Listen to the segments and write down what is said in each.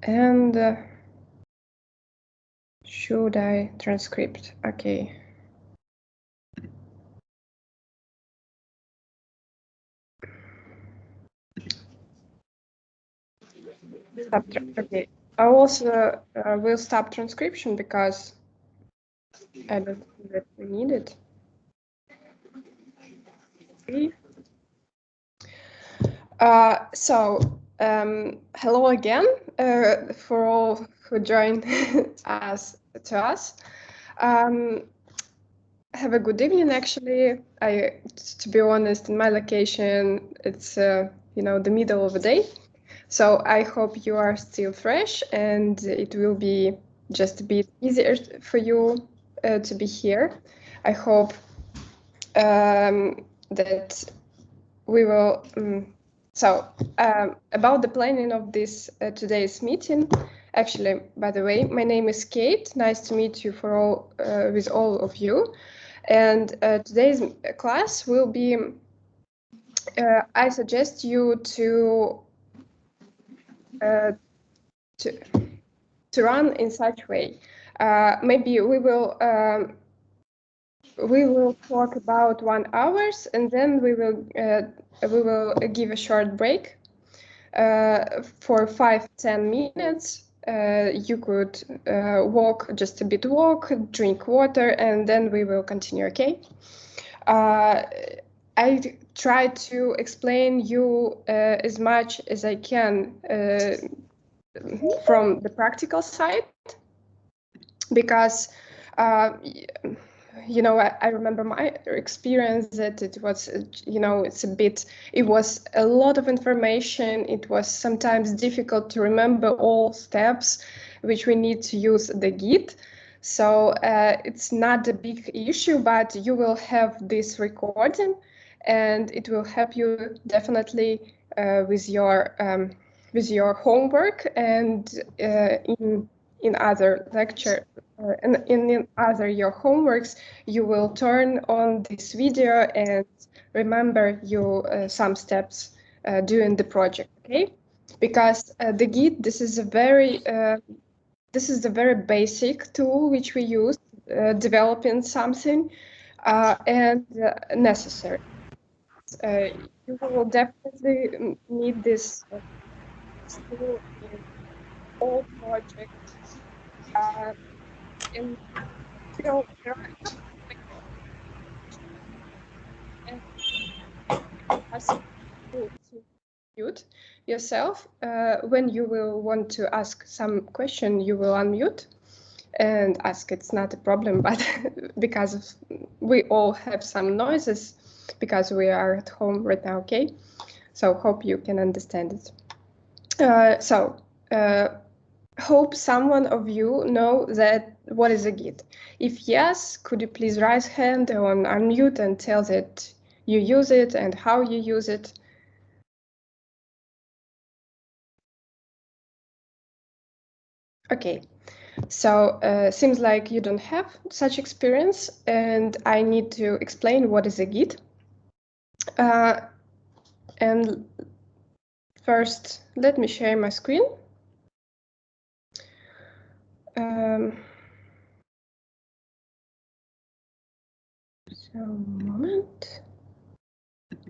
And should I transcript? Okay. Okay. I also will stop transcription because I don't think that we need it. Okay. Hello again for all who joined us. Have a good evening. Actually, to be honest, in my location, it's the middle of the day. So I hope you are still fresh, and it will be just a bit easier for you to be here. I hope that we will. About the planning of this today's meeting. Actually, by the way, my name is Kate. Nice to meet you with all of you. And today's class will be. I suggest you to run in such way. Maybe we will talk about 1 hour, and then we will give a short break for 5-10 minutes. You could walk just a bit, drink water, and then we will continue. Okay. I try to explain you as much as I can from the practical side, because I remember my experience that it was, it was a lot of information. It was sometimes difficult to remember all steps which we need to use the Git. So it's not a big issue, but you will have this recording, and it will help you definitely with your homework and in other lecture. In other your homeworks, you will turn on this video and remember some steps during the project. Okay, because the Git, this is the very basic tool which we use developing something and necessary. You will definitely need this tool in all projects. And there are to mute yourself. When you will want to ask some question, you will unmute and ask. It's not a problem, but because we all have some noises because we are at home right now. Okay, so hope you can understand it. Hope someone of you know that what is a Git. If yes, could you please raise hand or unmute and tell that you use it and how you use it? Okay, so seems like you don't have such experience, and I need to explain what is a Git. And first, let me share my screen. So, moment.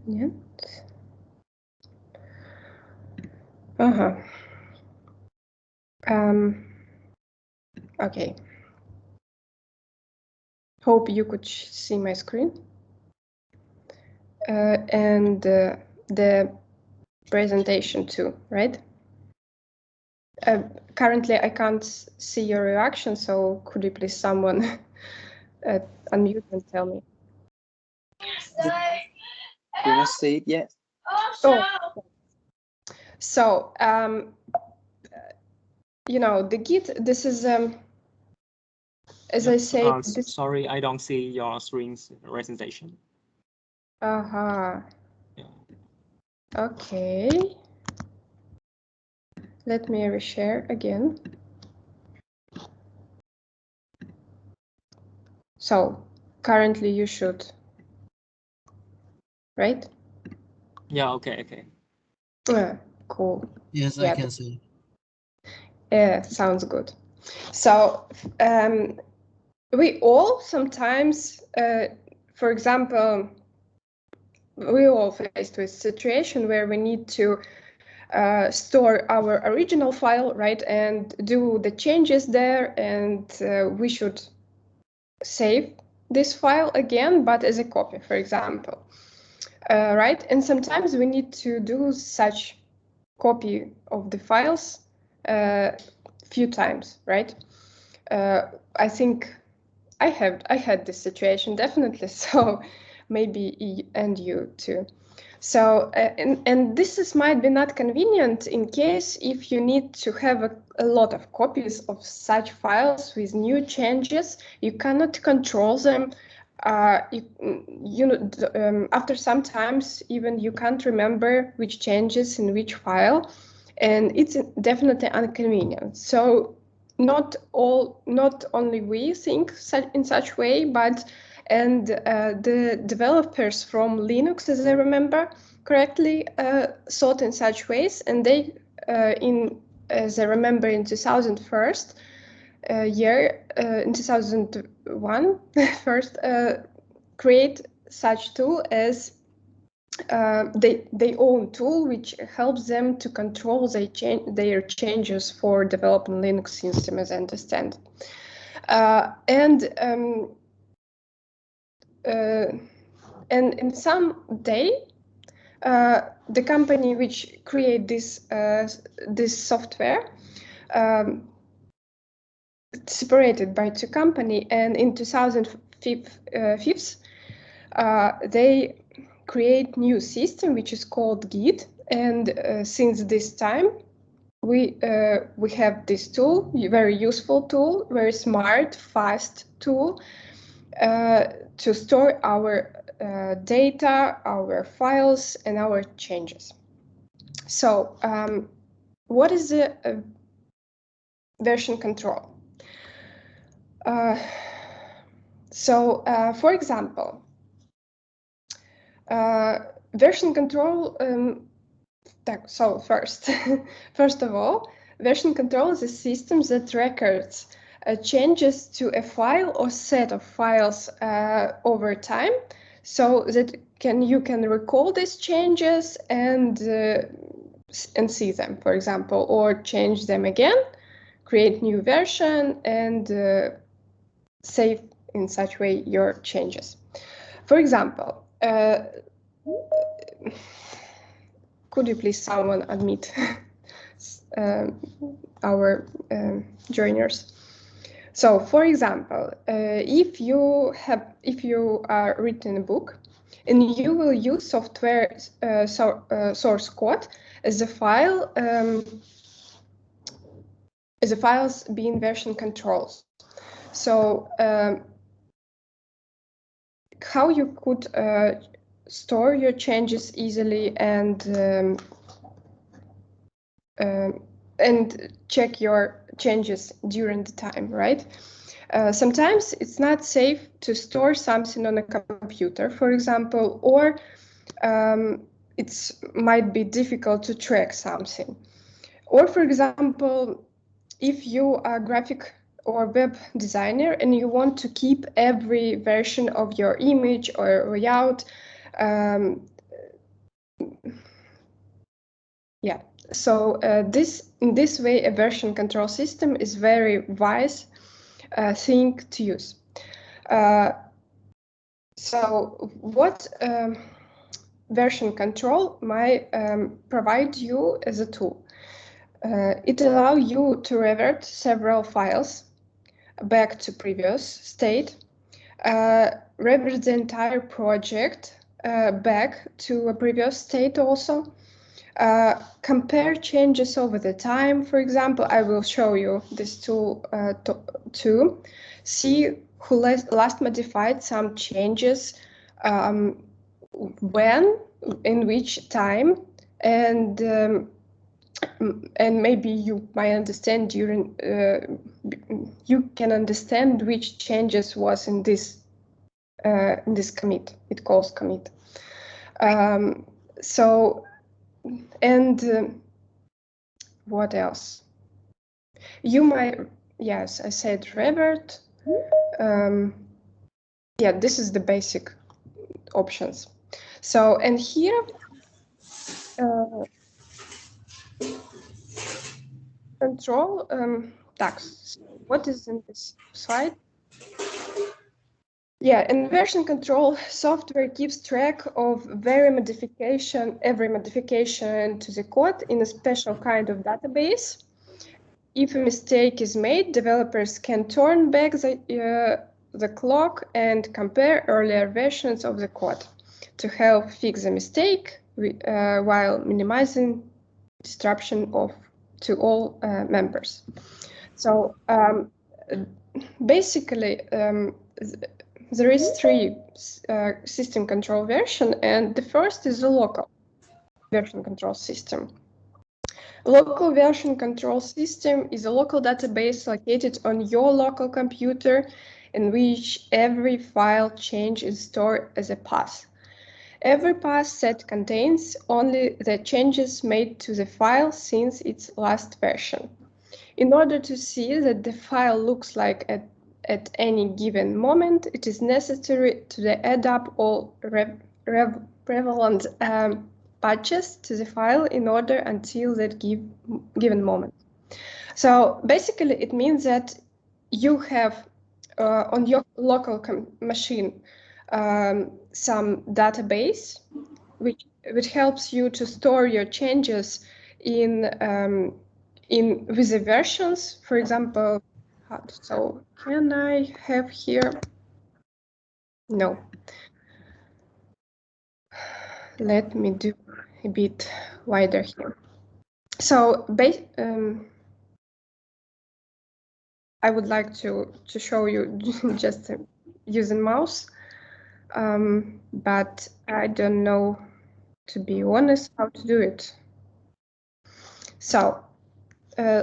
Нет. Okay. Hope you could see my screen. And the presentation too, right? Currently, I can't see your reaction, so could you please someone unmute and tell me? Do not see it yet. Oh. So, the Git, this is, as I say, sorry, I don't see your screen's presentation. Yeah. Okay. Let me reshare again. So currently you should, right? Yeah, okay. Cool. Yes, yeah. I can see. Yeah, sounds good. So we all sometimes, for example, we all faced with situation where we need to store our original file, right, and do the changes there, and we should save this file again, but as a copy, for example, right? And sometimes we need to do such copy of the files few times, right? I think I had this situation definitely, so maybe and you too. So and this might be not convenient in case if you need to have a lot of copies of such files with new changes. You cannot control them. After some times even you can't remember which changes in which file, and it's definitely inconvenient. So not only we think in such way, but the developers from Linux, as I remember correctly, thought in such ways, and they as I remember in 2001 in 2001 first create such tool as they own tool which helps them to control their changes for developing Linux system, as I understand. And in some day, the company which create this software separated by two company, and in 2005 they create new system which is called Git, and since this time we have this tool, very useful tool, very smart, fast tool to store our data, our files, and our changes. So what is the version control? For example, version control. So first of all, version control is a system that records changes to a file or set of files over time, so that you can recall these changes and see them, for example, or change them again, create new version, and save in such way your changes. For example, could you please someone admit our joiners? So, for example, if you are written a book and you will use software source code as a file, as the files being version controls. So, how you could store your changes easily and check your changes during the time, right? Sometimes it's not safe to store something on a computer, for example, or it might be difficult to track something. Or, for example, if you are a graphic or web designer and you want to keep every version of your image or layout, yeah. So in this way, a version control system is very wise thing to use. So what version control might provide you as a tool? It allows you to revert several files back to previous state, revert the entire project back to a previous state also, compare changes over the time. For example, I will show you this tool to see who last modified some changes, when, in which time, and maybe you might understand during you can understand which changes was in this commit. It calls commit. So, and what else? You might, yes, I said revert. Yeah, this is the basic options. So, and here, control tags. What is in this slide? Yeah, in version control, software keeps track of every modification to the code in a special kind of database. If a mistake is made, developers can turn back the clock and compare earlier versions of the code to help fix the mistake while minimizing disruption to all members. So basically, there is 3 system control version, and the first is the local version control system. Local version control system is a local database located on your local computer in which every file change is stored as a path. Every path set contains only the changes made to the file since its last version. In order to see that the file looks like at any given moment, it is necessary to add up all prevalent patches to the file in order until that given moment. So basically, it means that you have on your local machine some database which helps you to store your changes in with the versions. For example, so can I have here? No. Let me do a bit wider here. So I would like to show you just using mouse, but I don't know, to be honest, how to do it. So I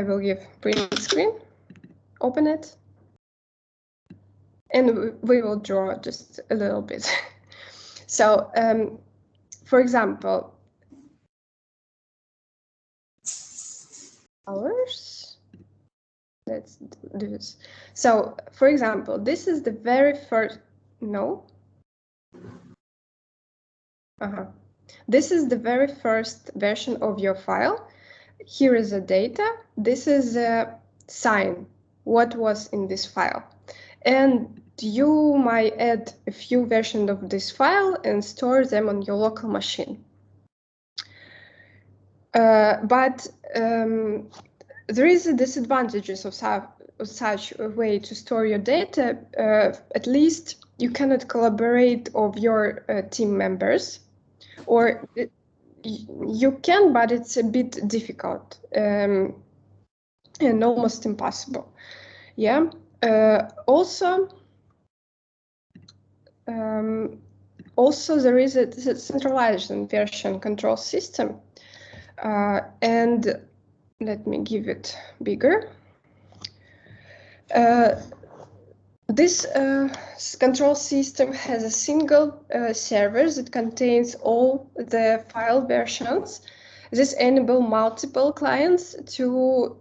will give print screen, open it, and we will draw just a little bit. So, for example, hours. Let's do this. So, for example, this is the very first. No. This is the very first version of your file. Here is the data. This is a sign what was in this file. And you might add a few versions of this file and store them on your local machine. But there is a disadvantages of such a way to store your data. At least you cannot collaborate with your team members, or you can, but it's a bit difficult and almost impossible. Yeah. Also, there is a centralized version control system, and let me give it bigger. This control system has a single server that contains all the file versions. This enables multiple clients to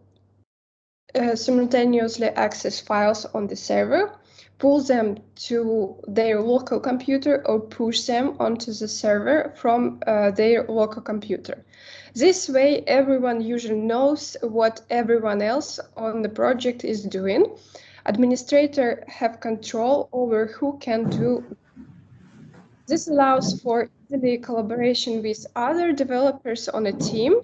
simultaneously access files on the server, pull them to their local computer, or push them onto the server from their local computer. This way, everyone usually knows what everyone else on the project is doing. Administrators have control over who can do. This allows for easy collaboration with other developers on a team.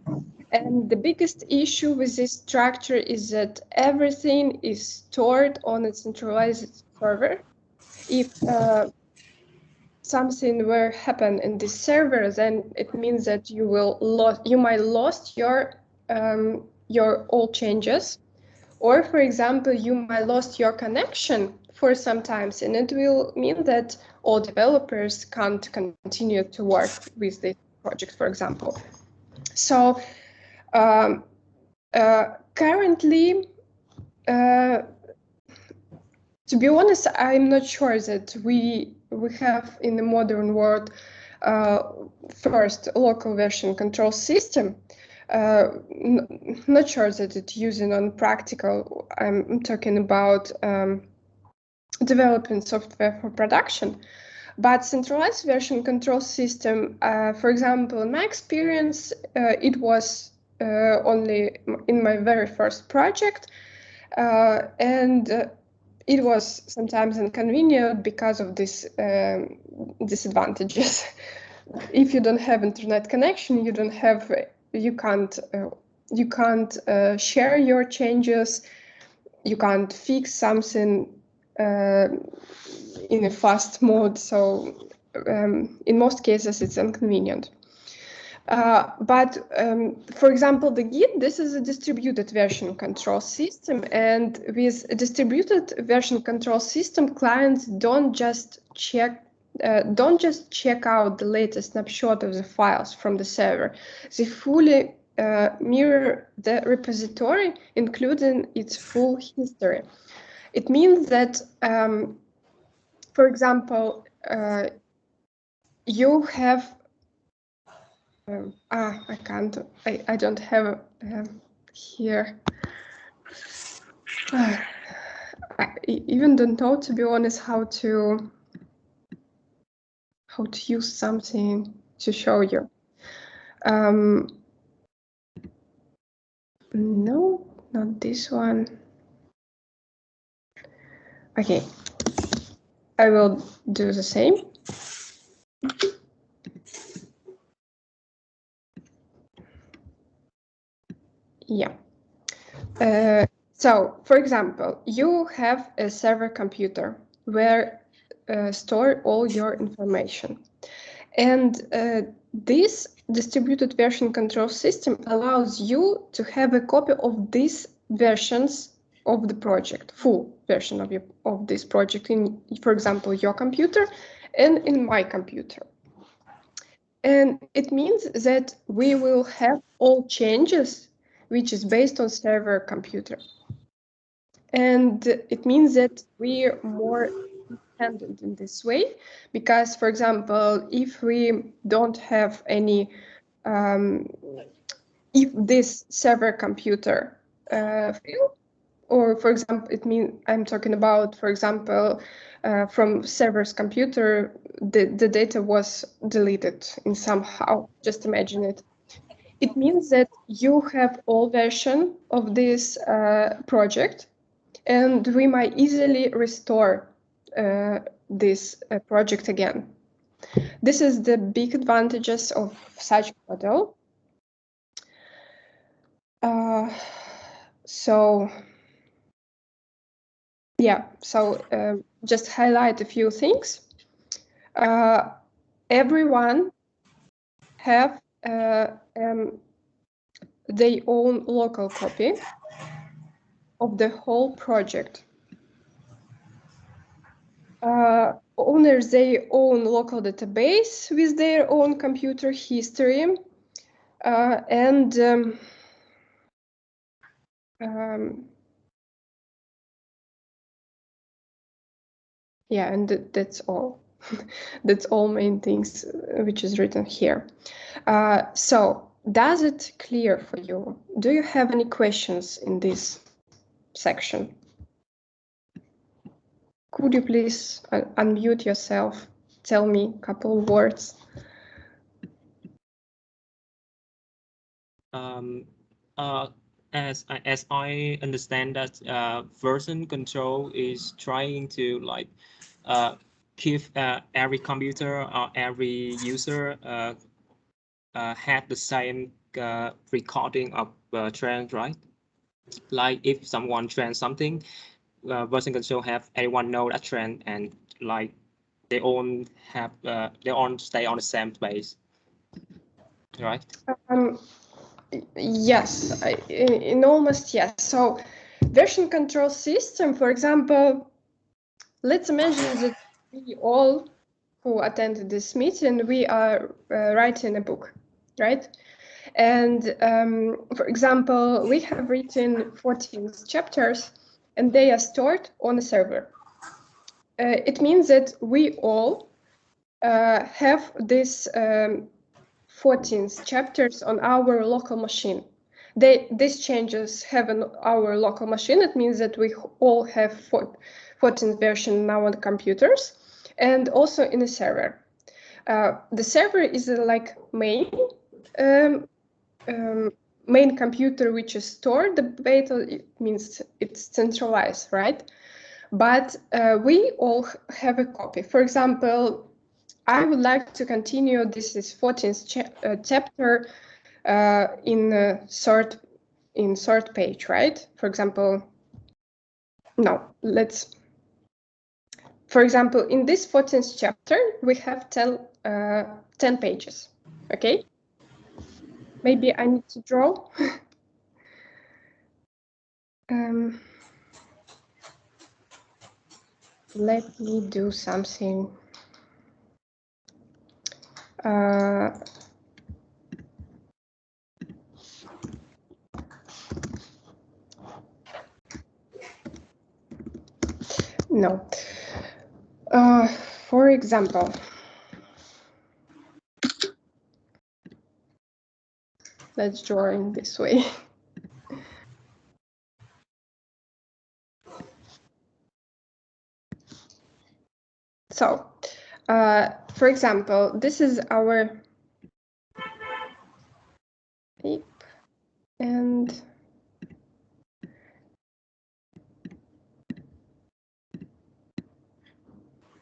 And the biggest issue with this structure is that everything is stored on a centralized server. If something were happen in this server, then it means that you might lost your all changes, or for example, you might lost your connection for some times, and it will mean that all developers can't continue to work with this project, for example. So currently, to be honest, I'm not sure that we have in the modern world first local version control system. not sure that it's using on practical. I'm talking about developing software for production. But centralized version control system, for example, in my experience, it was only in my very first project, and it was sometimes inconvenient because of these disadvantages. If you don't have internet connection, you can't share your changes, you can't fix something in a fast mode, so in most cases it's inconvenient. But for example, the Git, this is a distributed version control system, and with a distributed version control system, clients don't just check out the latest snapshot of the files from the server. They fully mirror the repository, including its full history. It means that, for example, you have I don't have here. I even don't know, to be honest, how to use something to show you. No, not this one. Okay, I will do the same. Yeah. So, for example, you have a server computer where store all your information. And this distributed version control system allows you to have a copy of these versions of the project, full version of this project in, for example, your computer and in my computer. And it means that we will have all changes which is based on server computer. And it means that we're more independent in this way, because, for example, if we don't have any, if this server computer fail, or for example, it means I'm talking about, for example, from server's computer, the data was deleted in somehow, just imagine it. It means that you have all version of this project, and we might easily restore this project again. This is the big advantages of such model. So just highlight a few things. Everyone have their own local copy of the whole project. Owners their own local database with their own computer history, and that's all. That's all main things which is written here. So does it clear for you? Do you have any questions in this section? Could you please unmute yourself? Tell me a couple of words. As I understand that version control is trying to give every computer or every user had the same recording of trend, right? Like if someone trends something, version control have everyone know that trend, and like they all have they all stay on the same space, right? Yes, in almost yes. So version control system, for example, let's imagine that we all who attended this meeting, we are writing a book, right? And for example, we have written 14 chapters and they are stored on a server. It means that we all have this 14 chapters on our local machine. These changes have on our local machine. It means that we all have 14th version now on the computers, and also in a server. The server is like main computer which is stored. The beta, it means it's centralized, right? But we all have a copy. For example, I would like to continue. This is 14th chapter in sort page, right? For example, no, let's. For example, in this 14th chapter, we have 10 pages. Okay. Maybe I need to draw. Let me do something. No. For example, let's draw in this way. So, for example, this is our heap, and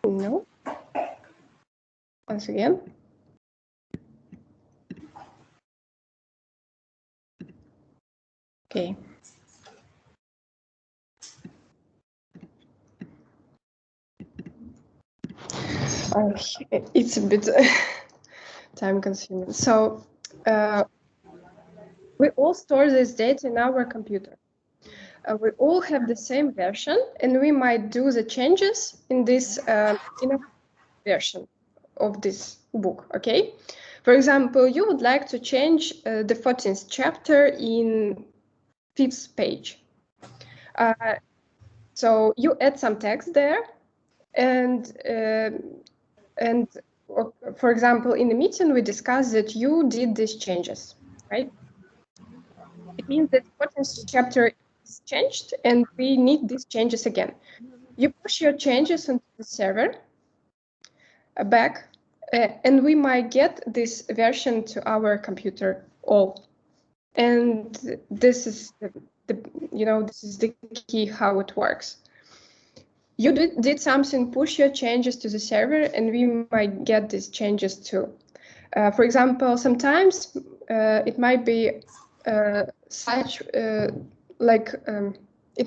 no, once again. Okay. It's a bit time consuming. So we all store this data in our computer. We all have the same version, and we might do the changes in this in a version of this book. Okay. For example, you would like to change the 14th chapter in 5th page. So you add some text there, and for example, in the meeting, we discussed that you did these changes, right? It means that 14th chapter is changed, and we need these changes again. You push your changes into the server back, and we might get this version to our computer all. And this is this is the key how it works. You did something, push your changes to the server, and we might get these changes too. For example, sometimes it might be it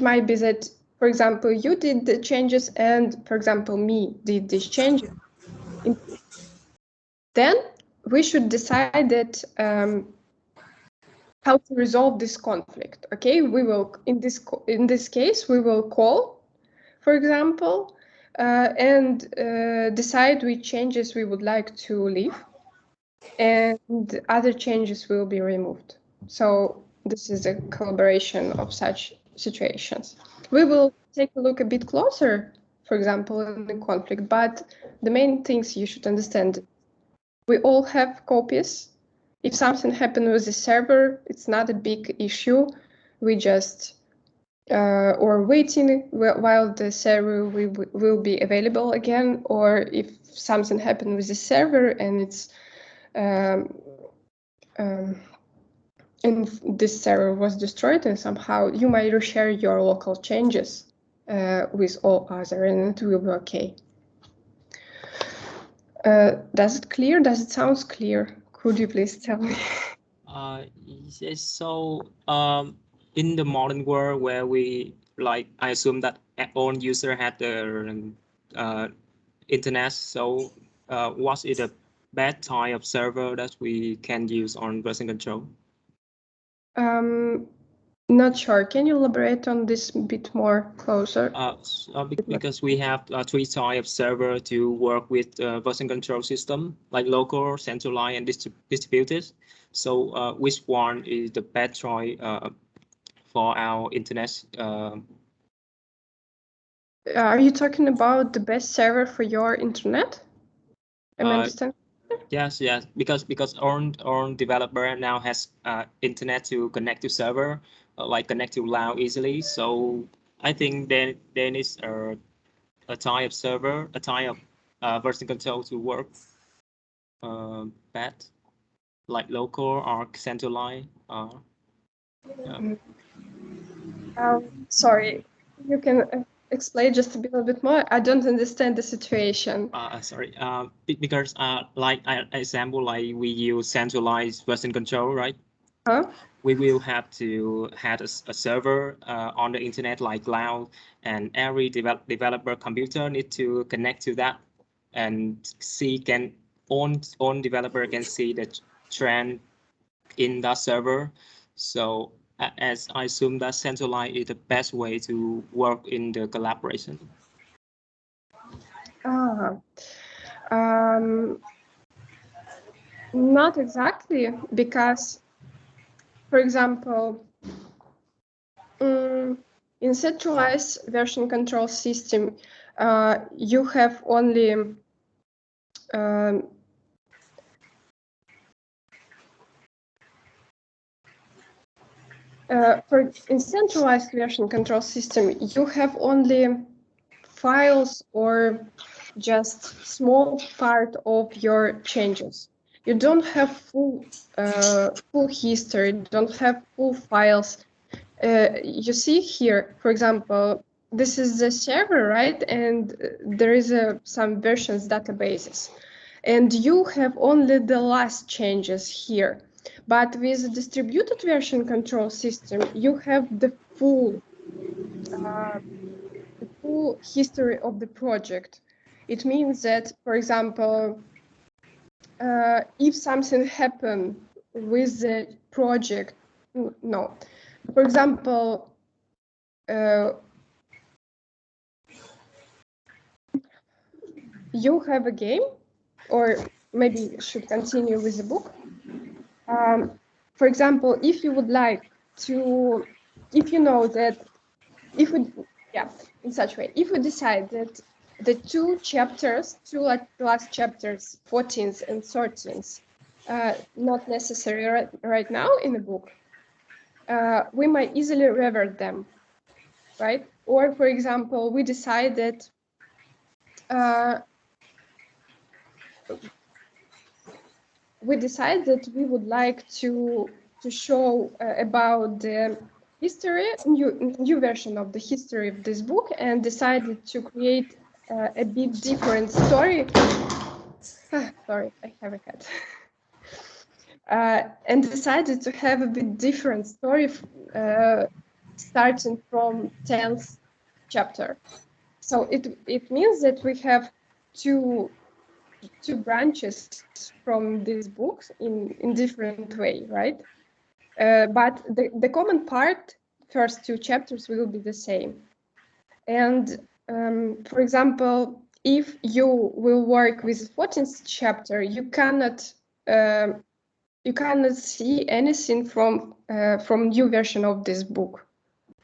might be that, for example, you did the changes, and for example, me did these changes. Then we should decide that how to resolve this conflict. Okay, we will in this case we will call, for example, and decide which changes we would like to leave, and other changes will be removed. So this is a collaboration of such situations. We will take a look a bit closer, for example, in the conflict, but the main things you should understand: we all have copies. If something happened with the server, it's not a big issue. We just or waiting while the server will be available again, or if something happened with the server and it's and this server was destroyed, and somehow you might reshare your local changes with all other, and it will be okay. Does it clear? Does it sound clear? Could you please tell me? Yes, so in the modern world where we I assume that all user had their internet. So what is the best type of server that we can use on version control? Not sure. Can you elaborate on this a bit more closer? Because we have 3 types of server to work with version control system, like local, centralized, and distributed. So which one is the best choice for our internet? Are you talking about the best server for your internet? Am I understanding? Yes, because our developer now has internet to connect to server, like connect to cloud easily. So I think there is a type of server, a type of version control to work bad, like local or centralized. Sorry, you can explain just a little bit more. I don't understand the situation. Sorry. Because like example, like we use centralized version control, right? Huh? We will have to have a server on the internet like cloud, and every developer computer need to connect to that and see can own developer can see the trend in that server. So as I assume that centralized is the best way to work in the collaboration. Not exactly, because, for example, in centralized version control system, you have only in centralized version control system, you have only files or just small part of your changes. You don't have full history, don't have full files. You see here, for example, this is the server, right? And there is some versions databases. And you have only the last changes here. But with the distributed version control system, you have the full history of the project. It means that, for example, if something happened with the project, no. For example, you have a game, or maybe should continue with the book. For example, if you would like to, if you know that, in such way, if we decide that the two last chapters, 14th and 13th, not necessary right now in the book, we might easily revert them, right? Or, for example, we decide that we would like to show about the history, new version of the history of this book, and decided to create a bit different story. Sorry, I have a cat. And decided to have a bit different story starting from 10th chapter. So it means that we have two branches from these books in different way, right? But the common part, first two chapters, will be the same. And for example, if you will work with 14th chapter, you cannot see anything from new version of this book,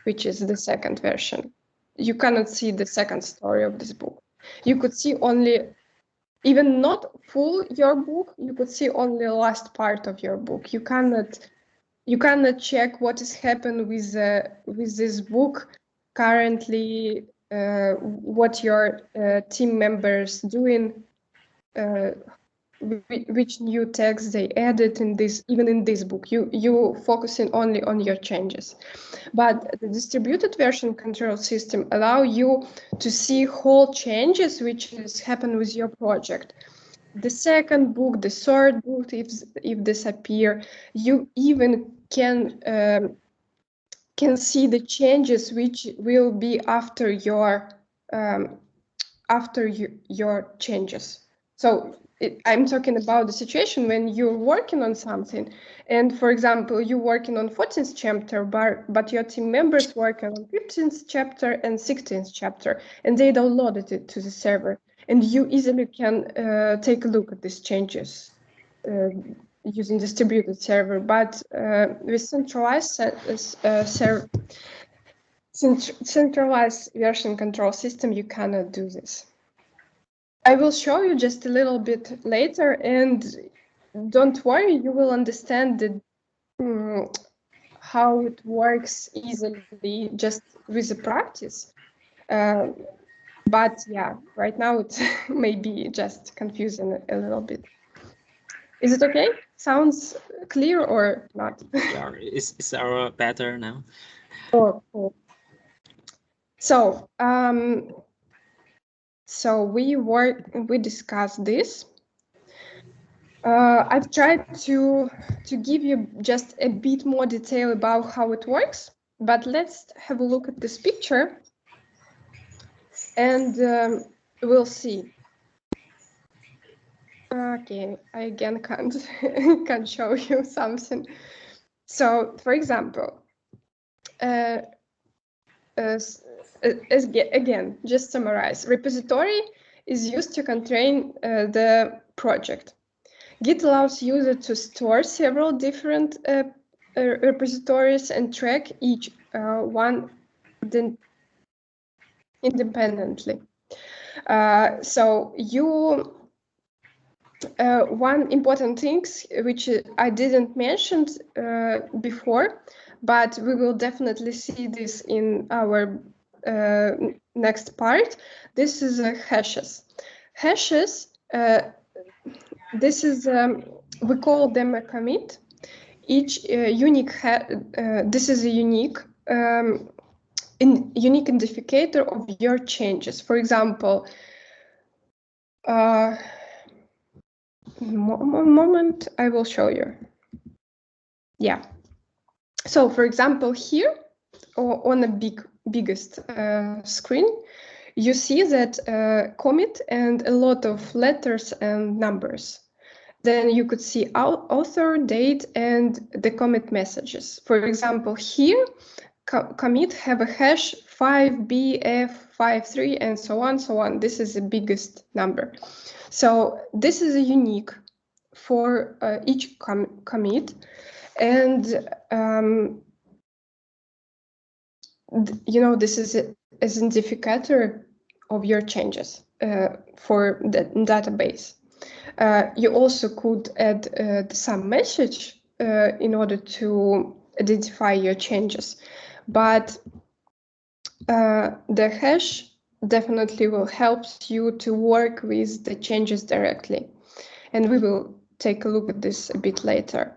which is the second version. You cannot see the second story of this book. You could see only, even not full your book, you could see only the last part of your book. You cannot check what is happening with this book currently, what your team members doing, which new text they added in this, even in this book. You focusing only on your changes. But the distributed version control system allow you to see whole changes which has happened with your project. The second book, the third book, if disappear, you even can see the changes which will be after your changes. So I'm talking about the situation when you're working on something, and for example, you're working on 14th chapter, but your team members working on 15th chapter and 16th chapter, and they downloaded it to the server, and you easily can take a look at these changes using distributed server. But with centralized centralized version control system, you cannot do this. I will show you just a little bit later, and don't worry, you will understand how it works easily just with the practice. But yeah, right now it may be just confusing a little bit. Is it okay? Sounds clear or not? Yeah, is our better now? Oh, cool. So, we discussed this. I've tried to give you just a bit more detail about how it works, but let's have a look at this picture, and we'll see. Okay, I again can't show you something. So, for example, again, just summarize. Repository is used to contain the project. Git allows user to store several different repositories and track each one independently. So one important thing which I didn't mention before, but we will definitely see this in our next part. This is hashes. Hashes, this is, we call them a commit. Each unique, this is a unique unique identifier of your changes. For example, moment, I will show you. Yeah. So, for example, here on the biggest screen, you see that commit and a lot of letters and numbers. Then you could see author, date, and the commit messages. For example, here, commit have a hash 5BF53 and so on, so on. This is the biggest number. So this is a unique for each commit, and this is an identifier of your changes for the database. You also could add some message in order to identify your changes, but the hash definitely will help you to work with the changes directly, and we will take a look at this a bit later.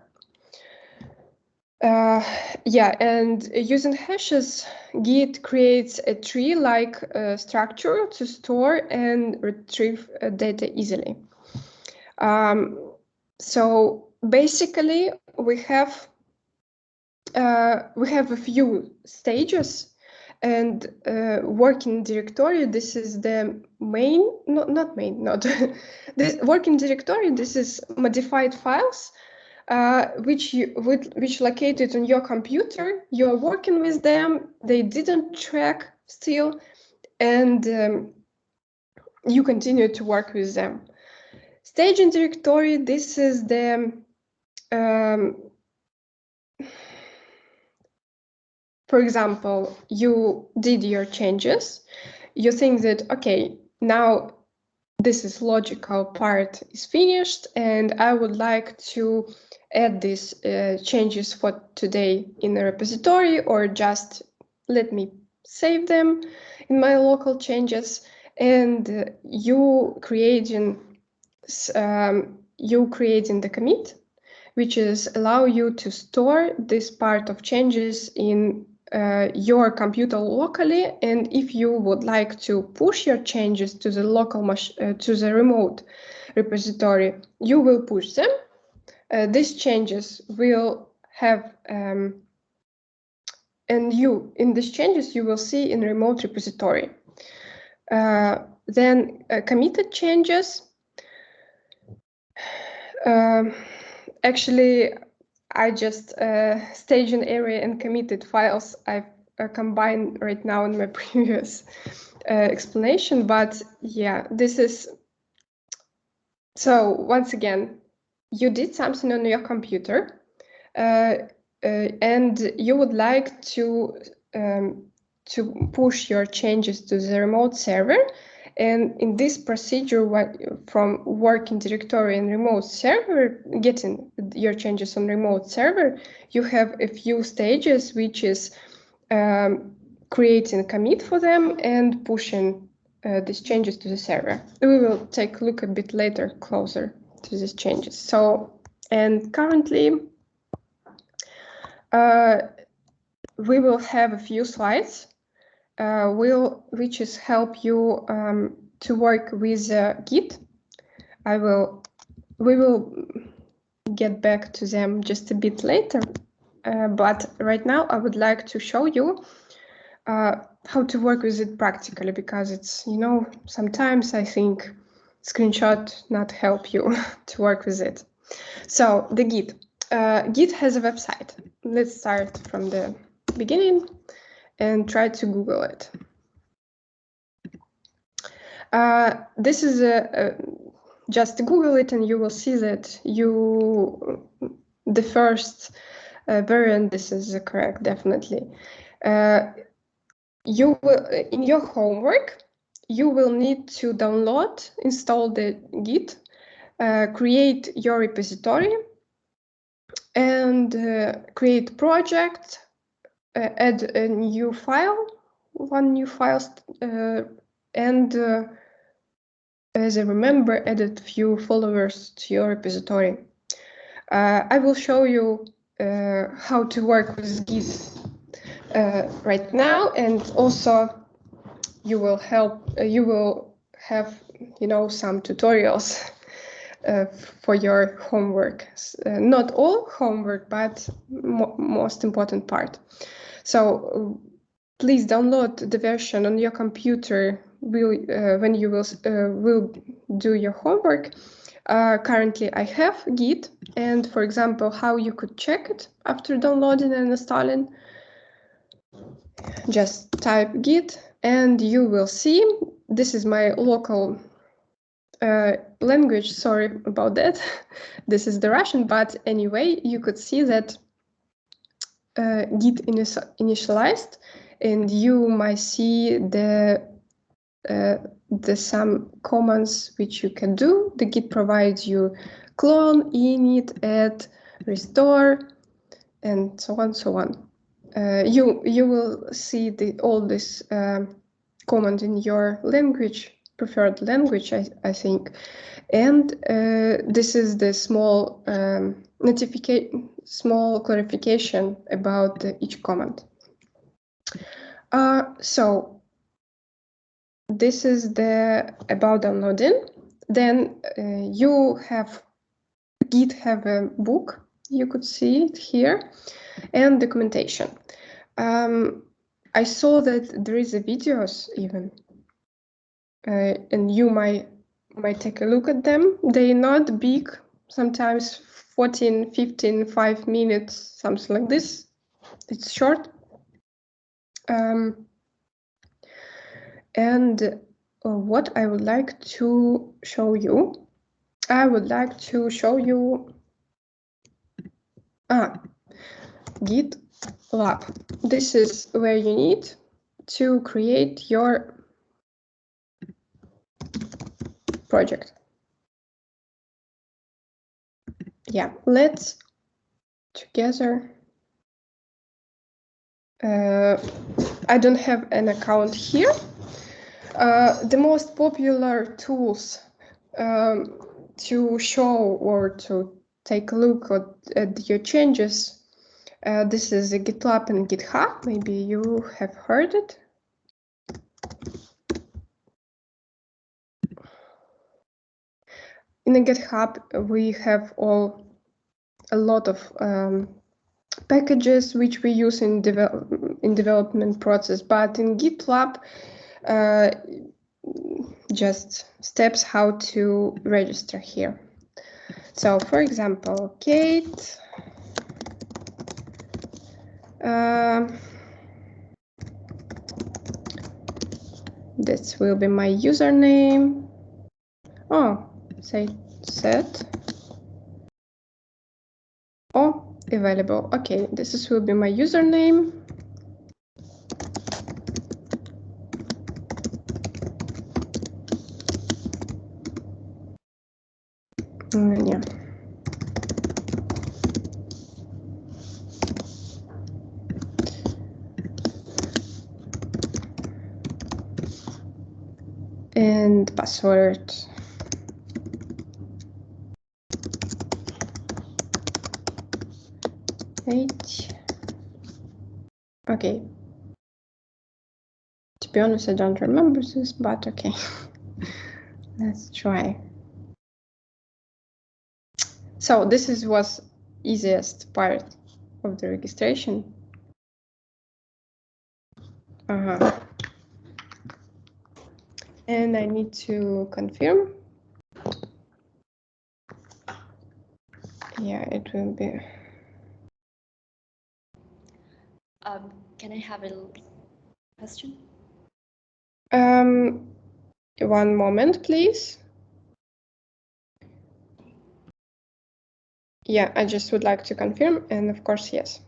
Yeah, and using hashes, Git creates a tree-like structure to store and retrieve data easily. So basically, we have a few stages, and working directory. This is the main, not main, not this working directory. This is modified files, which located on your computer. You're working with them. They didn't track still, and you continue to work with them. Staging directory. This is the for example, you did your changes. You think that, okay, now this is logical part is finished, and I would like to add these changes for today in a repository, or just let me save them in my local changes. And you creating the commit, which is allow you to store this part of changes in your computer locally, and if you would like to push your changes to the local to the remote repository, you will push them. These changes will have and in these changes you will see in remote repository. Then committed changes. Actually, I just staging area and committed files I've combined right now in my previous explanation. But yeah, this is, so once again, you did something on your computer and you would like to push your changes to the remote server, And in this procedure, from working directory and remote server, getting your changes on remote server, you have a few stages, which is creating a commit for them and pushing these changes to the server. We will take a look a bit later, closer to these changes. So, and currently, we will have a few slides which is help you to work with Git. We will get back to them just a bit later, but right now I would like to show you how to work with it practically, because it's, you know, sometimes I think screenshot not help you to work with it. So the Git. Git has a website. Let's start from the beginning and try to Google it. This is just Google it and you will see that the first variant, this is correct, definitely. You will, in your homework, you will need to download, install the Git, create your repository, and create project, add a new file, one new file, and as I remember, added few followers to your repository. I will show you how to work with Git right now, and also you will have, you know, some tutorials for your homework. Not all homework, but most important part. So please download the version on your computer when you will do your homework. Currently, I have Git, and for example, how you could check it after downloading and installing. Just type Git, and you will see this is my local language. Sorry about that. This is the Russian, but anyway, you could see that Git initialized, and you might see the some commands which you can do. The Git provides you clone, init, add, restore, and so on, so on. You will see all this command in your language, preferred language, I think. And this is the small small clarification about each command. So this is the about downloading. Then you have Git have a book, you could see it here, and documentation. I saw that there is a videos even, and you might take a look at them. They're not big, sometimes 14, 15, 5 minutes, something like this. It's short. And what I would like to show you, GitLab. This is where you need to create your project. Yeah, let's together. I don't have an account here. The most popular tools to show or to take a look at your changes. This is a GitLab and GitHub. Maybe you have heard it. In the GitHub, we have a lot of packages which we use in development process, but in GitLab, just steps how to register here. So, for example, Kate. This will be my username. Oh, say set. Oh, available. Okay, this will be my username. and password. Okay. To be honest, I don't remember this, but okay. Let's try. So this was easiest part of the registration. And I need to confirm. Yeah, it will be. Can I have a question? One moment, please. Yeah, I just would like to confirm, and of course, yes.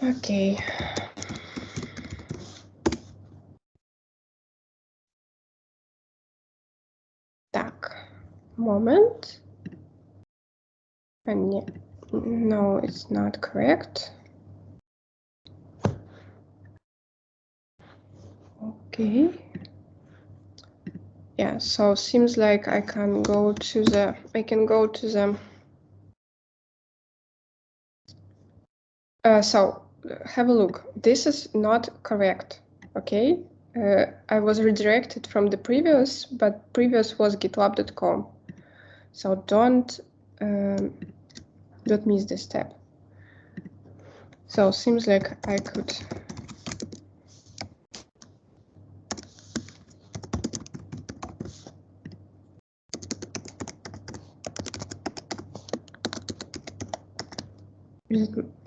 Okay. Так, moment. And yeah, no, it's not correct. Okay. Yeah, so seems like I can go to the, so have a look. This is not correct, okay? I was redirected from the previous, but previous was gitlab.com. So don't miss this step. So seems like I could.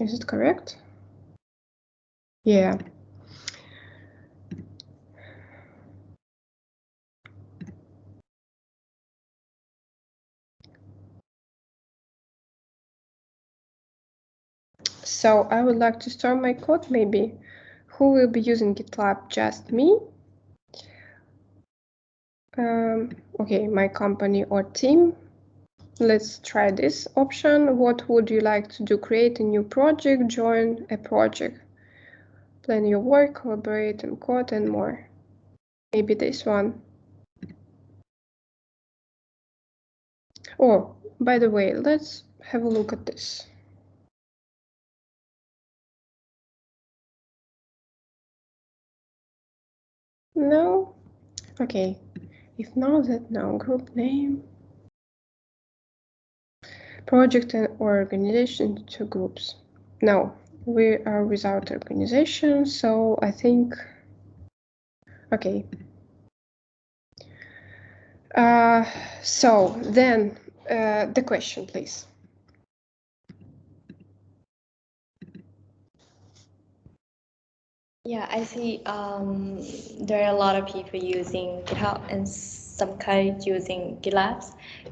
Is it correct? Yeah. So I would like to store my code, maybe. Who will be using GitLab? Just me? Okay, my company or team. Let's try this option. What would you like to do? Create a new project, join a project, plan your work, collaborate in code, and more. Maybe this one. Oh, by the way, let's have a look at this. No? Okay. If not, that no. Group name. Project or organization into 2 groups. No, we are without organization, so I think, okay. So then the question, please. Yeah, I see there are a lot of people using GitHub and some kind using GitLab.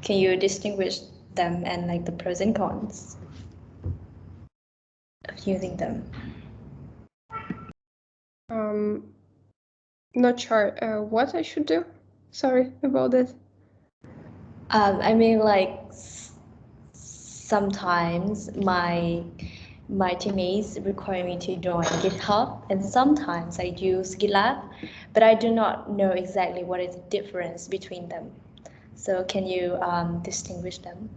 Can you distinguish them and like the pros and cons of using them? Not sure what I should do. Sorry about it. I mean, like sometimes my teammates require me to join GitHub, and sometimes I use GitLab, but I do not know exactly what is the difference between them. So can you distinguish them?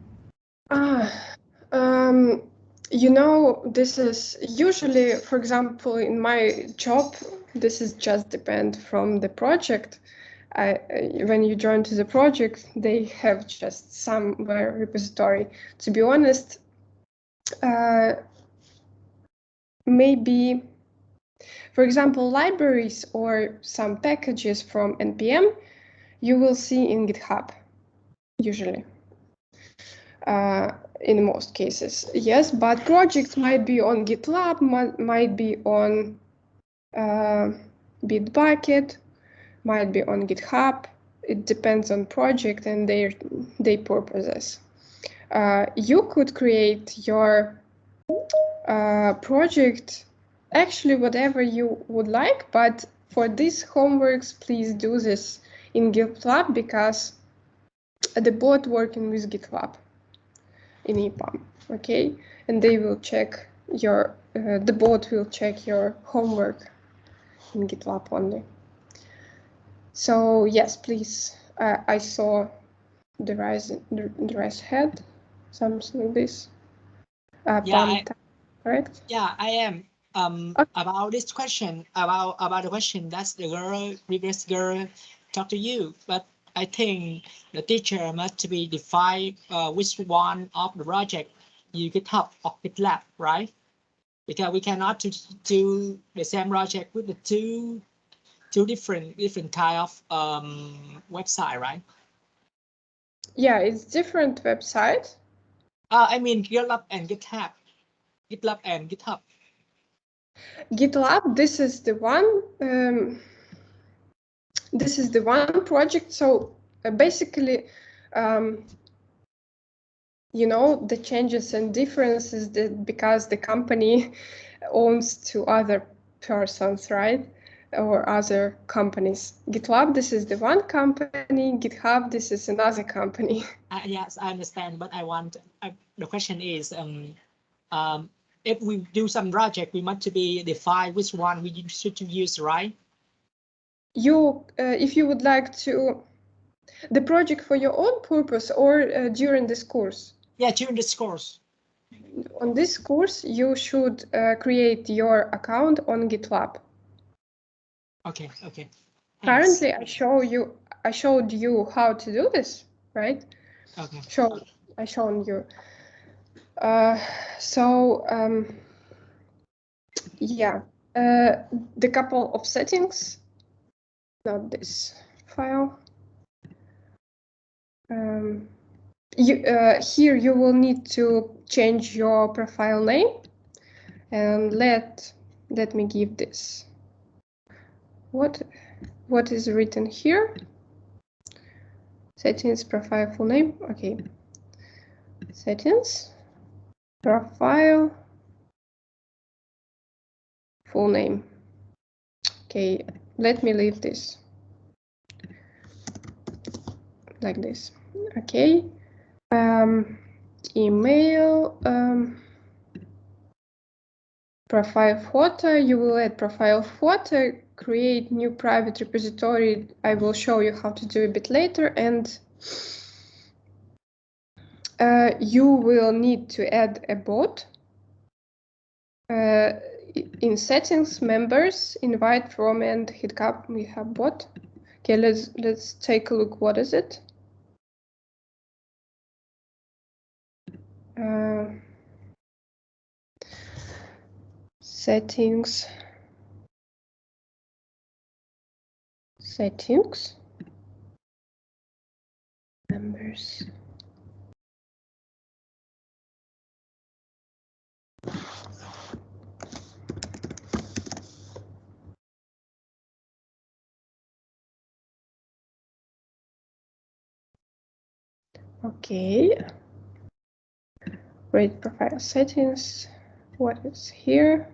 You know, this is usually, for example, in my job, this is just depend from the project. When you join to the project, they have just somewhere repository. To be honest, maybe, for example, libraries or some packages from NPM, you will see in GitHub, usually. In most cases, yes, but projects might be on GitLab, might be on Bitbucket, might be on GitHub. It depends on project and their purposes. You could create your project actually whatever you would like, but for these homeworks, please do this in GitLab because the bot working with GitLab in EPAM, okay? And they will check your, the bot will check your homework in GitLab only. So yes, please, I saw the rise head, something like this. Yeah, correct? Yeah, I am. Okay. About this question, about the question that's the girl, previous girl talk to you, but I think the teacher must be define which one of the project you GitHub or GitLab, right? Because we cannot do the same project with the two different kind of website, right? Yeah, it's different website. I mean GitLab and GitHub, GitLab and GitHub. GitLab, this is the one. This is the one project. So basically, you know, the changes and differences that because the company owns two other persons, right? Or other companies. GitLab, this is the one company. GitHub, this is another company. Yes, I understand, but I want the question is if we do some project, we must to be define which one we should use, right? You, if you would like to, the project for your own purpose or during this course? Yeah, during this course. On this course, you should create your account on GitLab. Okay, okay. Thanks. Currently, I showed you how to do this, right? Okay. I shown you. Yeah, the couple of settings, not this file. Here you will need to change your profile name, and let me give this. What is written here? Settings, profile, full name. Okay. Settings, profile, full name. Okay, let me leave this like this. Okay. Email, profile photo. You will add profile photo, create new private repository. I will show you how to do a bit later, and you will need to add a bot. In settings, members, invite from and hookup, we have bot. Okay, let's take a look. What is it? Settings, members. Okay. Create profile settings. What is here?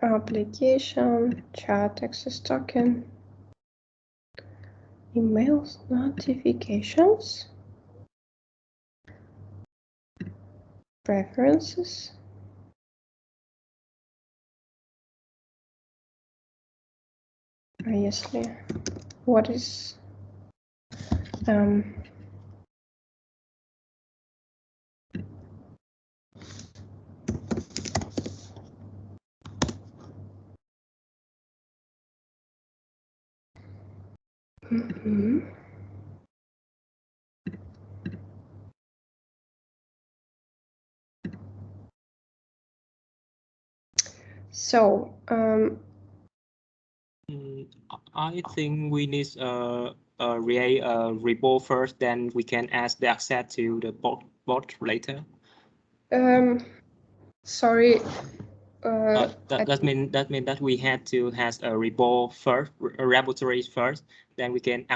Application, chat access token, emails, notifications, preferences. Obviously, what is So I think we need create a repo first, then we can ask the access to the bot later. Sorry. That means that we had to have a repo first, a repository first, then we can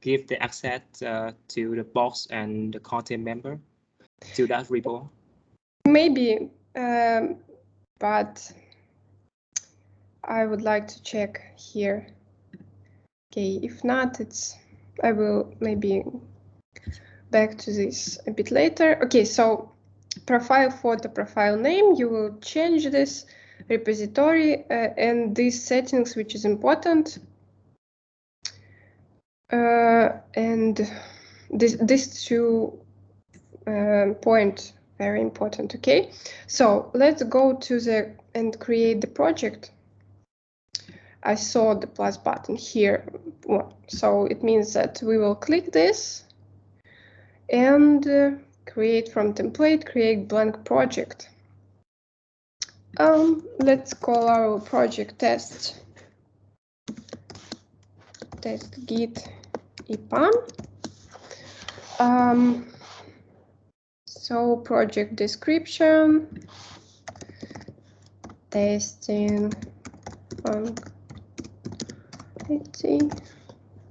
give the access to the box and the content member to that repo. Maybe, but I would like to check here. Okay, if not, I will maybe back to this a bit later. Okay, so profile photo, profile name, you will change this repository and these settings, which is important. And this 2 point, very important. Okay, so let's go to and create the project. I saw the plus button here, so it means that we will click this and create from template, create blank project. Let's call our project test git EPAM. So project description, testing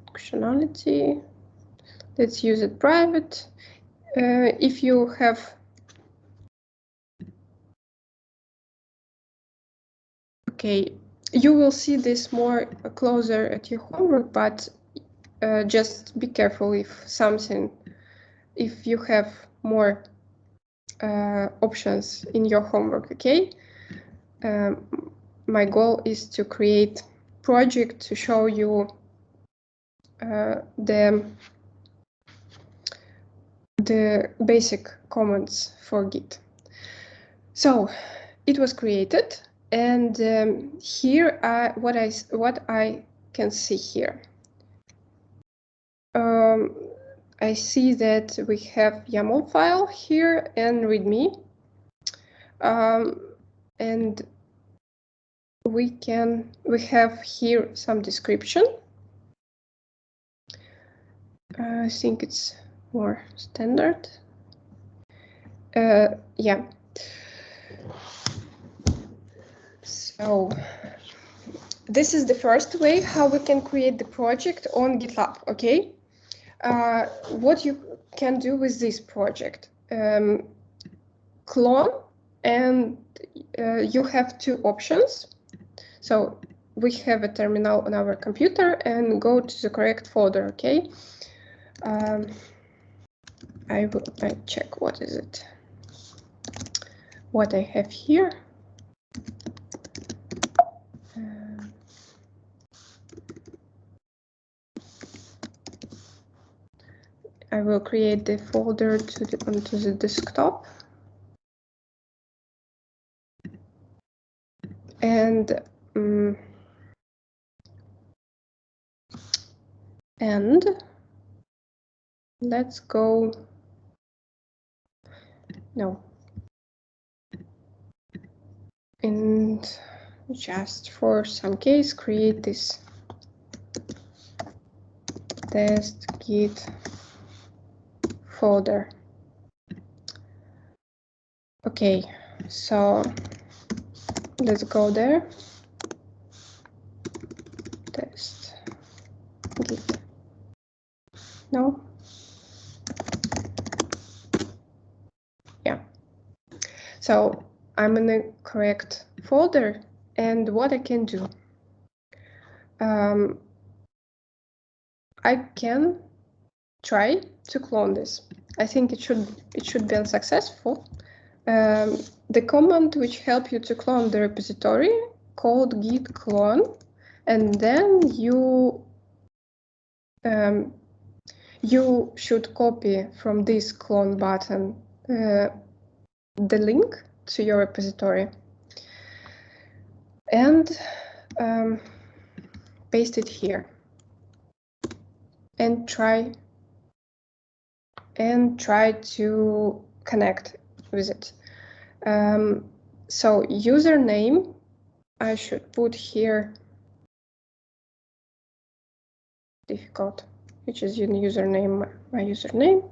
functionality. Let's use it private. If you have okay, you will see this more closer at your homework, but just be careful if you have more options in your homework. Okay, my goal is to create project to show you the basic commands for Git. So it was created, and here what I can see here. I see that we have YAML file here and README, and we have here some description. I think it's more standard. Yeah. So this is the first way how we can create the project on GitLab. Okay. What you can do with this project, clone, and you have 2 options. So we have a terminal on our computer and go to the correct folder. Okay. I check what is it. What I have here. I will create the folder onto the desktop. And let's go. No. And just for some case, create this test git folder. Okay, so let's go there. Test git. No. Yeah. So I'm in the correct folder, and what I can do, I can try to clone this. I think it should be unsuccessful. The command which helps you to clone the repository called git clone, and then you should copy from this clone button the link to your repository and paste it here and try to connect with it. So username, I should put here difficult, which is username, my username.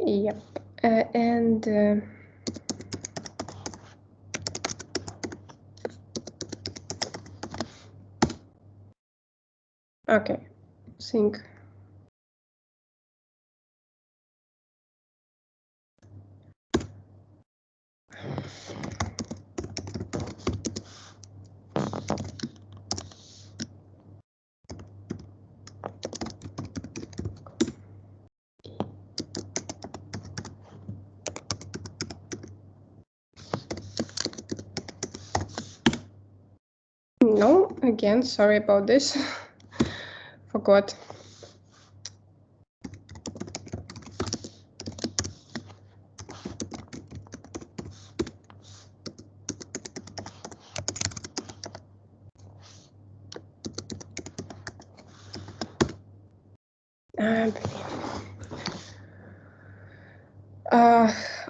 Yep, and Okay, think. No, again, sorry about this. Forgot.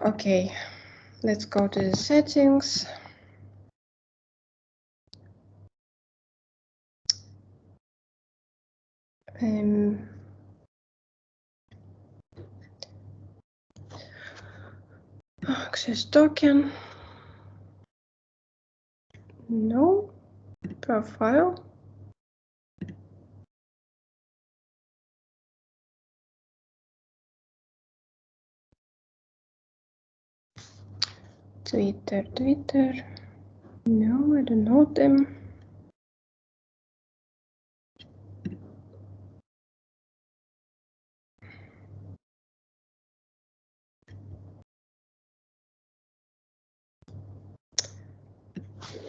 Okay, let's go to the settings. Access token. No. Profile. Twitter. No, I don't know them.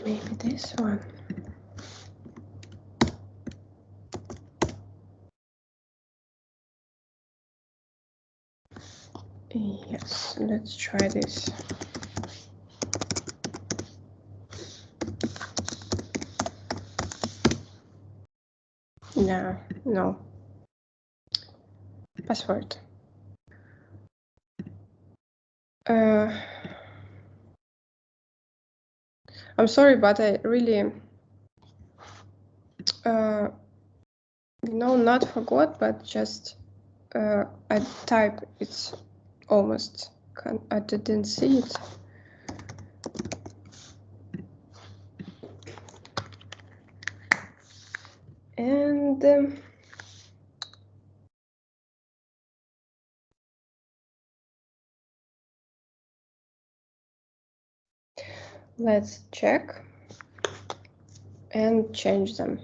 Maybe this one. Yes, let's try this. No. Password. I'm sorry, but I really, not forgot, but just I type it's almost. I didn't see it. And let's check and change them.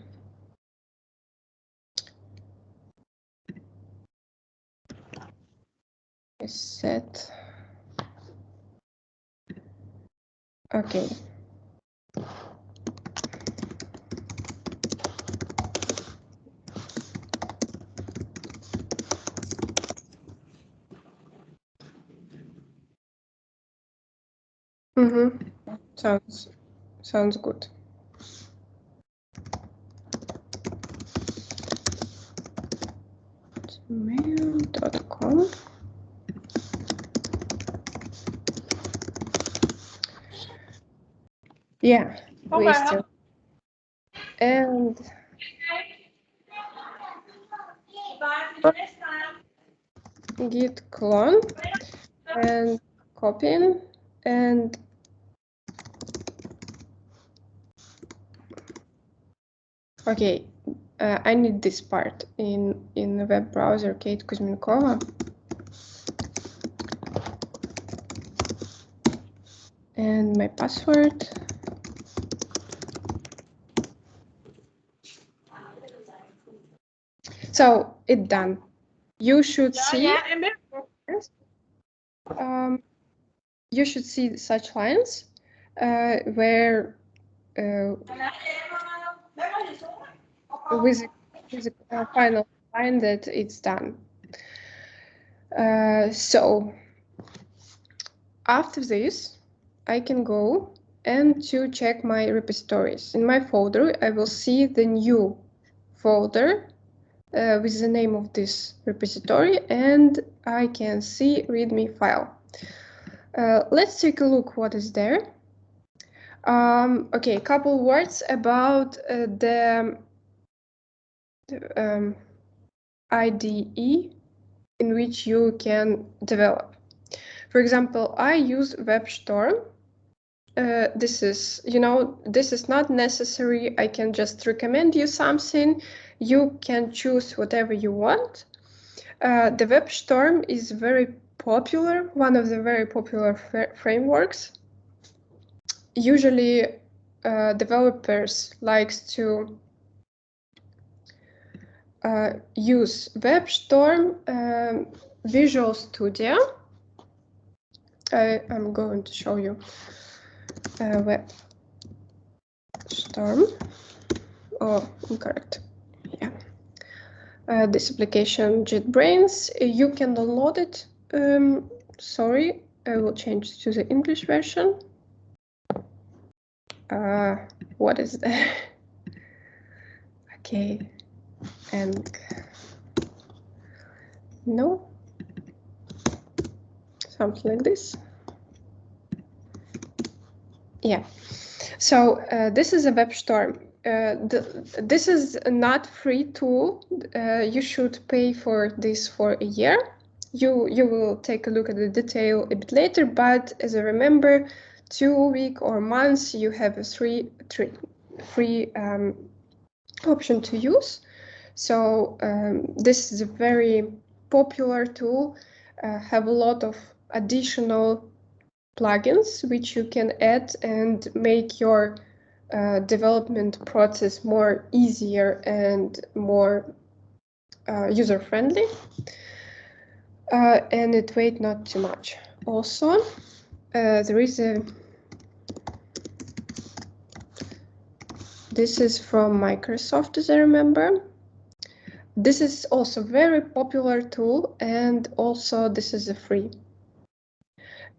Set. Okay. Sounds good. Mail.com. Yeah, we still. And git clone and copying and okay, I need this part in the web browser, Kate Kuzminkova. And my password. So it's done. You should see. You should see such lines where with a final line that it's done. So after this, I can go and to check my repositories. In my folder, I will see the new folder with the name of this repository, and I can see README file. Let's take a look what is there. Okay, a couple words about the IDE in which you can develop. For example, I use WebStorm this is, this is not necessary. I can just recommend you something. You can choose whatever you want. The WebStorm is very popular, one of the very popular frameworks. Usually, developers likes to use WebStorm, Visual Studio. I'm going to show you WebStorm. Oh, incorrect. Yeah. This application, JetBrains, you can download it. Sorry, I will change to the English version. What is that? Okay, and no, something like this. Yeah, so this is a WebStorm. This is not free tool. You should pay for this for a year. You will take a look at the detail a bit later, but as I remember, 2 weeks or months, you have a free option to use. So this is a very popular tool, have a lot of additional plugins which you can add and make your development process more easier and more user-friendly. And it weighs not too much. Also, there is this is from Microsoft, as I remember. This is also a very popular tool, and also this is a free.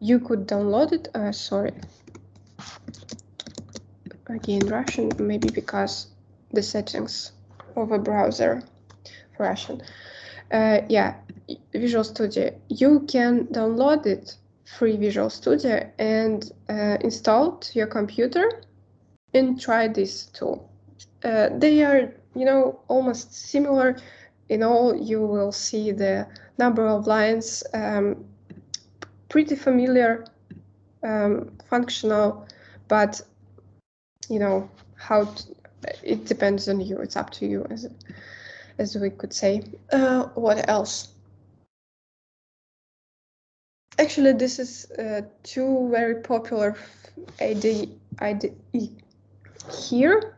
You could download it. Sorry. Again, Russian, maybe because the settings of a browser for Russian. Yeah, Visual Studio. You can download it, free Visual Studio, and install to your computer and try this tool. They are, almost similar. In all, you will see the number of lines, pretty familiar, functional, but it depends on you. It's up to you, as we could say. What else? Actually, this is two very popular IDE here.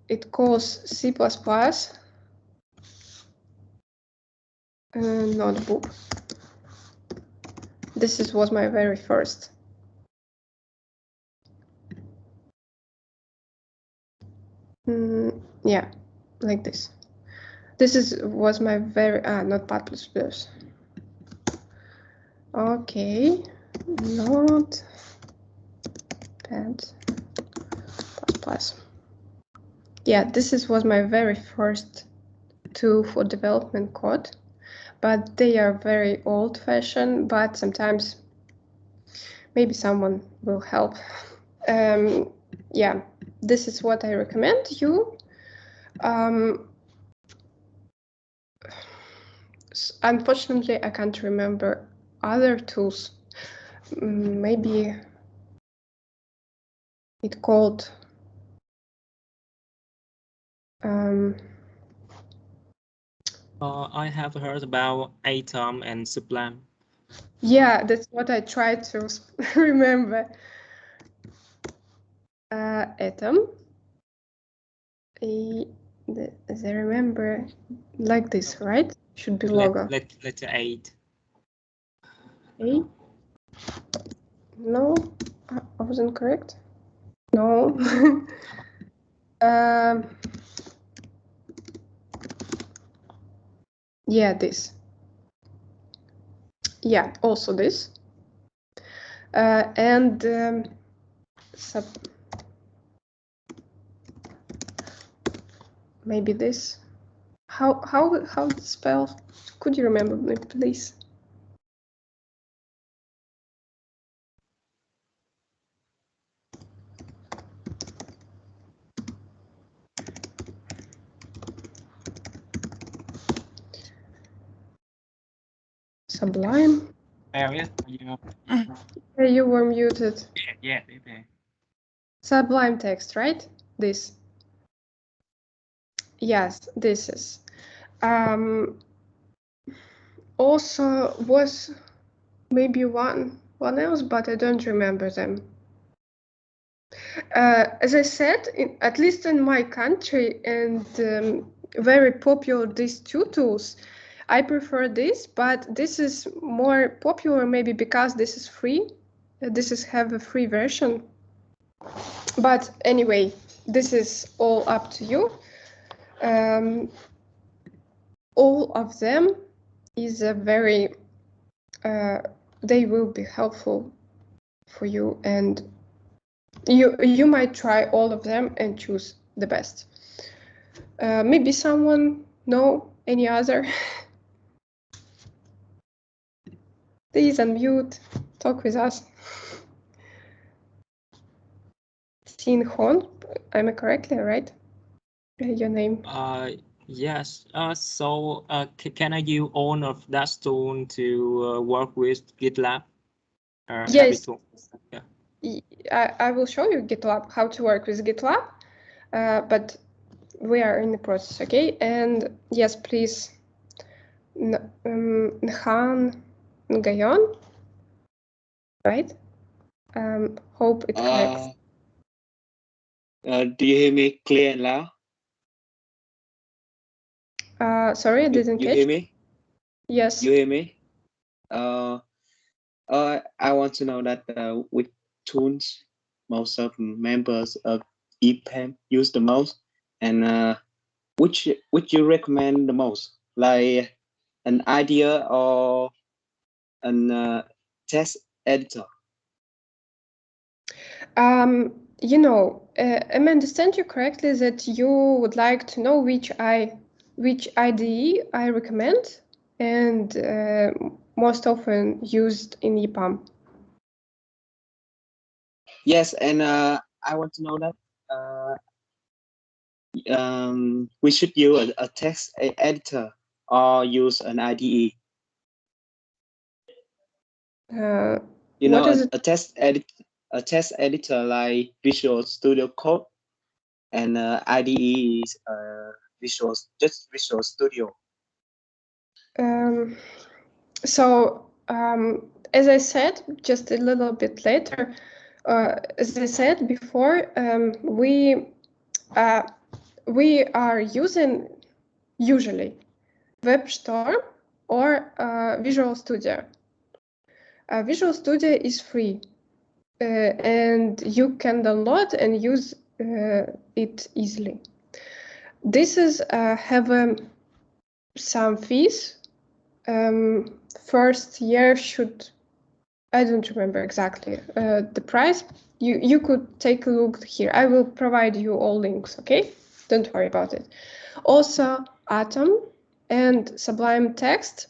It calls C++ notebook. This was my very first. Yeah, like this. This was my very not Patplus. Okay, not Pad++. Yeah, was my very first tool for development code, but they are very old-fashioned. But sometimes maybe someone will help. Yeah, this is what I recommend you. Unfortunately, I can't remember other tools. Maybe it called I have heard about Atom and Sublime. Yeah, that's what I tried to remember. Atom. As I remember, like this, right? Should be logo. Letter 8. 8? No, I wasn't correct. No. Yeah, this. Yeah, also this. And maybe this. How to spell? Could you remember me, please? Sublime. Alice, you You were muted. yeah, okay. Sublime text, right? This. Yes, this is. Also was maybe one else, but I don't remember them. As I said, at least in my country, and very popular, these two tools. I prefer this, but this is more popular maybe because this is free. This is have a free version. But anyway, this is all up to you. All of them is a very, they will be helpful for you, and you might try all of them and choose the best. Maybe someone know any other? Please unmute, talk with us. Sin Hon, am I correctly right? Your name? Yes. So can I use all of that tool to work with GitLab? Every Yes. tool? Yeah. I will show you GitLab, how to work with GitLab, but we are in the process, okay? And yes, please, Nhan Ngayon, right? Hope it correct. Do you hear me clear and loud? Sorry, I didn't You catch. hear me? Yes. You hear me? I want to know that which tools most of members of EPAM use the most, and which you recommend the most, like an idea or an text editor. You know, am I understand you correctly that you would like to know which IDE I recommend and most often used in EPAM? Yes, and I want to know that we should use a text editor or use an IDE. You know, what is it? a text editor like Visual Studio Code, and IDE is Visual Studio. As I said, just a little bit later, as I said before, we are using usually WebStorm or Visual Studio. Visual Studio is free, and you can download and use it easily. This is have some fees. First year should, I don't remember exactly the price. You could take a look here. I will provide you all links, okay? Don't worry about it. Also, Atom and Sublime Text.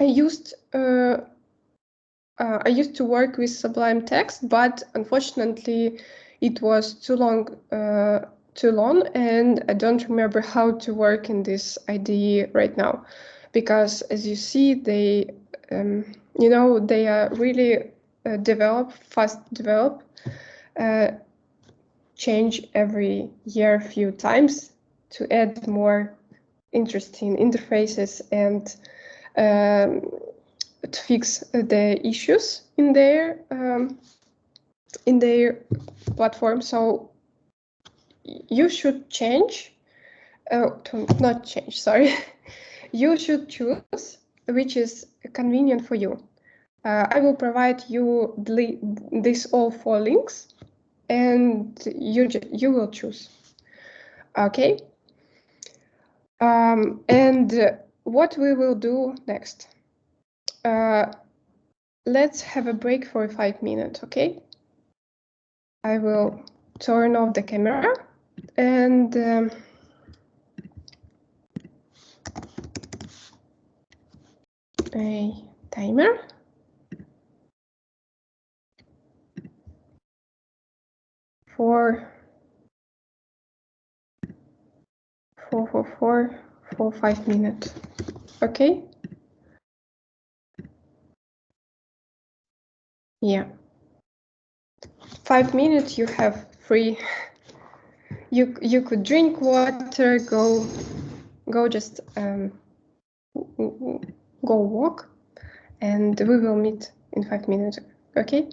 I used to work with Sublime Text, but unfortunately, it was too long, and I don't remember how to work in this IDE right now, because as you see, they, they are really fast develop, change every year a few times to add more interesting interfaces and to fix the issues in their platform. So you should change, not change, sorry. You should choose which is convenient for you. I will provide you these all 4 links, and you will choose. Okay. And what we will do next? Let's have a break for 5 minutes, okay? I will turn off the camera and a timer. 5 minutes. Okay. Yeah. 5 minutes you have free. You could drink water, go just go walk, and we will meet in 5 minutes. Okay?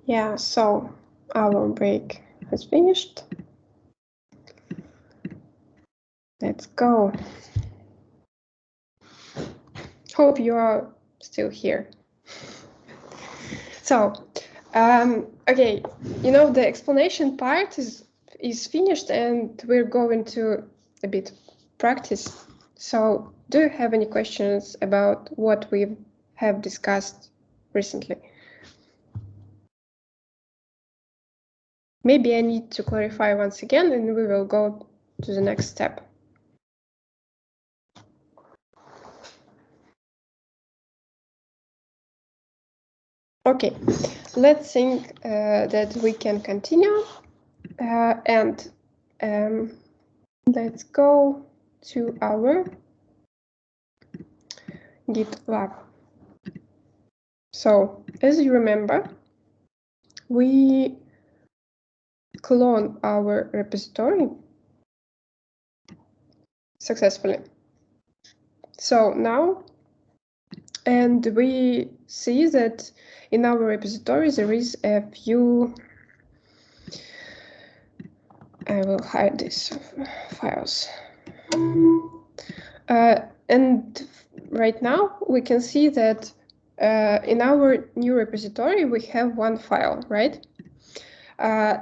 Yeah, so Our break has finished. Let's go. Hope you are still here. So, okay, you know, the explanation part is finished and we're going to a bit practice. So, do you have any questions about what we have discussed recently? Maybe I need to clarify once again and we will go to the next step. Okay, let's think that we can continue and let's go to our GitLab. So, as you remember, we clone our repository successfully. So now, and we see that in our repository there is a few, I will hide these files. And right now we can see that in our new repository we have one file, right?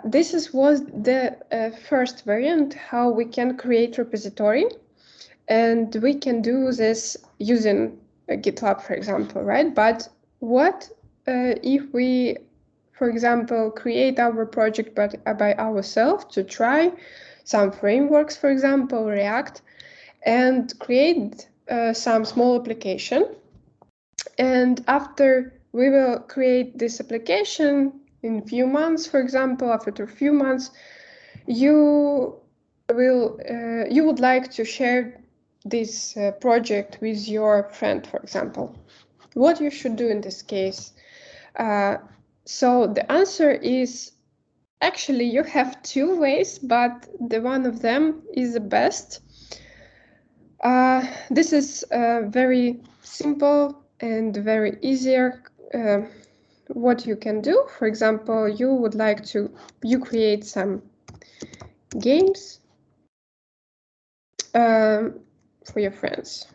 This was the first variant how we can create repository, and we can do this using GitLab, for example, right? But what if we, for example, create our project by ourselves to try some frameworks, for example, React, and create some small application. And after we will create this application in a few months, for example, after a few months, you would like to share this project with your friend, for example. What you should do in this case? So the answer is actually you have two ways, but the one of them is the best. This is very simple and very easier. What you can do, for example, you create some games for your friends.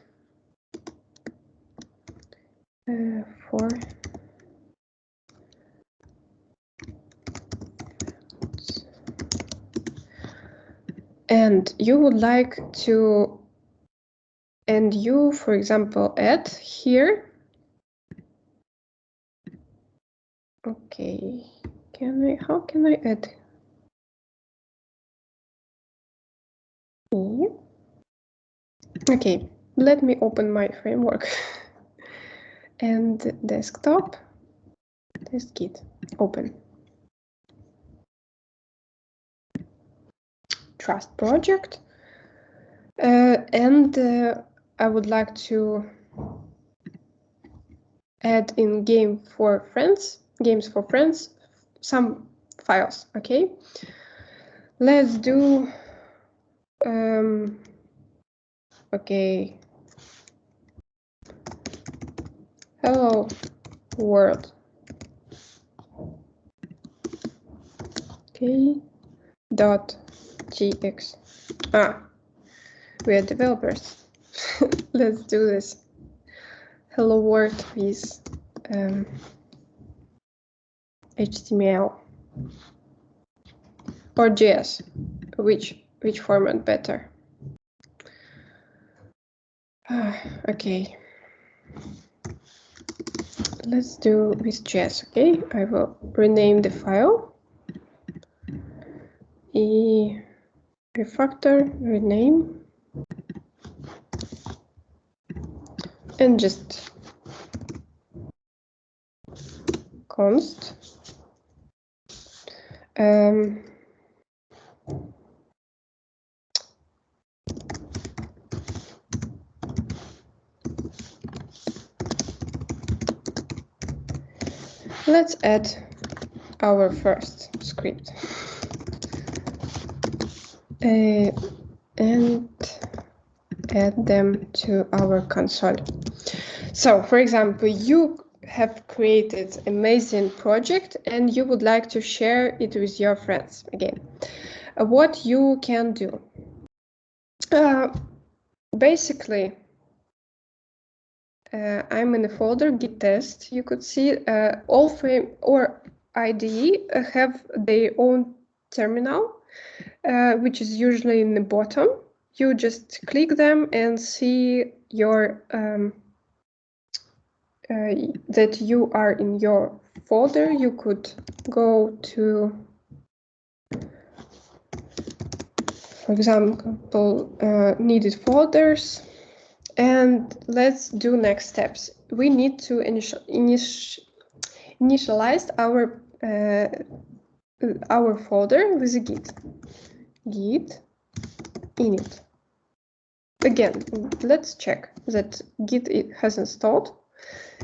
And you would like to, and you, for example, add here. Okay, how can I add? Okay, let me open my framework and desktop, test-git, open. Trust project, and I would like to add in games for friends, some files. Okay, let's do. Okay. Hello world. Okay. .gx. We are developers. Let's do this. Hello world with HTML or JS. Which format better? Okay. Let's do with JS. Okay, I will rename the file. Refactor, rename, and just const. Let's add our first script. And add them to our console. So, for example, you have created amazing project and you would like to share it with your friends again. What you can do? Basically, I'm in a folder git test. You could see all frame or IDE have their own terminal, which is usually in the bottom. You just click them and see your that you are in your folder. You could go to, for example, needed folders, and let's do next steps. We need to initialize our folder with a git init. Again, let's check that git has installed,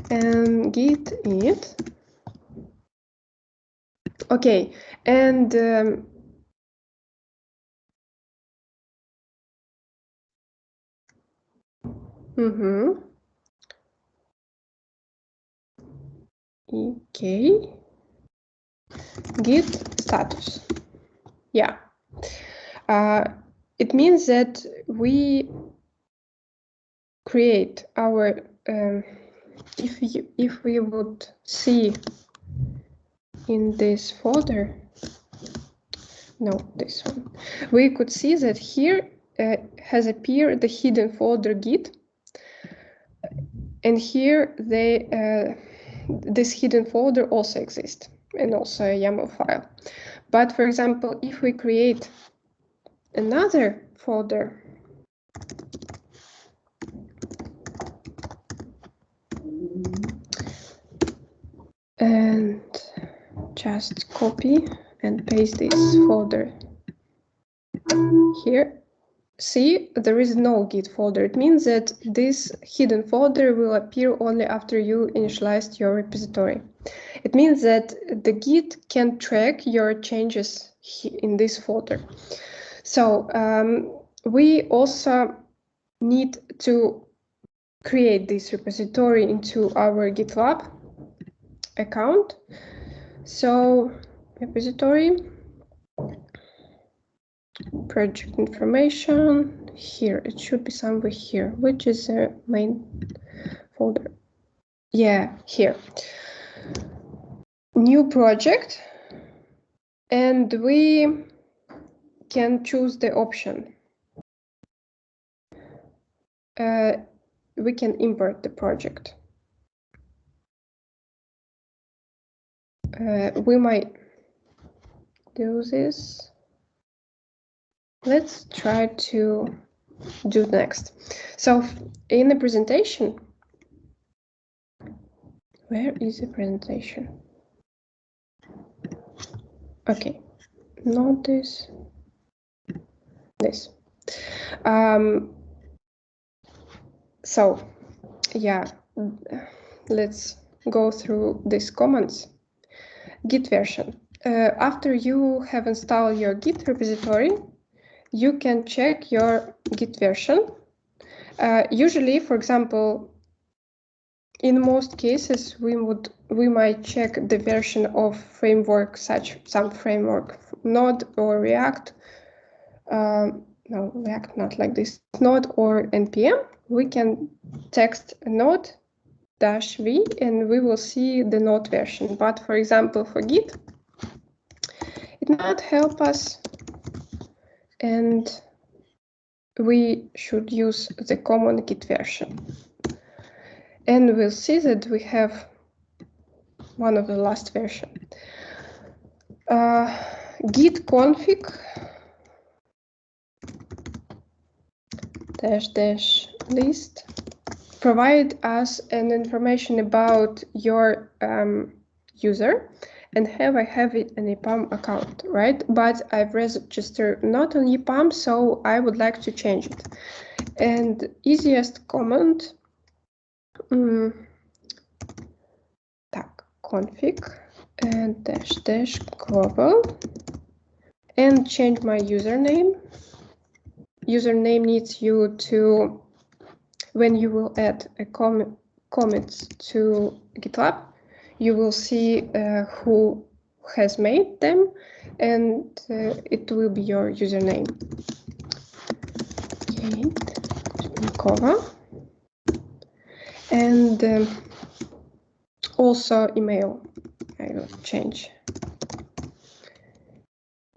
and git init. Okay, and okay, git status. Yeah, it means that we create our if we would see in this folder, no, this one, we could see that here has appeared the hidden folder git, and here this hidden folder also exists, and also a YAML file. But for example, if we create another folder, and just copy and paste this folder here, see, there is no git folder. It means that this hidden folder will appear only after you initialized your repository. It means that the git can track your changes in this folder. So we also need to create this repository into our GitLab account. So repository, project information, here, it should be somewhere here, which is a main folder. Yeah, here. New project, and we can choose the option. We can import the project. We might do this. Let's try to do next. So in the presentation, where is the presentation? Okay, not this, this. So yeah, let's go through these commands. Git version. After you have installed your Git repository, you can check your Git version. Usually, for example, in most cases, we might check the version of framework, such some framework, Node or React. No, React not like this. Node or NPM. We can text Node-v and we will see the Node version. But for example, for Git, it might help us, and we should use the common Git version. And we'll see that we have one of the last version. Git config -list provide us an information about your user and I have an EPAM account, right? But I've registered not on EPAM, so I would like to change it. And easiest command, config and --global and change my username. Username needs you to, when you will add a commits to GitLab, you will see who has made them, and it will be your username. Kuzmenkova. And also email. I will change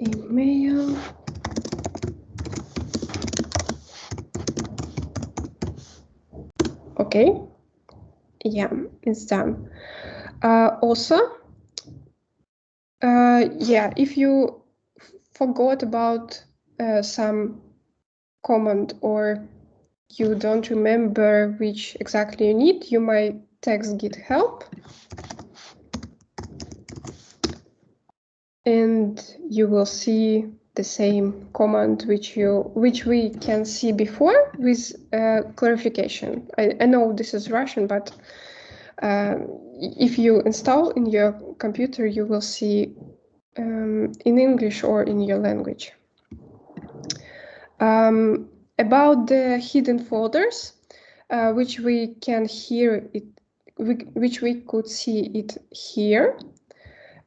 email. Okay. Yeah, it's done. Also, yeah, if you forgot about some command or you don't remember which exactly you need, you might text git help, and you will see the same command which we can see before with clarification. I know this is Russian, but if you install in your computer, you will see in English or in your language. About the hidden folders, which we can hear it, which we could see it here.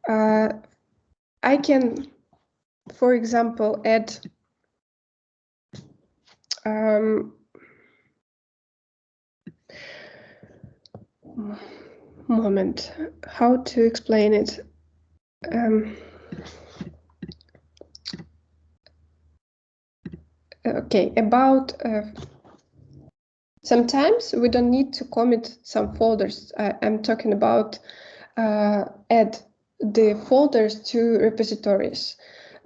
I can, for example, add moment, how to explain it? Okay, about sometimes we don't need to commit some folders. I'm talking about add the folders to repositories.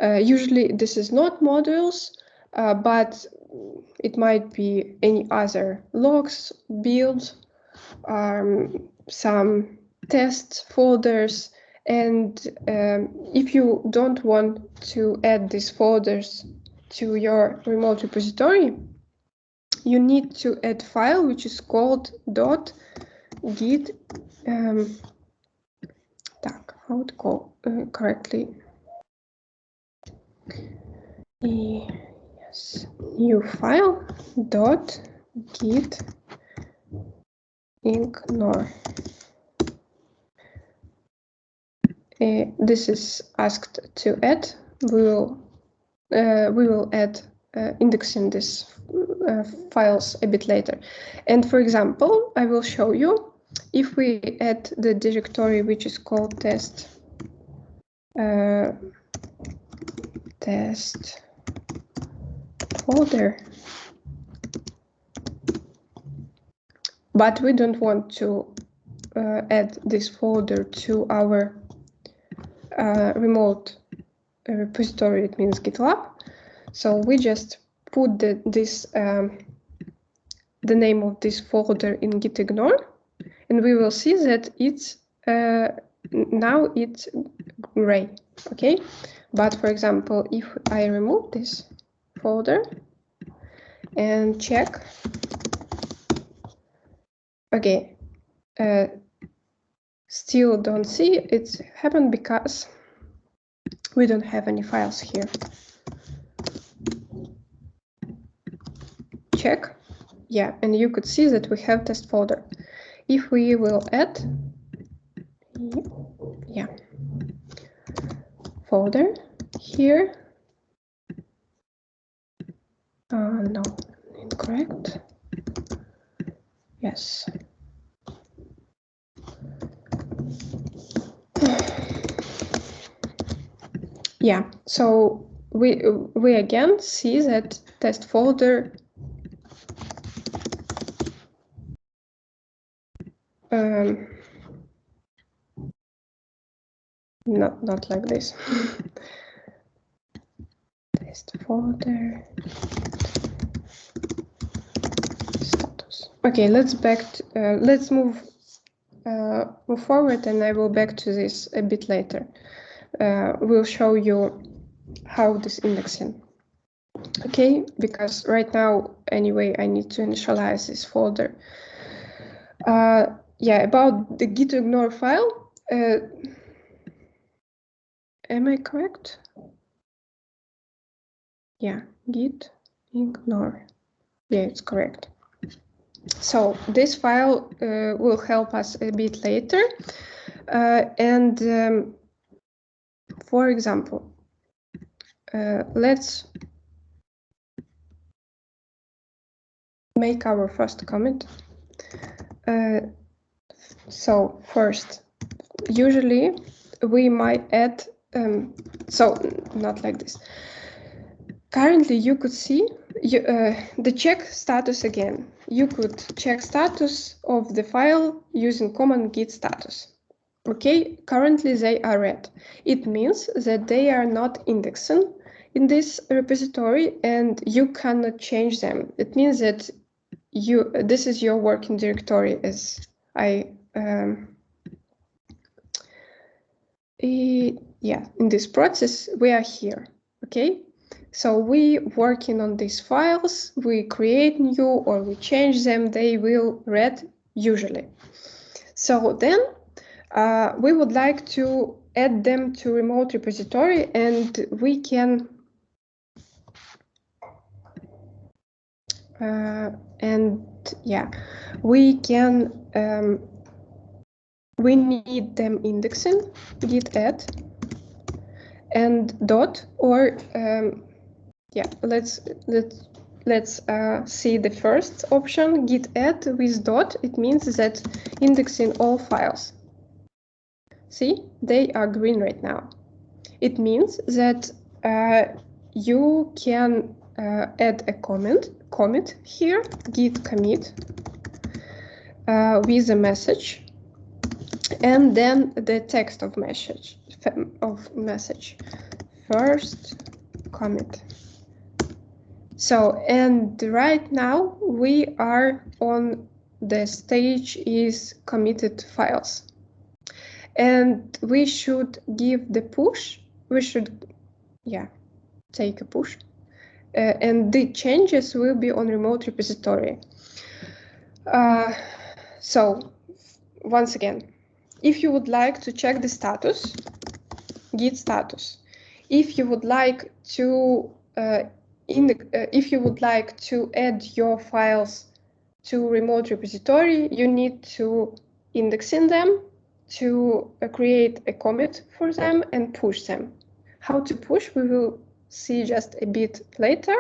Usually this is not modules, but it might be any other logs, builds, some test folders. And if you don't want to add these folders to your remote repository, you need to add file which is called .git. How to call correctly? Yes, new file .git ignore. This is asked to add. We will add indexing these files a bit later. And for example, I will show you if we add the directory which is called test folder, but we don't want to add this folder to our remote repository, it means GitLab. So we just put the name of this folder in git ignore, and we will see that it's now it's gray. Okay, but for example, if I remove this folder and check, okay, still don't see it's happened because we don't have any files here. Check, yeah, and you could see that we have test folder. If we will add, yeah, folder here, no, incorrect, yes. Yeah, so we again see that test folder not like this. Test folder status. Okay, let's move forward, and I will back to this a bit later. We'll show you how this indexing. Okay, because right now, anyway, I need to initialize this folder. Yeah, about the git ignore file, am I correct? Yeah, git ignore. Yeah, it's correct. So this file will help us a bit later. For example, let's make our first comment. So first, usually we might add, so not like this. Currently, you could see the check status again. You could check status of the file using command git status. Okay, currently they are red. It means that they are not indexing in this repository and you cannot change them. It means that this is your working directory as in this process we are here. Okay, so we working on these files, we create new or we change them, they will red usually. So then we would like to add them to remote repository, and we can we need them indexing git add and dot, or let's see the first option, git add with dot. It means that indexing all files. See, they are green right now. It means that you can add a commit here, git commit with a message, and then the text of message first commit. So, and right now we are on the stage is committed files, and we should give the push. We should take a push, and the changes will be on remote repository. So once again, if you would like to check the status, git status. If you would like to if you would like to add your files to remote repository, you need to indexing them, to create a commit for them and push them. How to push we will see just a bit later,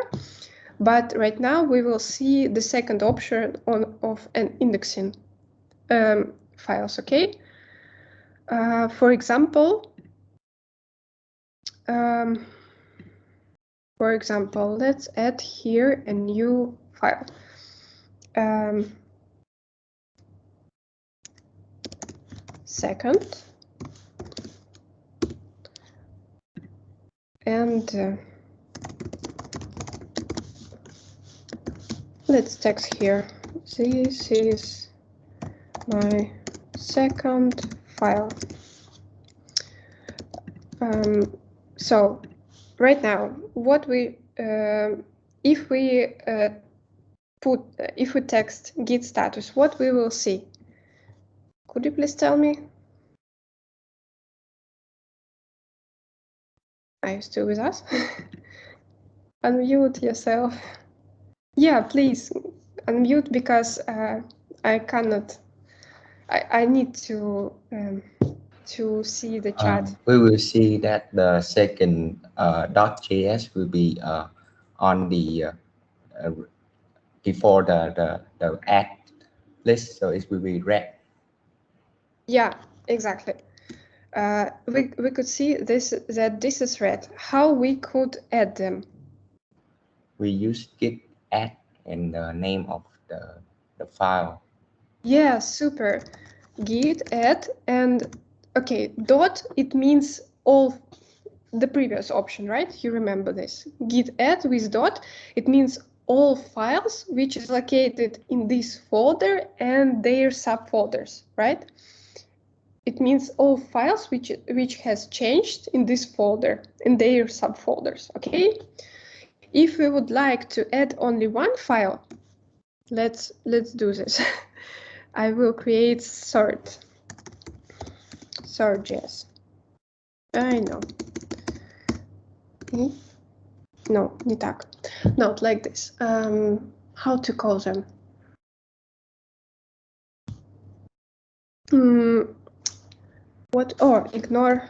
but right now we will see the second option of an indexing files. Okay. For example, let's add here a new file. Second, and let's text here, this is my second file. So right now, what we if we text git status, what we will see? Could you please tell me? Are you still with us? Unmute yourself. Yeah, please unmute, because I cannot. I need to see the chat. We will see that the second .js will be on the before the add list, so it will be red. Yeah, exactly. We could see that this is red. How we could add them? We use git add and the name of the file. Yeah, super. Git add and okay, dot, it means all the previous option, right? You remember this. Git add with dot, it means all files which is located in this folder and their subfolders, right? It means all files which has changed in this folder and their subfolders, okay? If we would like to add only one file, let's do this. I will create sort.js. I know. No, не так. Not like this. How to call them? What? Oh, ignore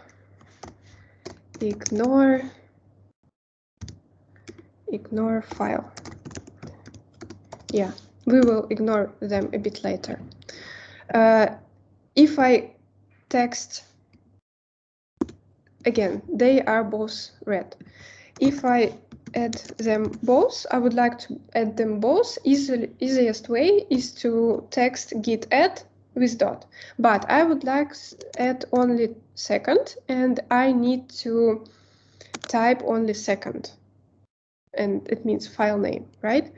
file. Yeah, we will ignore them a bit later. If I text, again, they are both red. If I add them both, I would like to add them both. Easiest way is to text git add with dot. But I would like to add only second, and I need to type only second. And it means file name, right?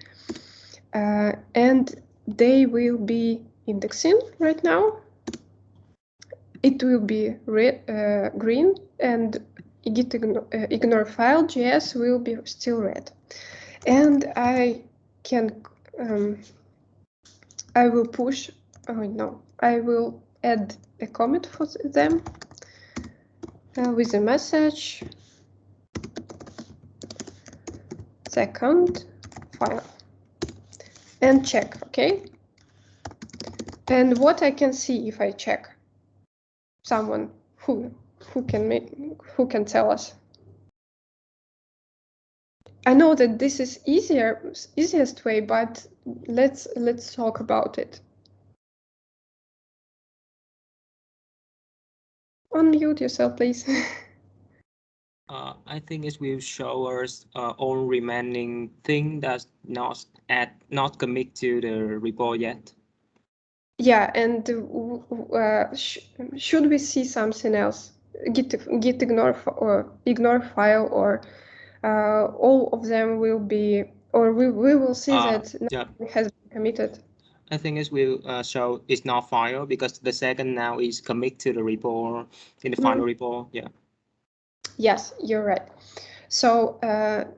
And they will be indexing right now. It will be red, green, and git ignore file.js will be still red. And I can, I will push, oh no, I will add a comment for them with a message, second file, and check, okay? And what I can see if I check, someone who can tell us. I know that this is easiest way, but let's talk about it. Unmute yourself, please. I think it will show us all remaining thing that's not commit to the repo yet. Yeah, and should we see something else? Git ignore or ignore file, or all of them will be, or we will see that nothing has been committed. I think it will show it's not file because the second now is commit to the repo in the final repo. Yeah. Yes, you're right. So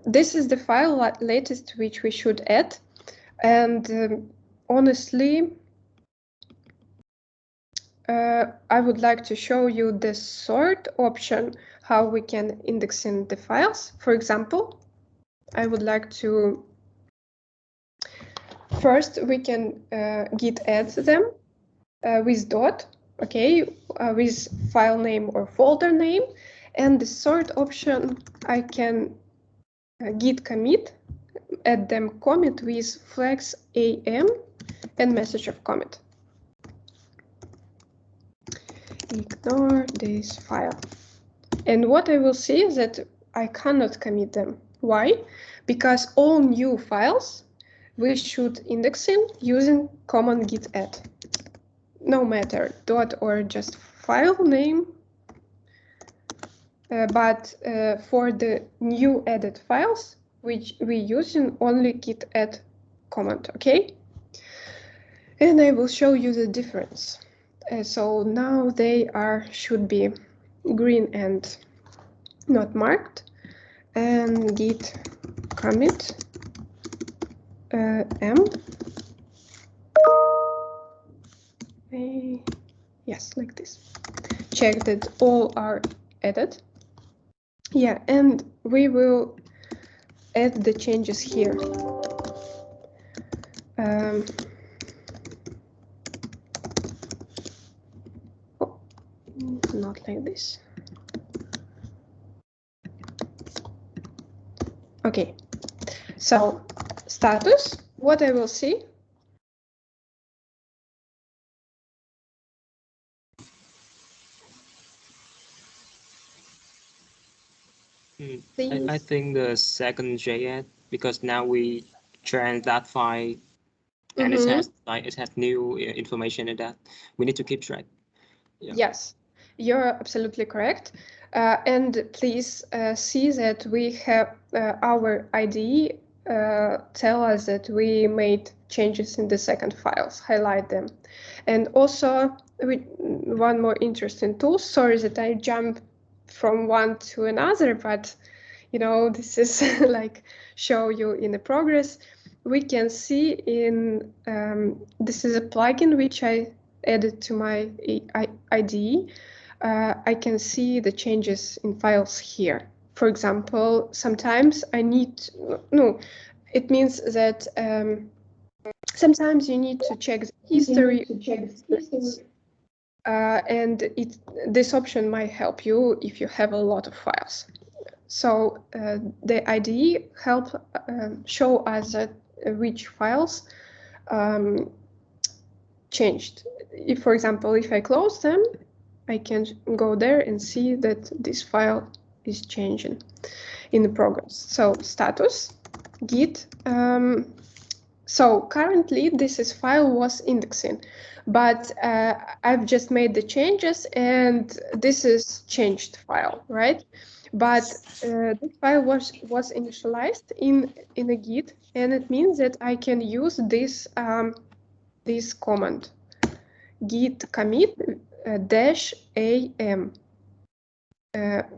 this is the file latest which we should add, and honestly, I would like to show you the sort option, how we can index in the files. For example, I would like to, first we can git add them with dot, okay, with file name or folder name. And the sort option, I can git commit, add them commit with flags am and message of commit. Ignore this file. And what I will see is that I cannot commit them. Why? Because all new files we should index in using common git add. No matter dot or just file name, but for the new added files, which we using only git add command, okay? And I will show you the difference. So now they should be green and not marked, and git commit m. Yes, like this. Check that all are added. Yeah, and we will add the changes here. Not like this. Okay, so status, what I will see. I think the second JS, because now we trans that file and it has new information in that. We need to keep track. Yeah. Yes, you're absolutely correct. And please see that we have our IDE tell us that we made changes in the second files, highlight them. And also, one more interesting tool. Sorry that I jumped from one to another, but you know, this is like show you in the progress. We can see in, this is a plugin which I added to my IDE. I can see the changes in files here. For example, sometimes I need, it means that sometimes you need to check the history. and this option might help you if you have a lot of files. So the IDE help show us which files changed. If, for example, if I close them, I can go there and see that this file is changing in the progress. So status, git. So currently this file was indexing, but I've just made the changes and this is changed file, right? But this file was initialized in a git, and it means that I can use this this command, git commit -am,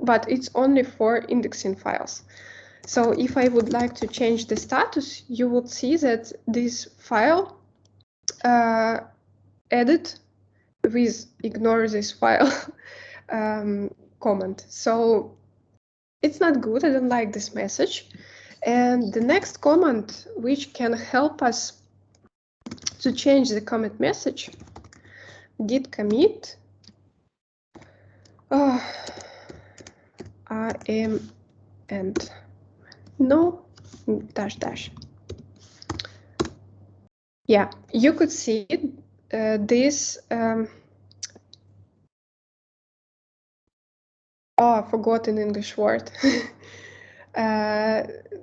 but it's only for indexing files. So if I would like to change the status, you would see that this file edit with ignore this file comment. So it's not good. I don't like this message. And the next command, which can help us to change the commit message, git commit rm and no --. Yeah, you could see this. I forgot an English word.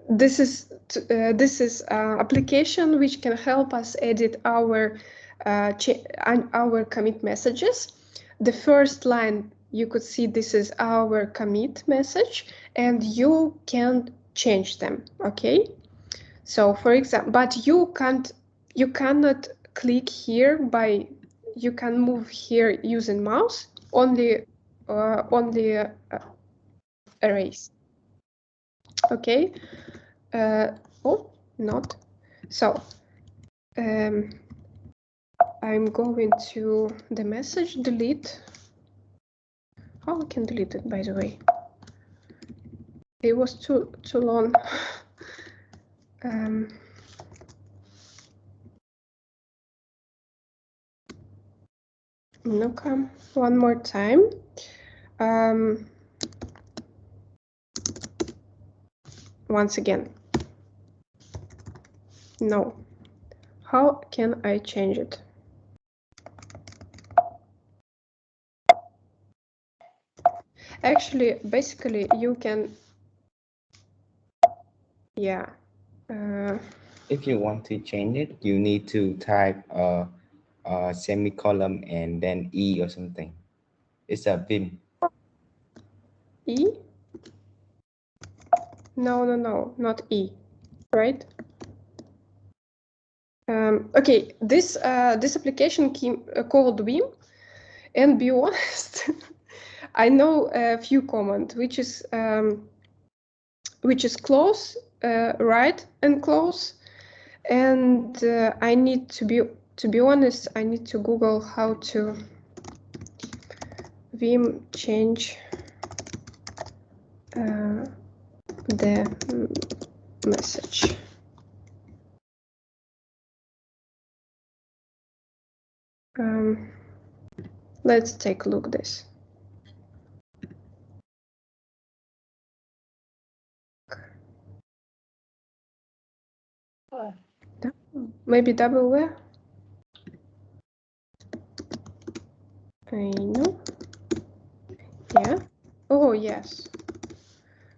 This is application which can help us edit our commit messages. The first line, you could see this is our commit message, and you can change them. Okay, so for example, but you cannot click here by. You can move here using mouse. Only erase. Okay. Oh, not. So I'm going to the message, delete. Oh, I can delete it, by the way. It was too long. Okay, one more time. Once again. No. How can I change it? Actually, basically, you can. Yeah. If you want to change it, you need to type a semicolon and then E or something. It's a Vim. E? No, not E, right? Okay, this application called Vim, and be honest, I know a few commands, which is close, right, and close, and I need to be honest. I need to Google how to Vim change the message. Let's take a look at this. Maybe double where? I know. Yeah. Oh, yes.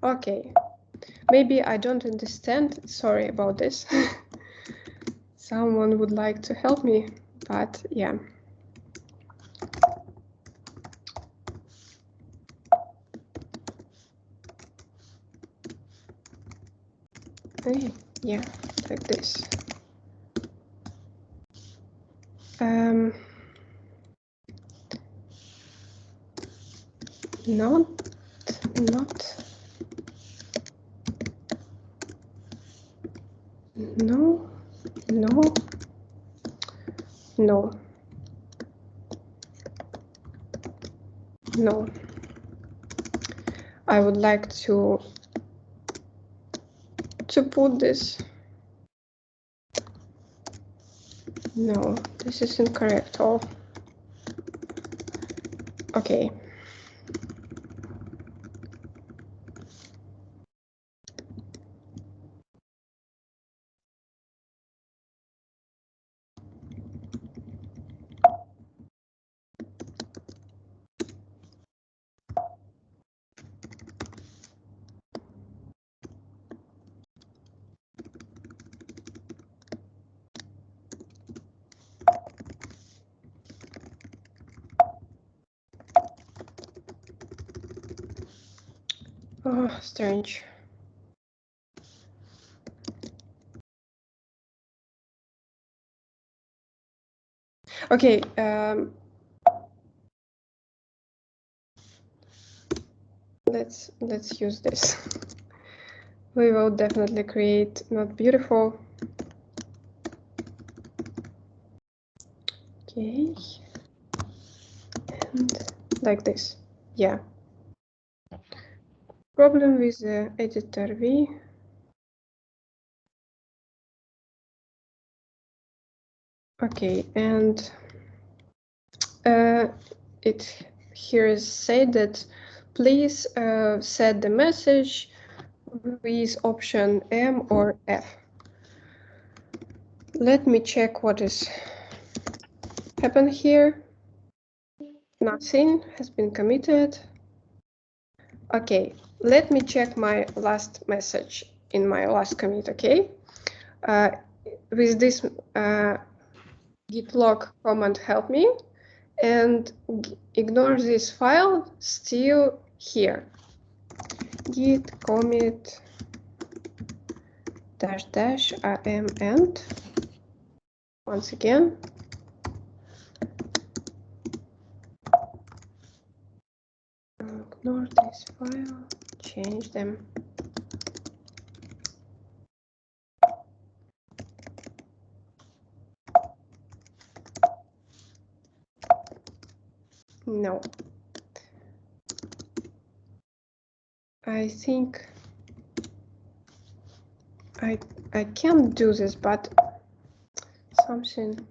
Okay. Maybe I don't understand. Sorry about this. Someone would like to help me, but yeah. Hey, yeah, like this. Not. No. I would like to put this. No, this is incorrect. Oh. Okay. Oh, strange. Okay. Let's use this. We will definitely create not beautiful. Okay. And like this. Yeah. Problem with the editor V. Okay, and it here is said that please set the message with option M or F. Let me check what is happened here. Nothing has been committed. Okay, let me check my last message in my last commit, okay? With this git log command help me, and ignore this file still here. Git commit -am end. Once again. Ignore this file, change them. No. I think I can't do this, but something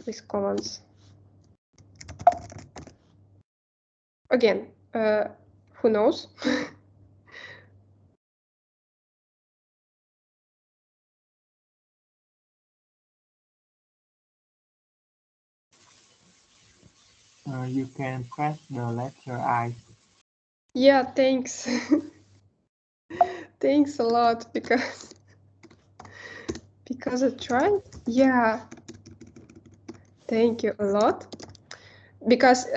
with commands. Again, who knows? You can press the letter I. Yeah, thanks. Thanks a lot because I tried. Yeah. Thank you a lot. Because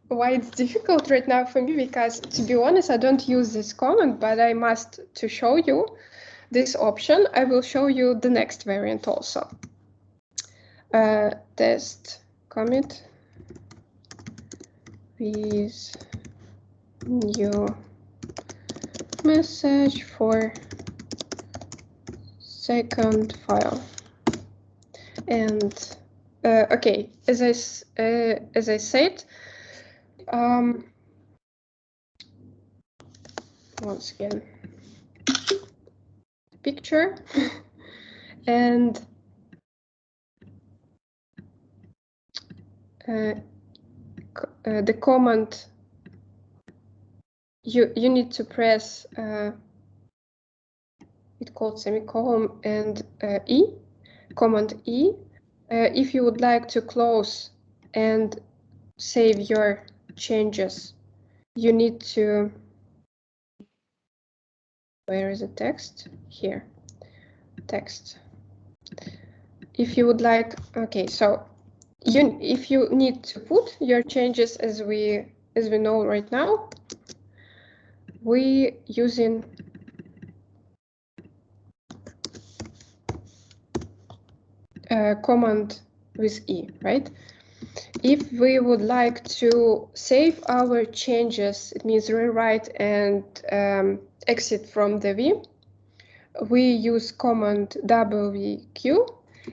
why it's difficult right now for me, because to be honest, I don't use this command, but I must to show you this option. I will show you the next variant also. Test commit with new message for second file. And okay, as I said, once again, picture and the command you need to press it called semicolon and E, command E. If you would like to close and save your changes, you need to, where is the text? Here, text. If you would like, okay, so if you need to put your changes as we know right now, we using command with E, right? If we would like to save our changes, it means rewrite and exit from the V, we use command WQ.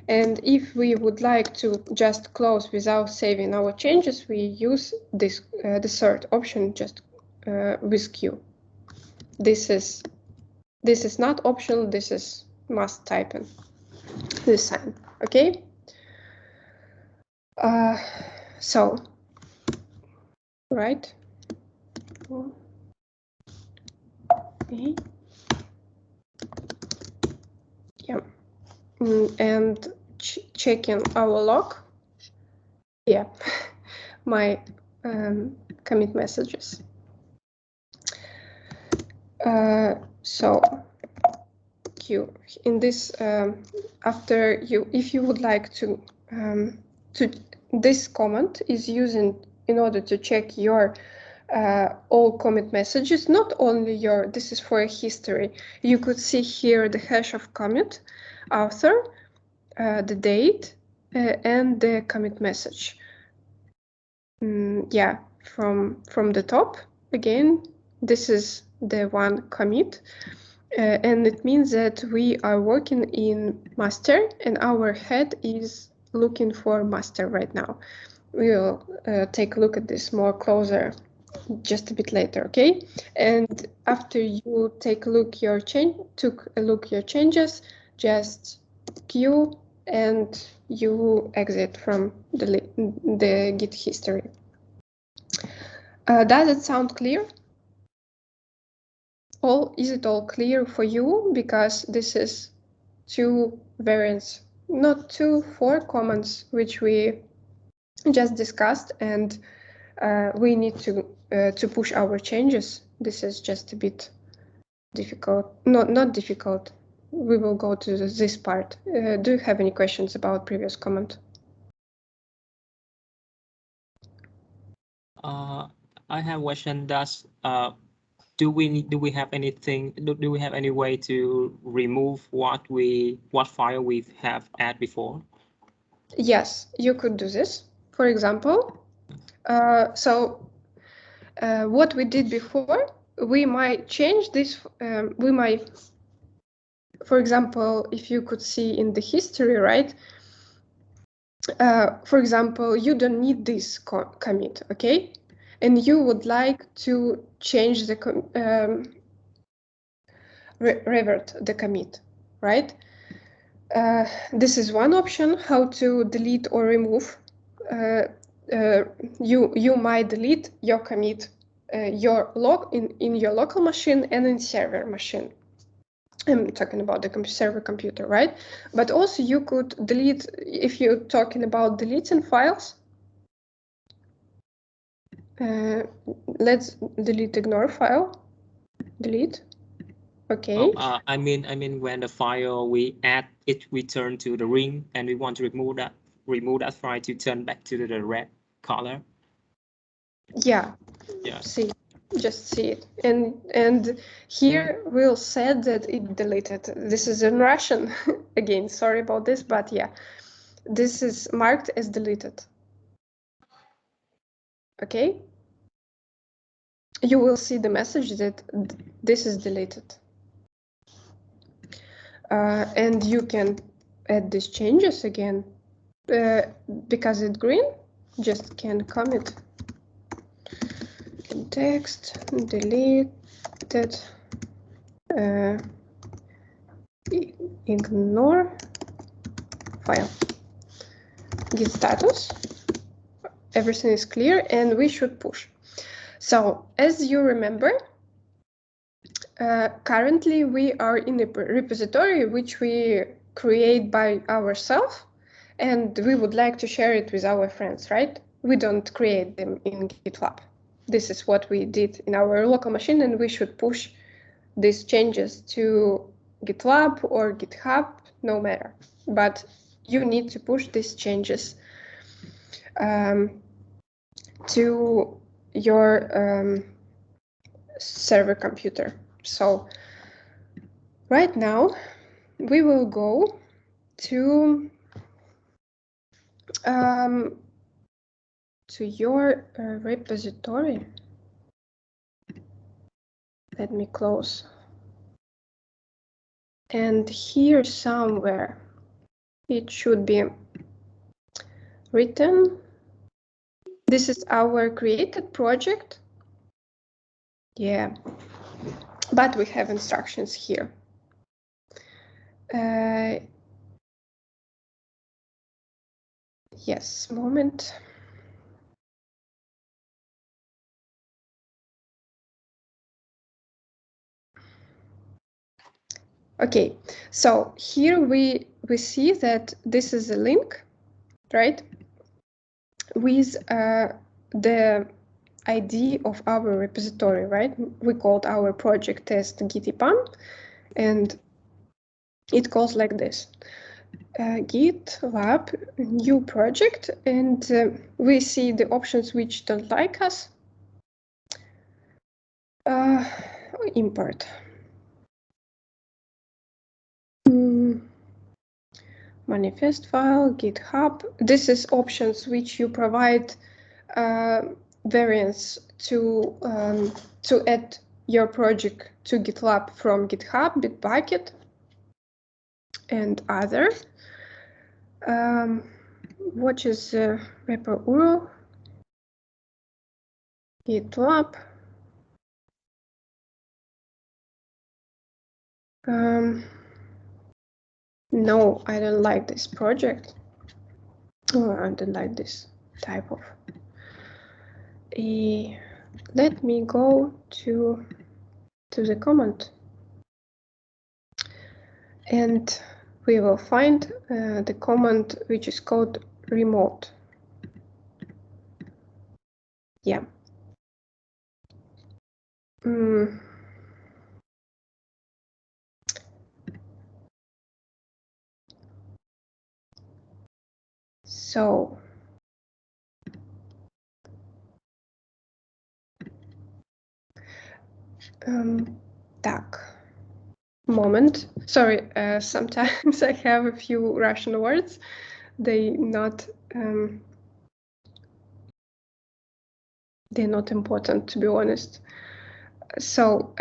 And if we would like to just close without saving our changes, we use this the third option, just with Q. This is not optional. This is must type in this sign. Okay. So, right. Okay. Yeah. And checking our log. Yeah, my commit messages. So in this after you, if you would like to this command is using in order to check your all commit messages, not only your, this is for a history. You could see here the hash of commit, author, the date, and the commit message. Yeah, from the top again, this is the one commit. And it means that we are working in master and our head is looking for master right now. We'll take a look at this more closer just a bit later, okay? And after you take a look your your changes, just queue and you exit from the Git history. Does it sound clear? Is it all clear for you? Because this is 2 variants, not 2, 4 commands, which we just discussed, and we need to push our changes. This is just a bit difficult. Not difficult. We will go to this part. Do you have any questions about previous comment? I have a question. Do we have anything? Do we have any way to remove what file we have added before? Yes, you could do this. For example, what we did before, we might change this. We might, for example, if you could see in the history, right? For example, you don't need this commit, okay? And you would like to change the revert the commit, right? This is one option, how to delete or remove. You might delete your commit, your log in your local machine and in server machine. I'm talking about the server computer, right? But also you could delete, if you're talking about deleting files, let's delete ignore file, delete. Okay. Oh, I mean when the file we add it return to the ring and we want to remove that file to turn back to the red color. Yeah. Yeah. See, just see it. And here we'll said that it deleted. This is in Russian. Again, sorry about this, but yeah, this is marked as deleted. Okay. You will see the message that this is deleted. And you can add these changes again. Because it's green, just can commit text deleted, ignore file, git status, everything is clear and we should push. So as you remember, currently we are in a repository which we create by ourselves and we would like to share it with our friends, right? We don't create them in GitLab. This is what we did in our local machine and we should push these changes to GitLab or GitHub, no matter. But you need to push these changes to your server computer. So right now we will go to your repository. Let me close. And here somewhere it should be written. This is our created project. Yeah, but we have instructions here. Yes, moment. Okay, so here we see that this is a link, right, with the ID of our repository, right? We called our project test Git EPAM, and it goes like this. Git lab new project, and we see the options which don't like us. Import. Manifest file, GitHub. This is options which you provide variants to add your project to GitLab from GitHub, Bitbucket, and other. What is repo URL? GitLab. No, I don't like this project. Oh, I don't like this type of. Let me go to the command, and we will find the command which is called remote. Yeah. So moment. Sorry, sometimes I have a few Russian words. They're not important, to be honest. So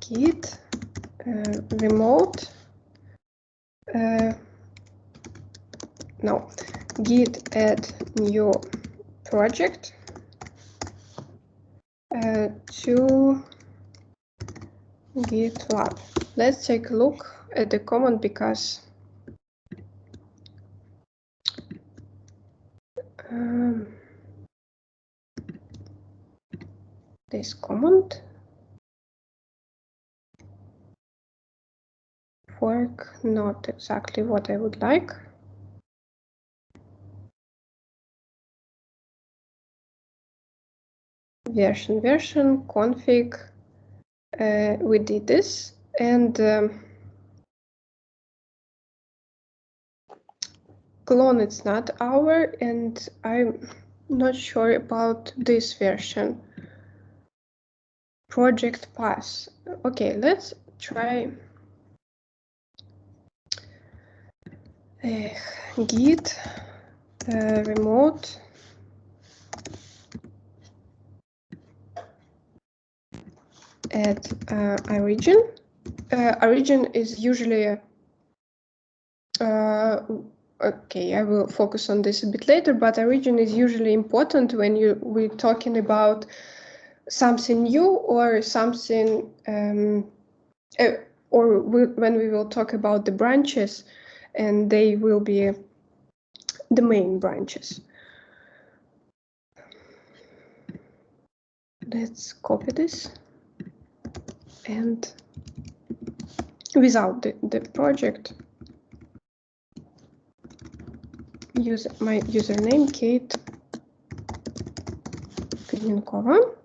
Git remote. No, Git add new project to GitLab. Let's take a look at the command, because this command work not exactly what I would like. Version config. We did this, and clone it's not our, and I'm not sure about this version. Project path. Okay, let's try Git remote add origin. Origin is usually okay, I will focus on this a bit later, but origin is usually important when we're talking about something new or something, or when we will talk about the branches, and they will be the main branches. Let's copy this, and without the project, use my username Kate Klinkova.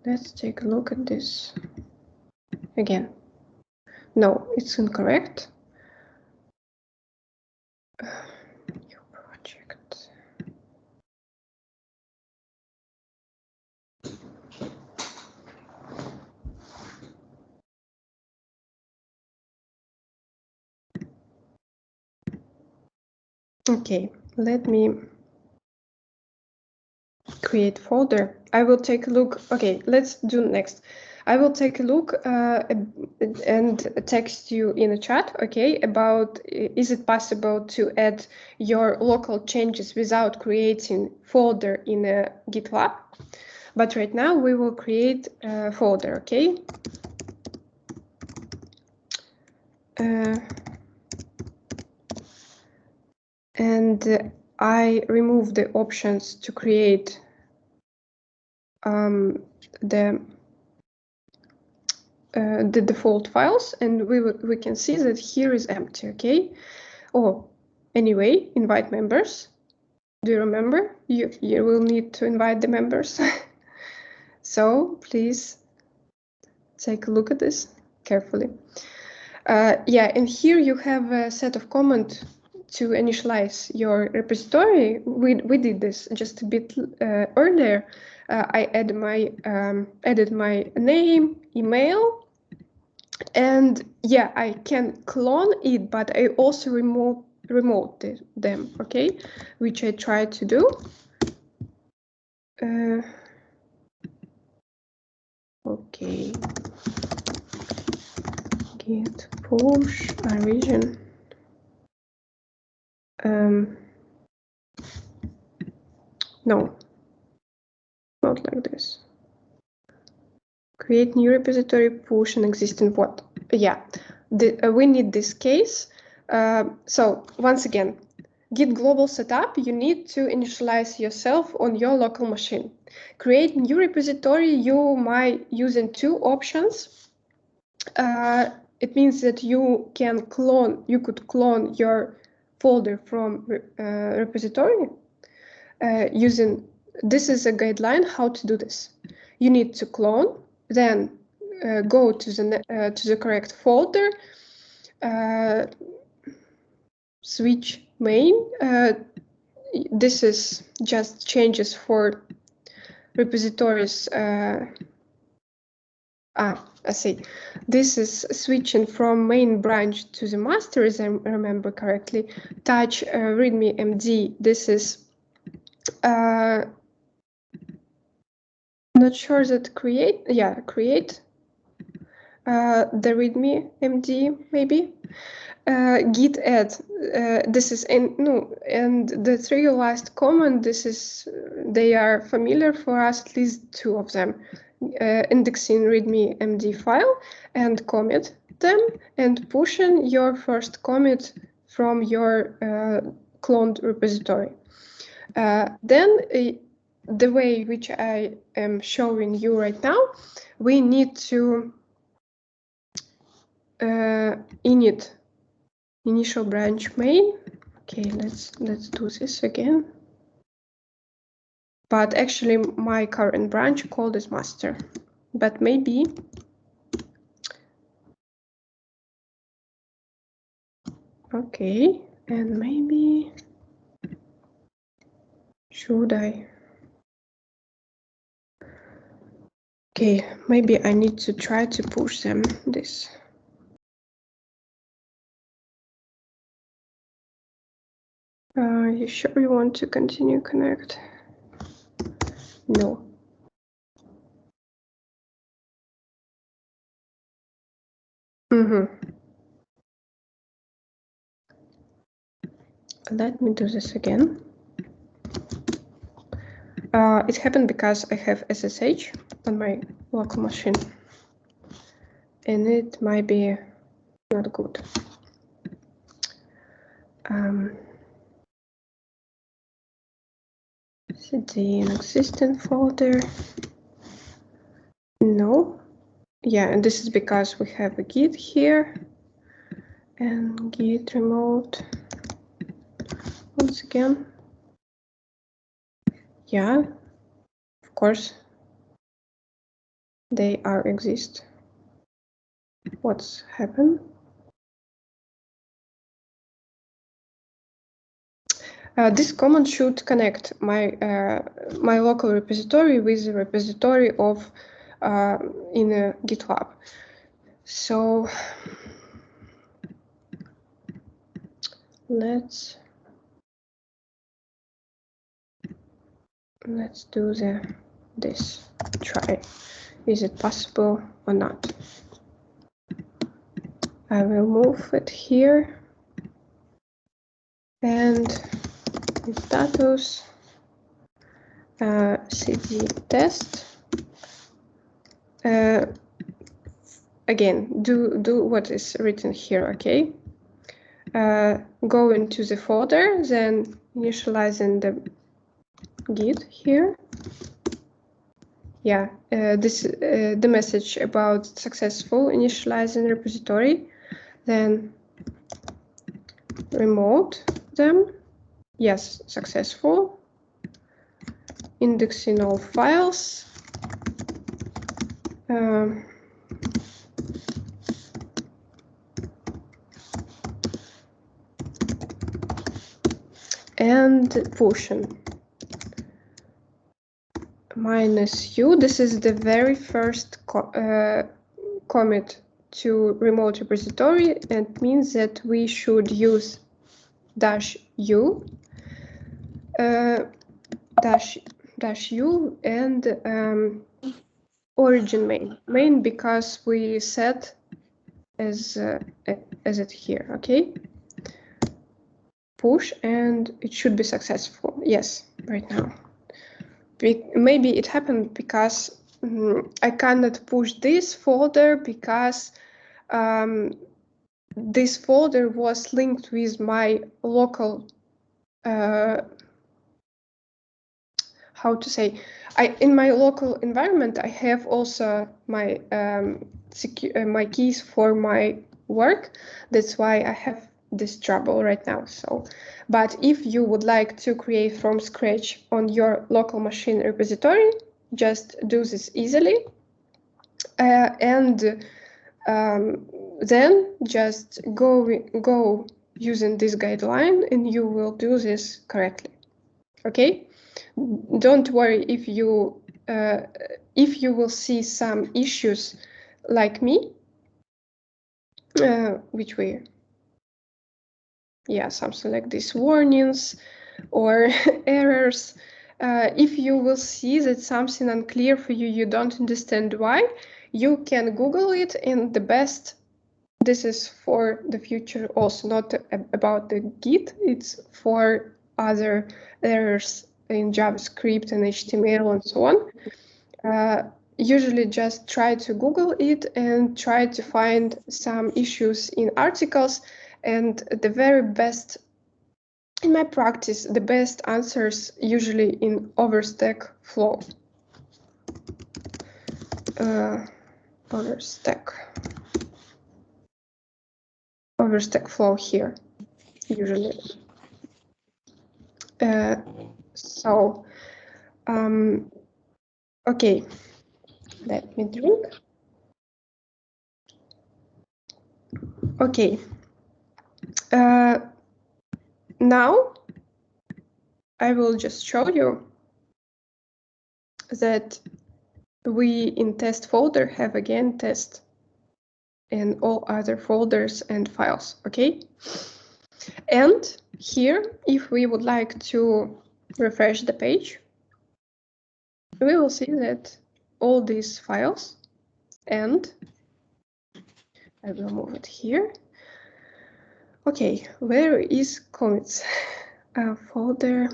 Let's take a look at this again. No, it's incorrect. New project. Okay, let me create folder. I will take a look. Okay, let's do next. I will take a look and text you in the chat, okay, about is it possible to add your local changes without creating folder in a GitLab. But right now we will create a folder, okay? And I remove the options to create the default files, and we can see that here is empty, okay? Oh, anyway, invite members. Do you remember? You will need to invite the members. So please take a look at this carefully. Yeah, and here you have a set of commands to initialize your repository. We did this just a bit earlier. I added my name, email, and yeah, I can clone it, but I also remote them, okay, which I tried to do. Okay, git push origin. No, not like this. Create new repository, push an existing what? Yeah, we need this case. So once again, Git global setup, you need to initialize yourself on your local machine. Create new repository, you might using two options. It means that you could clone your folder from repository using, this is a guideline how to do this. You need to clone, then go to the correct folder, switch main. This is just changes for repositories. I see. This is switching from main branch to the master, as I remember correctly. Touch readme md. This is not sure that create. Yeah, create the readme md maybe. Git add. This is and the three last command. They are familiar for us. At least two of them. Indexing readme md file and commit them, and pushing your first commit from your cloned repository. Then the way which I am showing you right now, we need to init initial branch main. Okay, let's do this again. But actually my current branch called is master, but maybe okay, and maybe should I? Okay, maybe I need to try to push them this. You sure you want to continue connect? No. Let me do this again. It happened because I have SSH on my local machine, and it might be not good. Cd an existing folder. No. Yeah, and this is because we have a git here and git remote once again. Yeah, of course they exist. What's happened? This command should connect my my local repository with the repository of in a GitLab. So let's do this. Try. Is it possible or not? I will move it here and in status cd test. Again, do what is written here, okay? Go into the folder, then initializing the git here. Yeah, this the message about successful initializing repository. Then remote them. Yes, successful. Indexing all files. And pushing. -u. This is the very first commit to remote repository, and means that we should use -u, -u and origin main because we set as it here, okay? Push and it should be successful. Yes, right now. Maybe it happened because I cannot push this folder because this folder was linked with my local, how to say, in my local environment, I have also my my keys for my work. That's why I have this trouble right now. So, but if you would like to create from scratch on your local machine repository, just do this easily. And then just go using this guideline and you will do this correctly. Okay? Don't worry if you will see some issues like me, which we, yeah, something like these warnings or errors. If you will see that something unclear for you, you don't understand why, you can Google it, and the best, this is for the future also, not about the Git, it's for other errors in JavaScript and HTML and so on. Usually just try to Google it and try to find some issues in articles, and the very best, in my practice, the best answers usually in overstack flow. Overstack flow here, usually. So, okay, let me drink. Okay. Now, I will just show you that we in test folder have again test and all other folders and files, okay? And here, if we would like to refresh the page, we will see that all these files, and I will move it here. Okay, where is commits? Folder,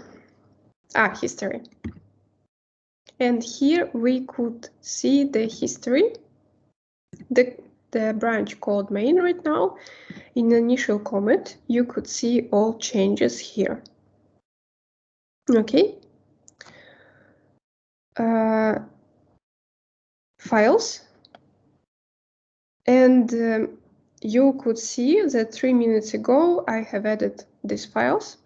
history. And here we could see the history, the branch called main right now. In initial commit, you could see all changes here. Okay. Files. And you could see that 3 minutes ago, I have added these files.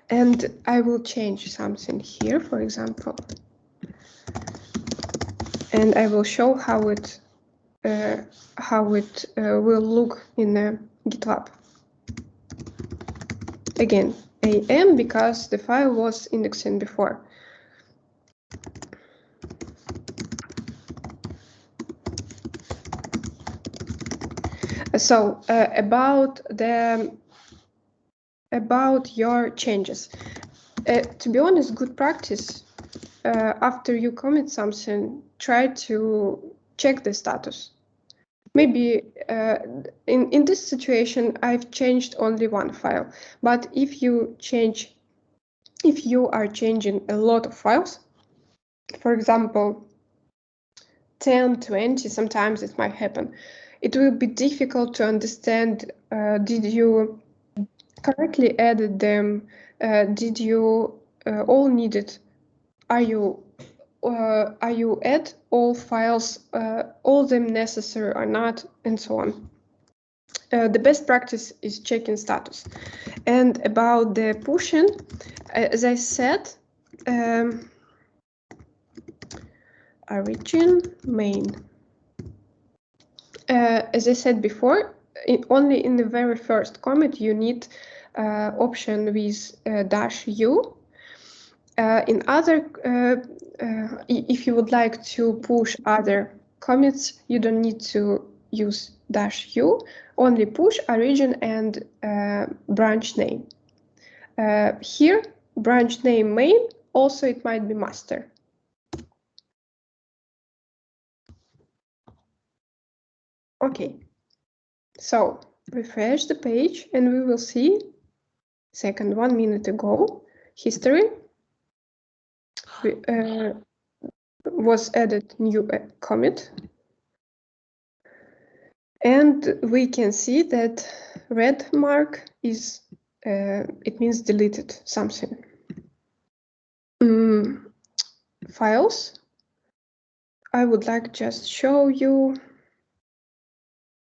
And I will change something here, for example. And I will show how it will look in the GitLab. Again, AM because the file was indexing before. So about your changes. To be honest, good practice. After you commit something, try to check the status. Maybe in this situation, I've changed only one file. But if you change if you are changing a lot of files, for example, 10, 20, sometimes it might happen, it will be difficult to understand, did you correctly added them, did you all need it, are you add all files, all them necessary or not, and so on. The best practice is checking status. And about the pushing, as I said, origin main. As I said before, only in the very first commit you need option with -u. In other, if you would like to push other commits, you don't need to use -u, only push origin and branch name. Here, branch name main, also it might be master. Okay, so refresh the page and we will see, second 1 minute ago, history. Was added new commit. And we can see that red mark is, it means deleted something. Files. I would like just show you,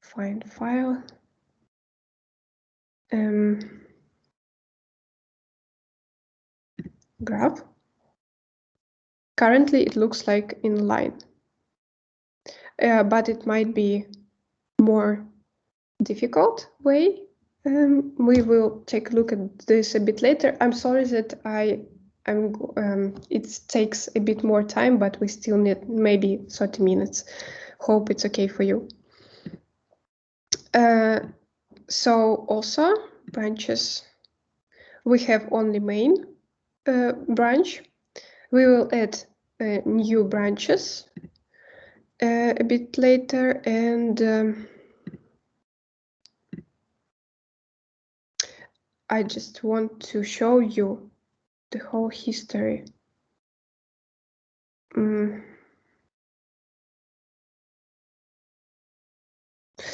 find file. Graph. Currently it looks like in line, but it might be more difficult way. We will take a look at this a bit later. I'm sorry that it takes a bit more time, but we still need maybe 30 minutes. Hope it's okay for you. So also branches, we have only main branch. We will add new branches a bit later, and I just want to show you the whole history.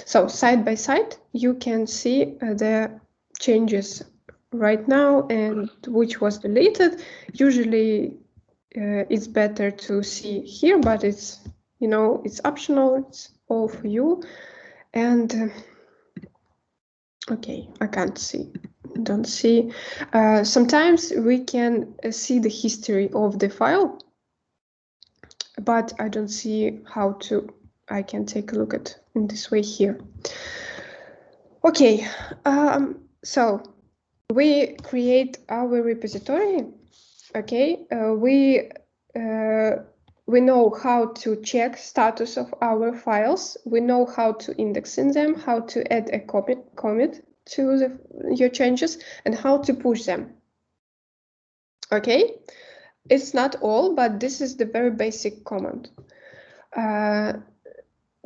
So side by side, you can see the changes right now and which was deleted. Usually it's better to see here, but it's, you know, it's optional, it's all for you. And okay, I can't see, don't see. Sometimes we can see the history of the file, but I don't see how to, I can take a look at in this way here. Okay, so we create our repository. Okay, we know how to check status of our files. We know how to index in them, how to add a commit to your changes, and how to push them. Okay, it's not all, but this is the very basic command.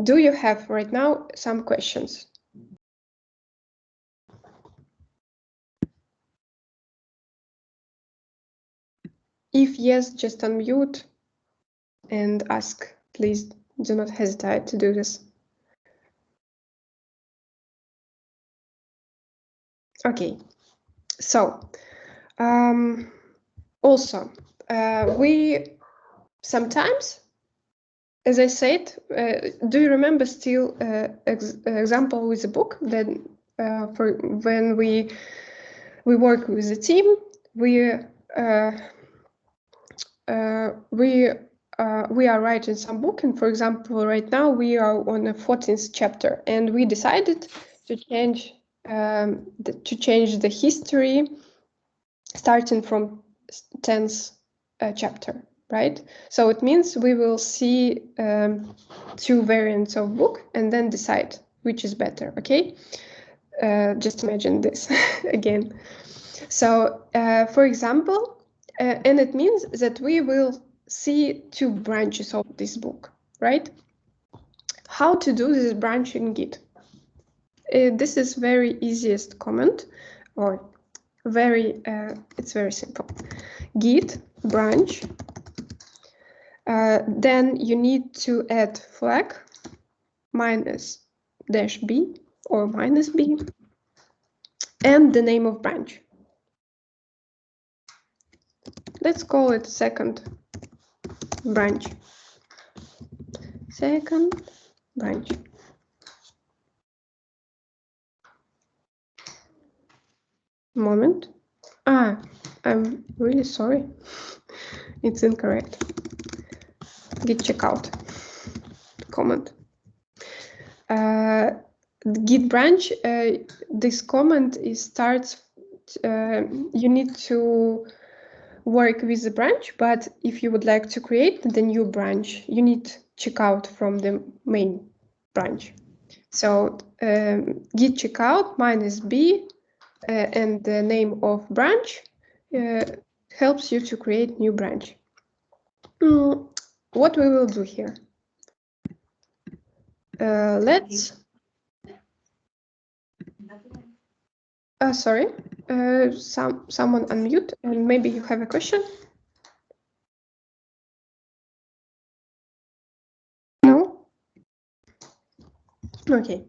Do you have right now some questions? If yes, just unmute and ask. Please do not hesitate to do this. Okay, so also we sometimes, as I said, do you remember still example with a book that for when we work with a team, we are writing some book, and for example, right now we are on the 14th chapter, and we decided to change the history starting from 10th chapter, right? So it means we will see 2 variants of book and then decide which is better. Okay, just imagine this again. So for example, and it means that we will see 2 branches of this book, right? How to do this branch in Git? This is very easiest command, or It's very simple. Git branch. Then you need to add flag --b or -b and the name of branch. Let's call it second branch. Second branch. Moment. I'm really sorry. It's incorrect. Git checkout comment. Git branch. This comment starts. You need to work with the branch, but if you would like to create the new branch, you need checkout from the main branch. So git checkout -b and the name of branch helps you to create new branch. What we will do here? Let's. Sorry, someone unmute, and maybe you have a question. No. Okay.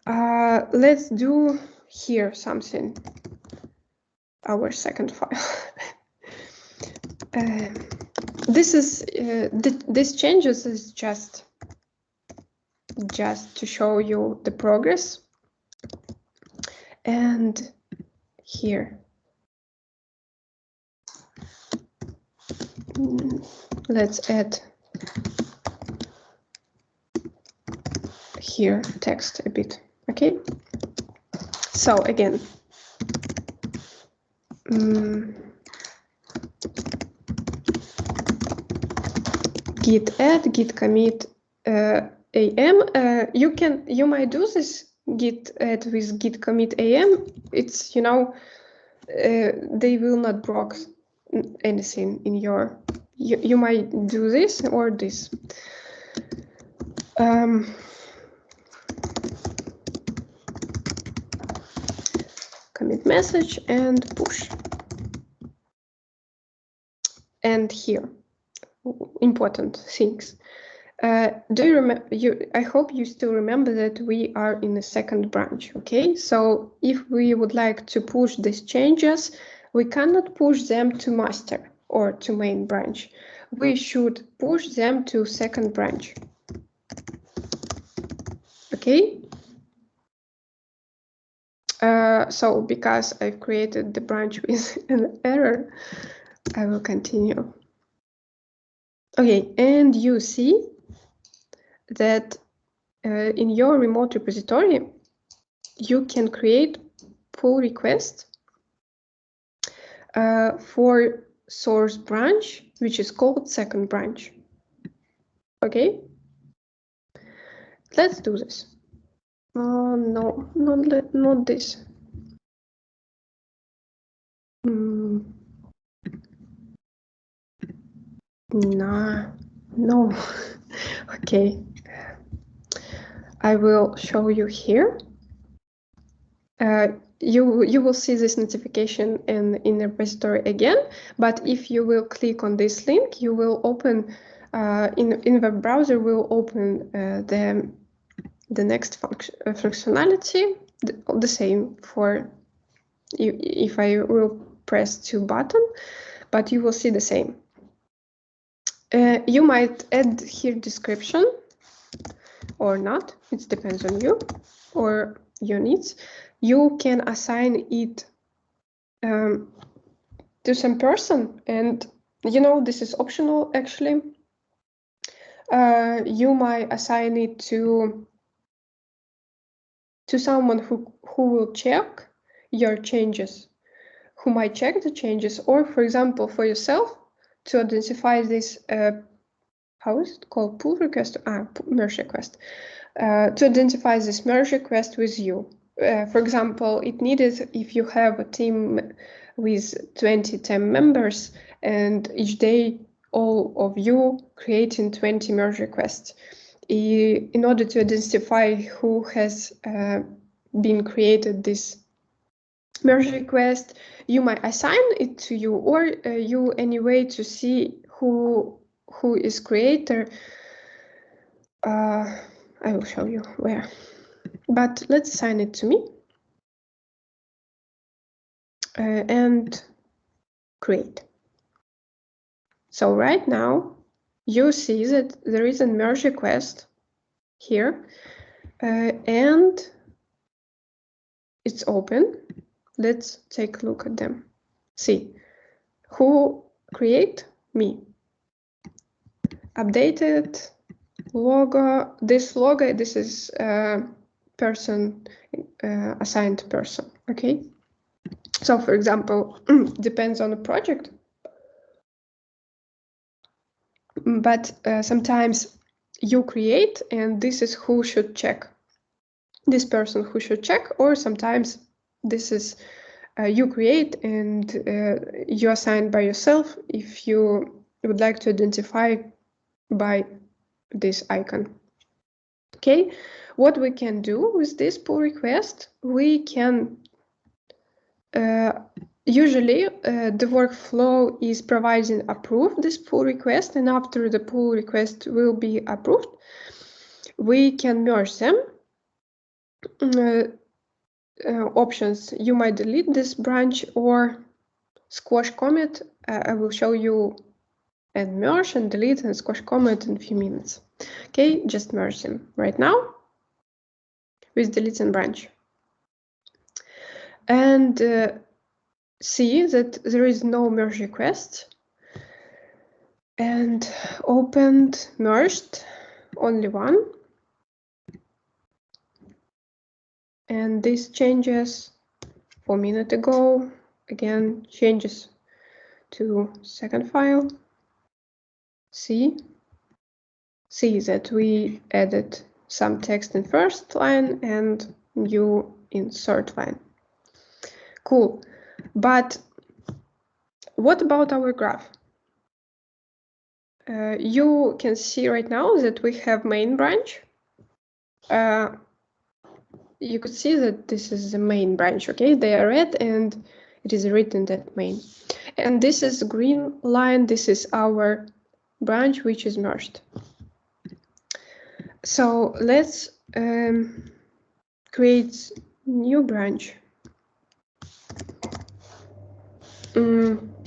Let's do here something. Our second file. This is this changes is just to show you the progress. And here, let's add here text a bit. Okay. So again, git add, git commit am. You might do this git add with git commit am. It's, you know, they will not block anything in your. You might do this or this. Commit message and push. And here, important things. Do you remember? I hope you still remember that we are in the second branch. Okay, so if we would like to push these changes, we cannot push them to master or to main branch. We should push them to second branch. Okay. So because I've created the branch with an error, I will continue. Okay, and you see that in your remote repository, you can create pull request for source branch, which is called second branch. Okay, let's do this. Oh no, not this. Nah, no. Okay, I will show you here. You will see this notification in the repository again, but if you will click on this link, you will open in the browser will open the next functionality, the same for you. If I will press 2 button, but you will see the same. You might add here description or not. It depends on you or your needs. You can assign it to some person, and you know this is optional actually. You might assign it to someone who will check your changes, who might check the changes, or for example for yourself to identify this how is it called, pull request, merge request, to identify this merge request with you. For example, it needed if you have a team with 20 team members and each day all of you creating 20 merge requests. In order to identify who has been created this merge request, you might assign it to you, or you anyway to see who is creator. I will show you where, but let's assign it to me and create. So right now you see that there is a merge request here and it's open. Let's take a look at them. See, who create? Me. Updated logo. This logo, this is person, assigned person. Okay. So for example, depends on the project, but sometimes you create and this is who should check. This person who should check, or sometimes this is you create and you assign by yourself if you would like to identify by this icon. Okay, what we can do with this pull request, we can usually the workflow is providing approve this pull request, and after the pull request will be approved, we can merge them. Options, you might delete this branch or squash commit. I will show you and merge and delete and squash commit in a few minutes. Okay, just merge them right now with delete and branch. And see that there is no merge request. And opened, merged, only one. And this changes 4 minutes ago. Again, changes to second file. See that we added some text in first line and new in third line. Cool. But what about our graph? You can see right now that we have main branch. You could see that this is the main branch, okay? They are red and it is written that main. And this is green line, this is our branch which is merged. So let's create new branch.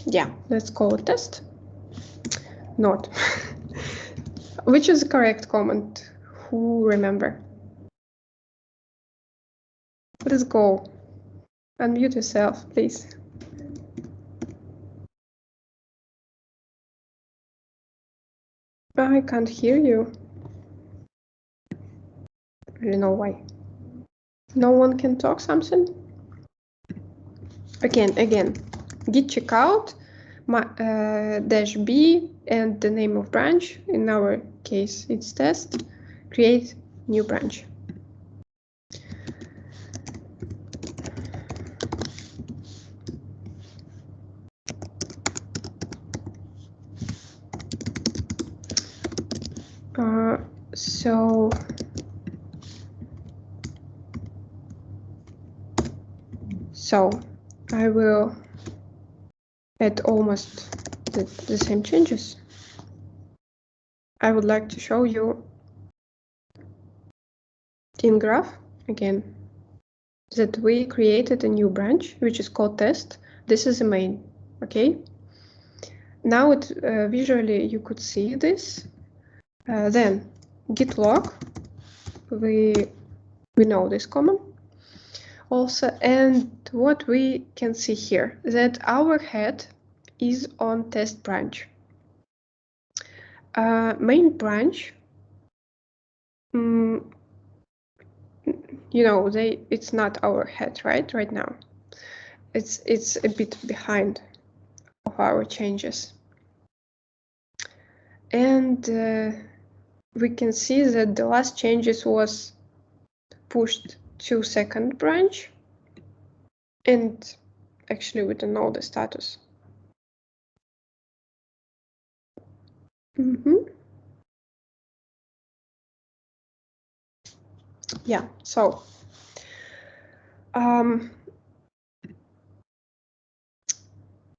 Yeah, let's call it test. Not. Which is the correct comment? Who remember? Let's go. Unmute yourself, please. I can't hear you. I don't know why. No one can talk something? Again, git checkout, dash b and the name of branch. In our case, it's test. Create new branch. So I will add almost the same changes. I would like to show you in graph again that we created a new branch which is called test. This is the main. Okay. Now it visually you could see this. Then git log. We know this command also, and what we can see here that our head is on test branch. Main branch, you know, it's not our head right now. It's a bit behind of our changes, and we can see that the last changes was pushed to second branch, and actually we don't know the status. Yeah, so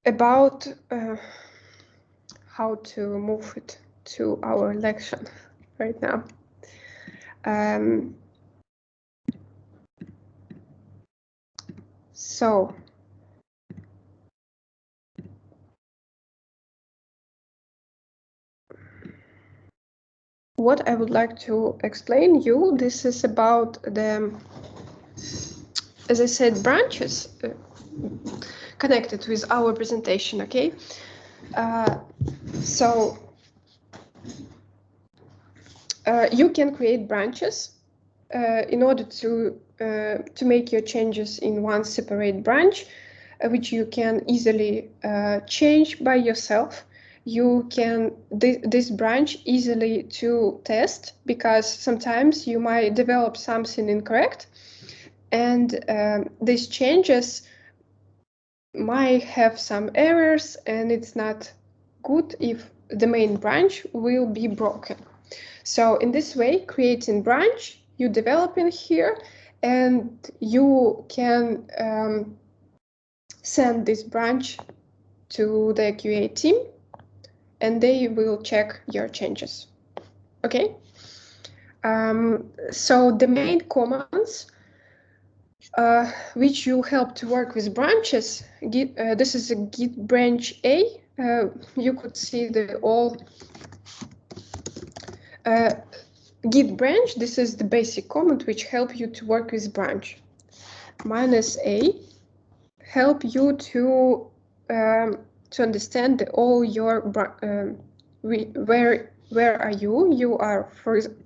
about how to move it to our lection right now. So what I would like to explain you, this is about the, as I said, branches connected with our presentation, okay? So you can create branches in order to make your changes in one separate branch, which you can easily change by yourself. You can this branch easily to test, because sometimes you might develop something incorrect, and these changes might have some errors, and it's not good if the main branch will be broken. So in this way, creating branch, you develop in here, and you can send this branch to the QA team, and they will check your changes. Okay. So the main commands which you help to work with branches. Git, this is a git branch A. You could see the all git branch. This is the basic command which help you to work with branch. -a help you to understand all your where are you? You are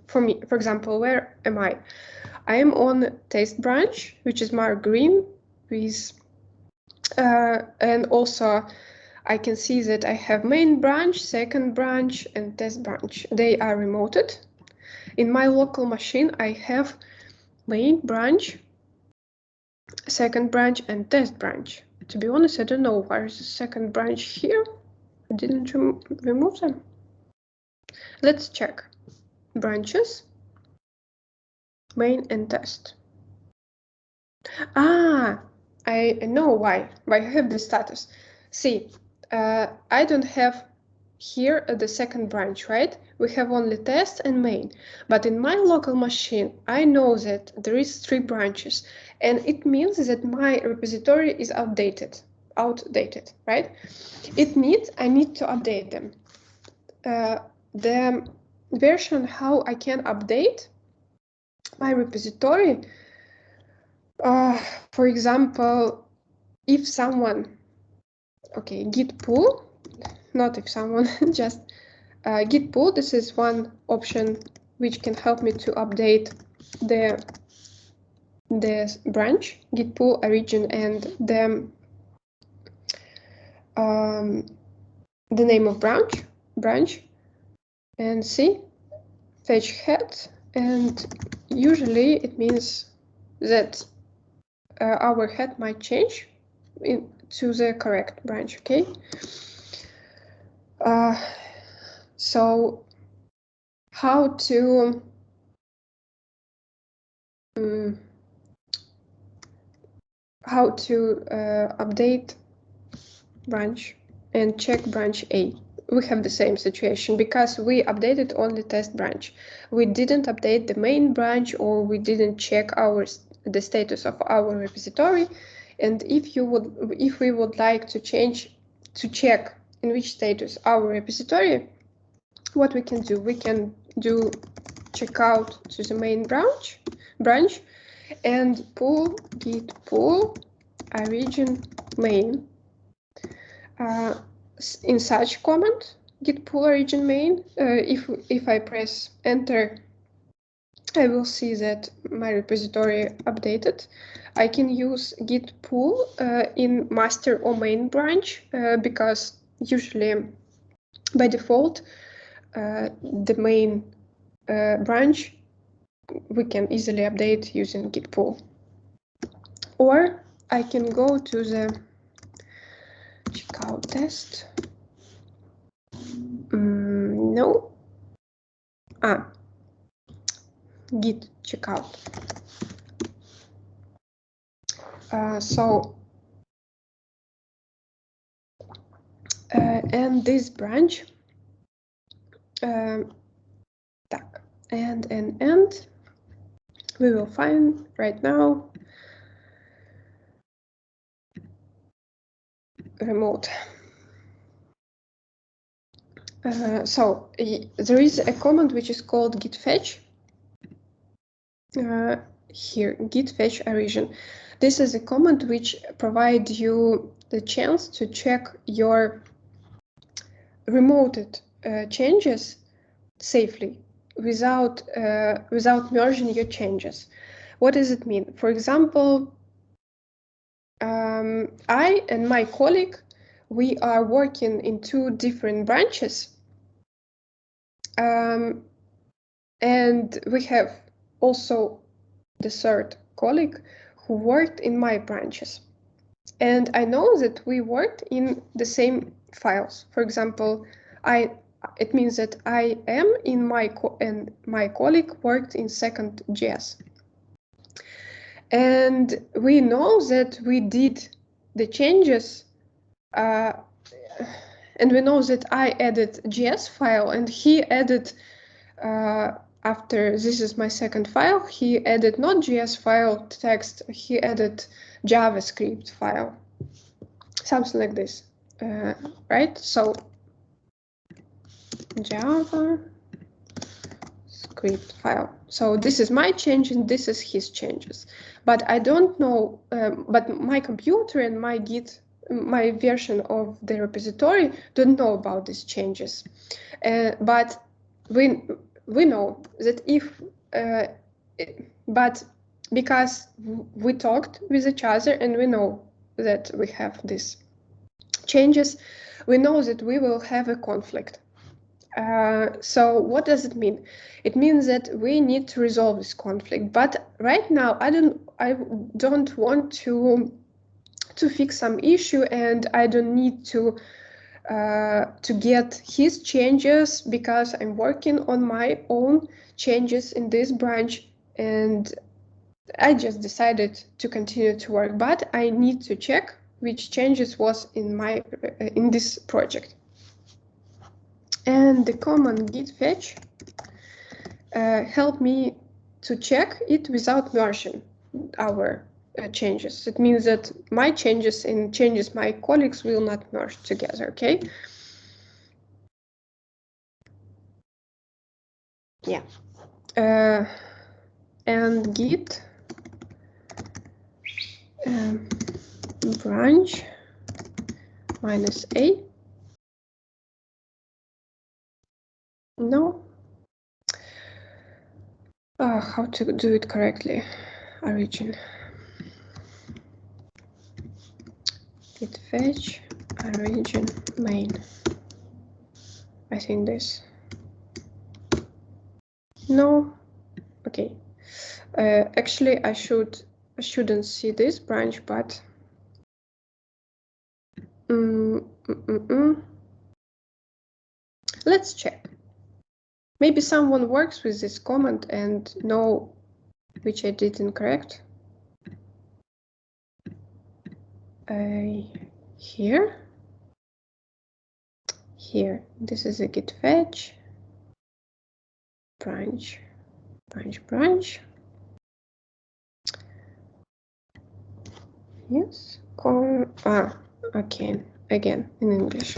for me, for example, where am I? I am on test branch, which is marked green with, and also I can see that I have main branch, second branch, and test branch. They are remoted. In my local machine, I have main branch, second branch, and test branch. To be honest, I don't know where is the second branch here. I didn't remove them. Let's check. Branches, main, and test. Ah, I know why I have the status. See, I don't have here the second branch, right? We have only test and main, but in my local machine, I know that there is 3 branches, and it means that my repository is outdated, right? It means I need to update them. The version how I can update my repository, for example, if someone, okay, git pull, not if someone, just git pull, this is one option which can help me to update the branch, git pull origin, and the name of branch, and see, fetch head, and usually it means that our head might change to the correct branch, okay? So how to update branch and check branch A? We have the same situation because we updated only test branch. We didn't update the main branch, or we didn't check the status of our repository. And if we would like to check in which status our repository, what we can do? We can do checkout to the main branch and pull git pull origin main. In such command, git pull origin main, if I press enter, I will see that my repository updated. I can use git pull in master or main branch because usually by default the main branch we can easily update using git pull. Or I can go to the checkout test. No. Git checkout. So and this branch, and we will find right now remote. So there is a command which is called git fetch. Here, git fetch origin. This is a command which provides you the chance to check your remoted changes safely without merging your changes. What does it mean? For example, I and my colleague, we are working in two different branches, and we have also the third colleague who worked in my branches. And I know that we worked in the same files. For example, it means that I am in and my colleague worked in second.js. And we know that we did the changes, and we know that I added JS file and he added, after this is my second file, he added not JS file text, he added JavaScript file, something like this, right? So JavaScript file. So this is my change and this is his changes. But I don't know, but my computer and my Git, my version of the repository don't know about these changes. But we know that if, but because we talked with each other and we know that we have these changes, we know that we will have a conflict. So what does it mean? It means that we need to resolve this conflict. But right now, I don't want to fix some issue, and I don't need to get his changes because I'm working on my own changes in this branch, and I just decided to continue to work. But I need to check which changes was in this project. And the command git fetch helped me to check it without merging our changes. It means that my changes and changes my colleagues will not merge together, okay? Yeah. And git branch -a. No. How to do it correctly? Origin. Git fetch origin main. I think this. No. Okay. Actually, I shouldn't see this branch, but let's check. Maybe someone works with this command and know which I did incorrect. Here, this is a git fetch branch. Yes, okay, again in English.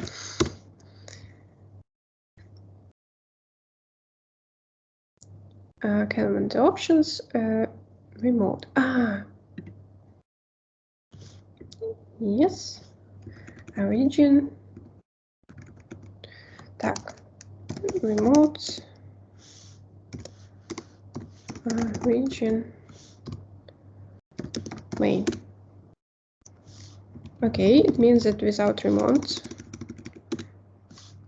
Command options, remote. Yes, origin. Так, remote. Origin main. Okay, it means that without remote,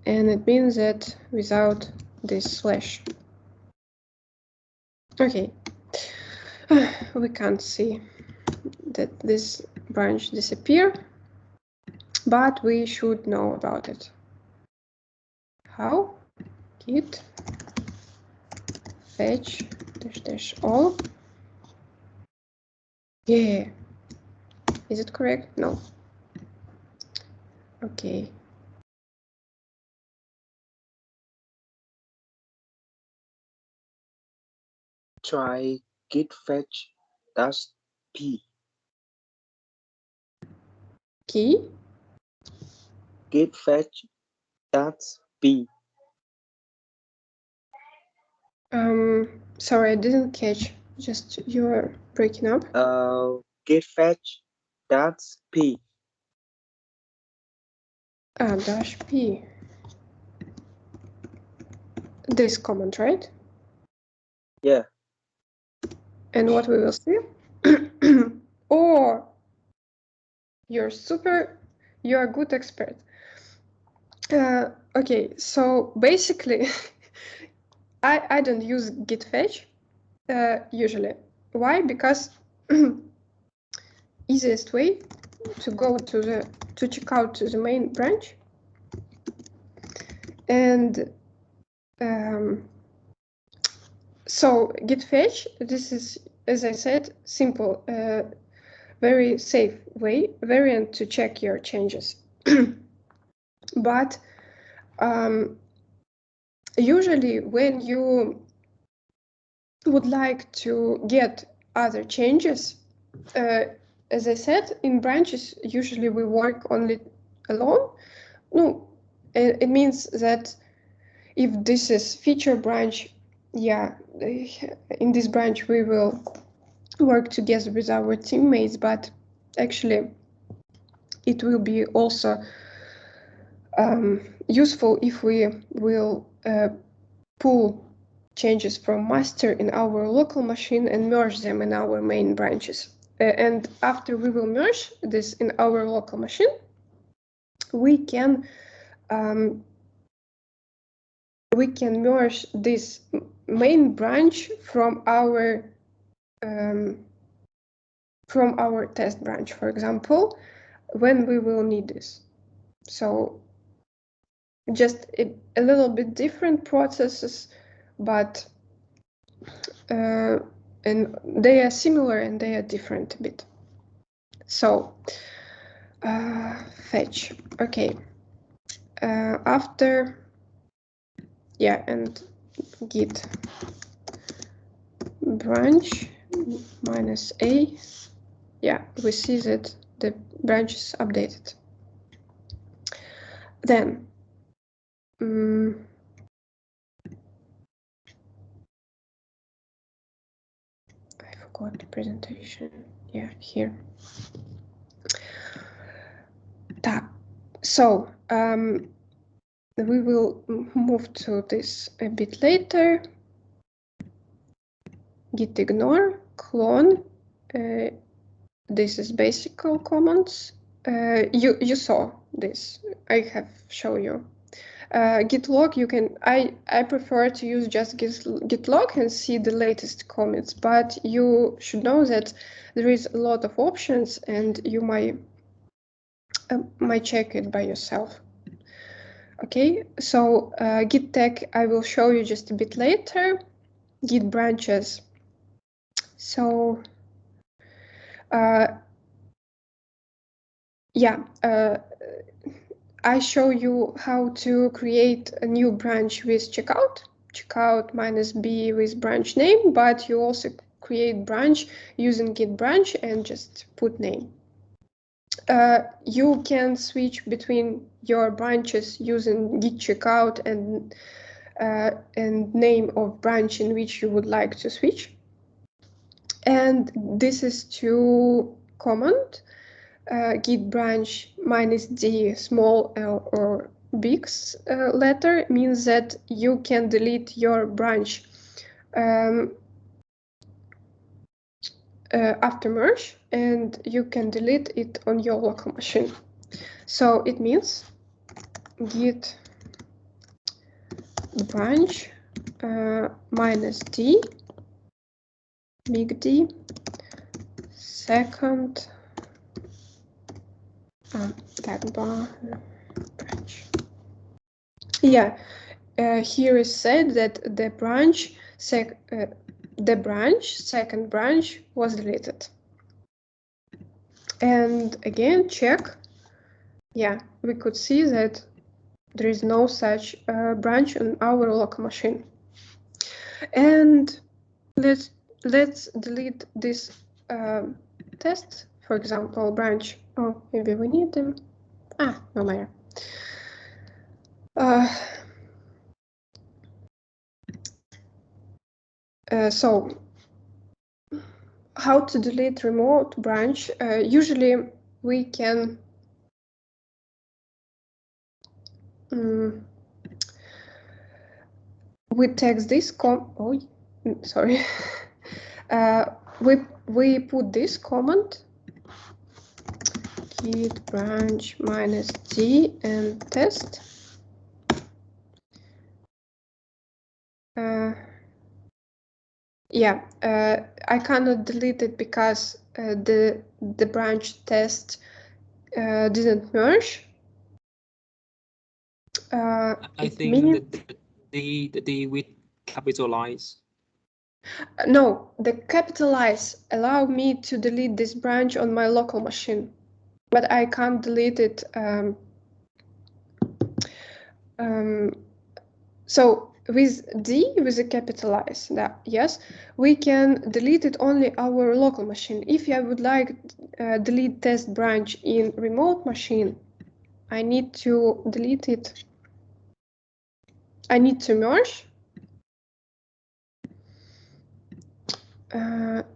and it means that without this slash. Okay, we can't see that this branch disappeared, but we should know about it. How? Git fetch -all. Yeah. Is it correct? No. Okay. try git fetch dash p. Key. Git fetch dash p. Sorry, I didn't catch. Just you're breaking up. Git fetch dash p. Dash p. This command, right? Yeah. And what we will see? Or you're a good expert. Okay, so basically, I don't use git fetch usually. Why? Because easiest way to go to check out the main branch, and so git fetch, this is, as I said, simple, very safe variant to check your changes. But usually when you would like to get other changes, as I said, in branches, usually we work only alone. No, it means that if this is feature branch, yeah, in this branch we will work together with our teammates, but actually it will be also useful if we will pull changes from master in our local machine and merge them in our main branches. And after we will merge this in our local machine, we can merge this main branch from our test branch, for example, when we will need this. So just a little bit different processes, but and they are similar and they are different a bit. So fetch, okay. After, yeah, and git branch -a, yeah, we see that the branch is updated. Then I forgot the presentation. Yeah, here. So we will move to this a bit later. Git ignore, clone. This is basic commands. You saw this. I have shown you. Git log, you can. I prefer to use just git log and see the latest commits, but you should know that there is a lot of options, and you might check it by yourself. Okay, so git tag I will show you just a bit later. Git branches. So yeah, I show you how to create a new branch with checkout -b with branch name, but you also create branch using git branch and just put name. You can switch between your branches using git checkout and name of branch in which you would like to switch. And this is to command. Git branch -d small l or big letter means that you can delete your branch after merge, and you can delete it on your local machine. So it means git branch -d big D second tag bar branch. Yeah, here is said that the second branch was deleted. And again, check. Yeah, we could see that there is no such branch on our local machine. And let's let's delete this test, for example, branch. Oh, maybe we need them. Ah, no matter. So how to delete remote branch? Usually we can we text this sorry. We put this comment git branch -d and test. Yeah, I cannot delete it because the branch test didn't merge. I think that the D with capitalize. No, the capitalize allow me to delete this branch on my local machine, but I can't delete it. So with D, with a capitalize, yes, we can delete it only our local machine. If I would like delete test branch in remote machine, I need to delete it. I need to merge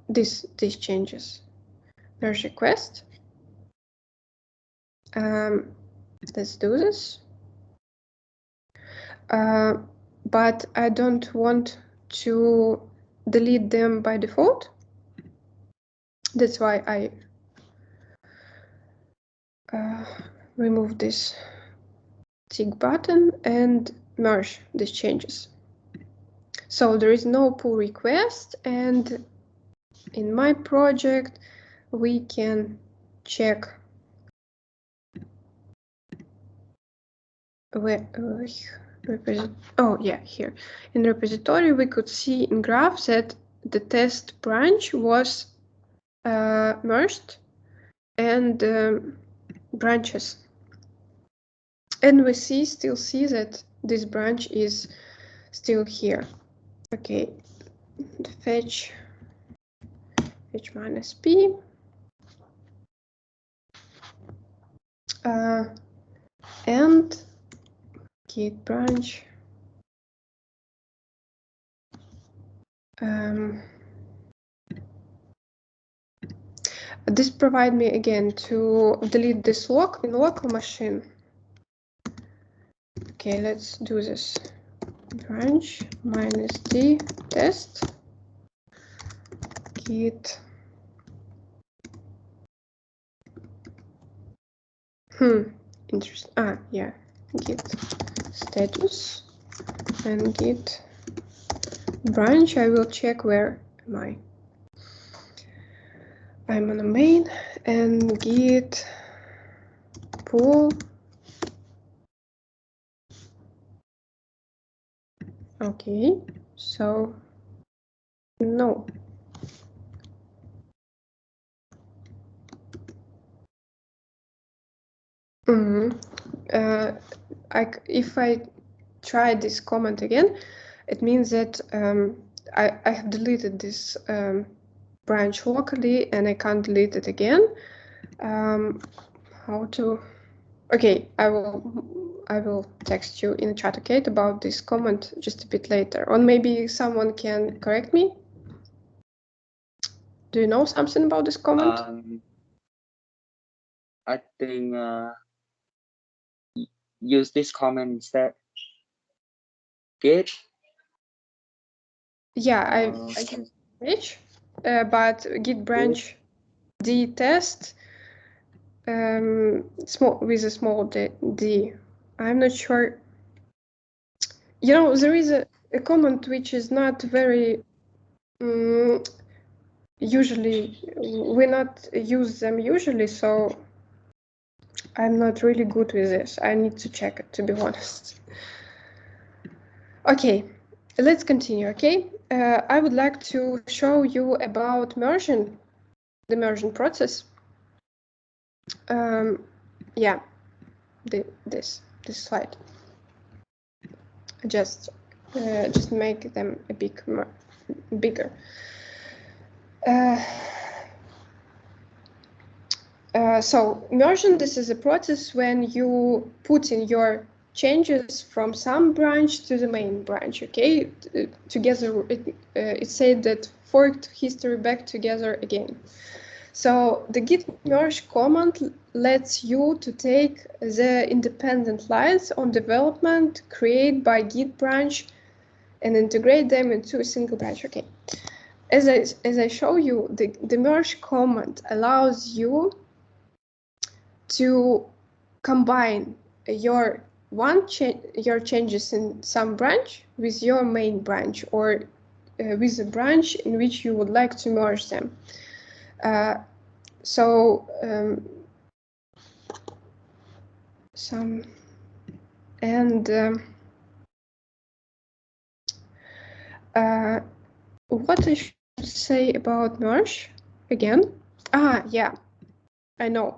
these changes. Merge request. Let's do this. But I don't want to delete them by default. That's why I remove this tick button and merge these changes. So there is no pull request, and in my project we can check where oh yeah, here in the repository we could see in graph that the test branch was merged and branches, and we still see that this branch is still here. Okay, the fetch -p and git branch this provide me again to delete this lock in local machine. Okay, let's do this. Branch -d test git interesting. Yeah, git status and git branch. I will check where am I. I'm on a main and git pull. Okay, so no. If I try this comment again, it means that I have deleted this branch locally and I can't delete it again. How to? Okay, I will text you in the chat, okay, about this comment just a bit later, or maybe someone can correct me. Do you know something about this comment? I think use this comment instead. Git. Yeah, I can switch, but git branch d test small with a small d. I'm not sure. You know, there is a comment which is not very usually we not use them usually, so I'm not really good with this. I need to check it, to be honest. Okay, let's continue. Okay, I would like to show you about merging, the merging process. Yeah, this slide. Just make them a bit bigger. So merging, this is a process when you put in your changes from some branch to the main branch, okay? Together, it said that forked history back together again. So the git merge command lets you to take the independent lines on development created by git branch and integrate them into a single branch, okay? As I show you, the merge command allows you to combine your changes in some branch with your main branch, or with a branch in which you would like to merge them. What I should say about merge again? Yeah, I know.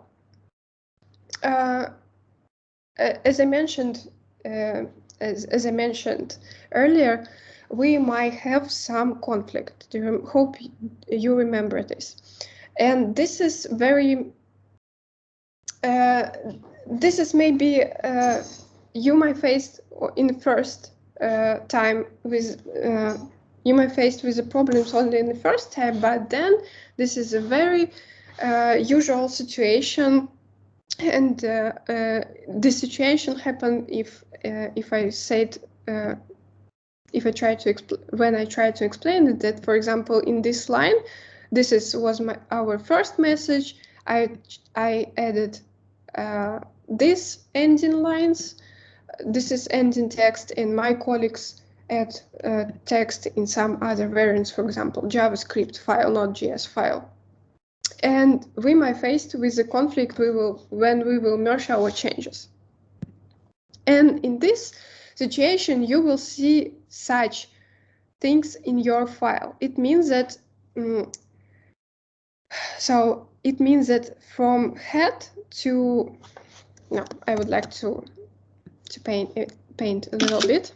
As I mentioned, as I mentioned earlier, we might have some conflict. Hope you remember this, and this is very. This is maybe you might face in the first time with. You might face with the problems only in the first time, but then this is a very usual situation. And this situation happened if I said if I try to when I try to explain it, that, for example, in this line, this was our first message. I added this ending lines. This is ending text, and my colleagues add text in some other variants, for example, JavaScript file, not JS file. And we might face with the conflict when we will merge our changes. And in this situation, you will see such things in your file. It means that it means that from head to I would like to paint a little bit.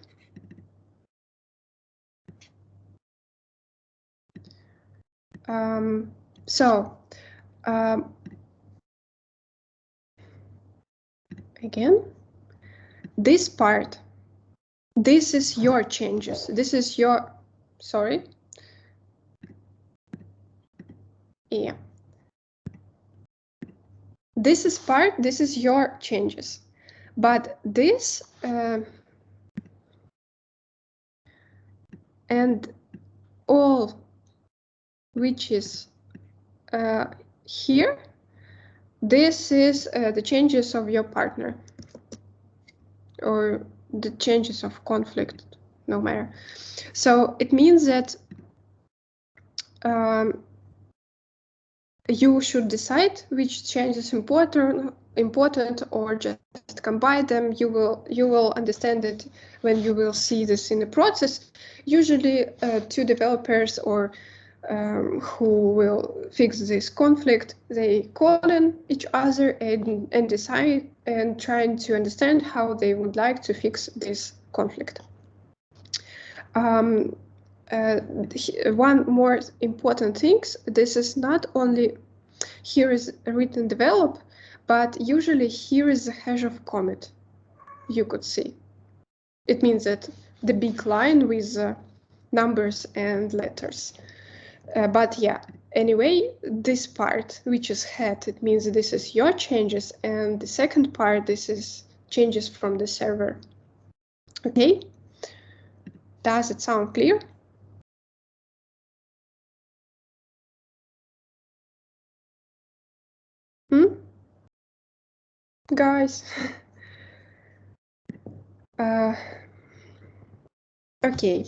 Again, this part, this is your changes. This is your, sorry. Yeah. This is your changes. But this, and all which is here, this is the changes of your partner, or the changes of conflict, no matter. So it means that you should decide which change is important, or just combine them. You will understand it when you will see this in the process. Usually, two developers or who will fix this conflict, they call in each other and decide and trying to understand how they would like to fix this conflict. One more important thing, this is not only here is written develop, but usually here is the hash of commit, you could see. It means that the big line with numbers and letters. But yeah, anyway, this part, which is head, it means this is your changes, and the second part, this is changes from the server. Okay? Does it sound clear? Guys? Okay.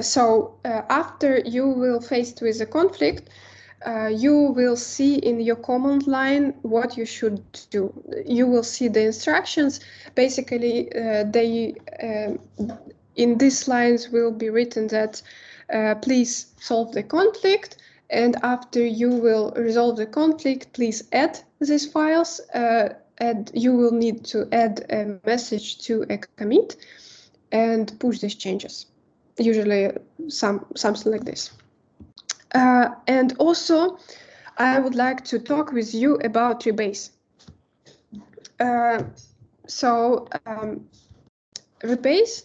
So after you will faced with a conflict, you will see in your command line what you should do. You will see the instructions. Basically, in these lines will be written that please solve the conflict, and after you will resolve the conflict, please add these files, and you will need to add a message to a commit and push these changes. Usually something like this. And also, I would like to talk with you about Rebase. Rebase,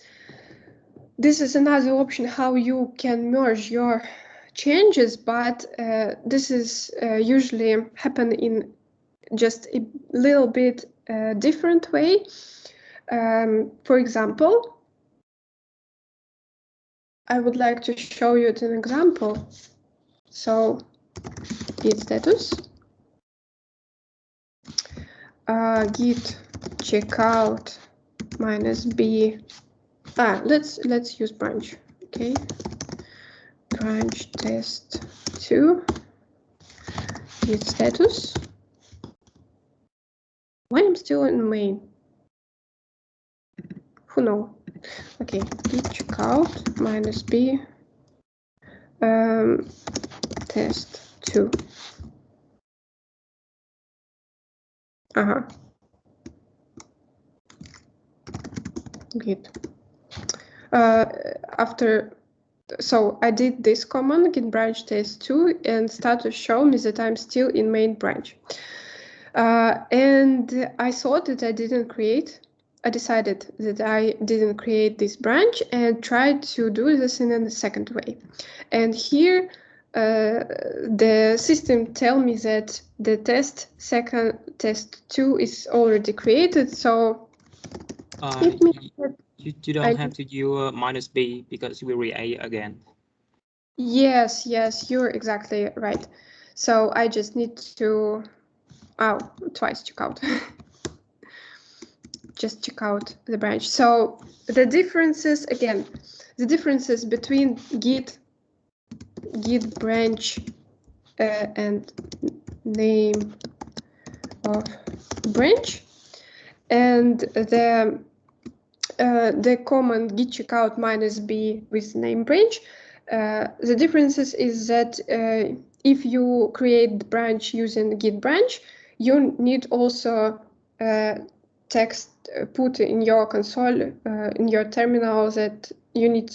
this is another option how you can merge your changes, but this is usually happen in just a little bit different way. For example, I would like to show you an example. So git status, git checkout -b. Let's use branch. Okay, branch test 2 git status. Why I'm still in main? Who knows? Okay, git checkout -b test 2. Git. So I did this command git branch test 2 and status show me that I'm still in main branch. And I thought that I decided that I didn't create this branch and tried to do this in a second way. And here the system tell me that the test 2 is already created. So it means that you don't have to use -b because we create again. Yes, you're exactly right. So I just need to twice check out. Just check out the branch. So the differences between git branch and name of branch and the command git checkout -b with name branch. The differences is that if you create the branch using git branch, you need also text put in your console, in your terminal, that you need,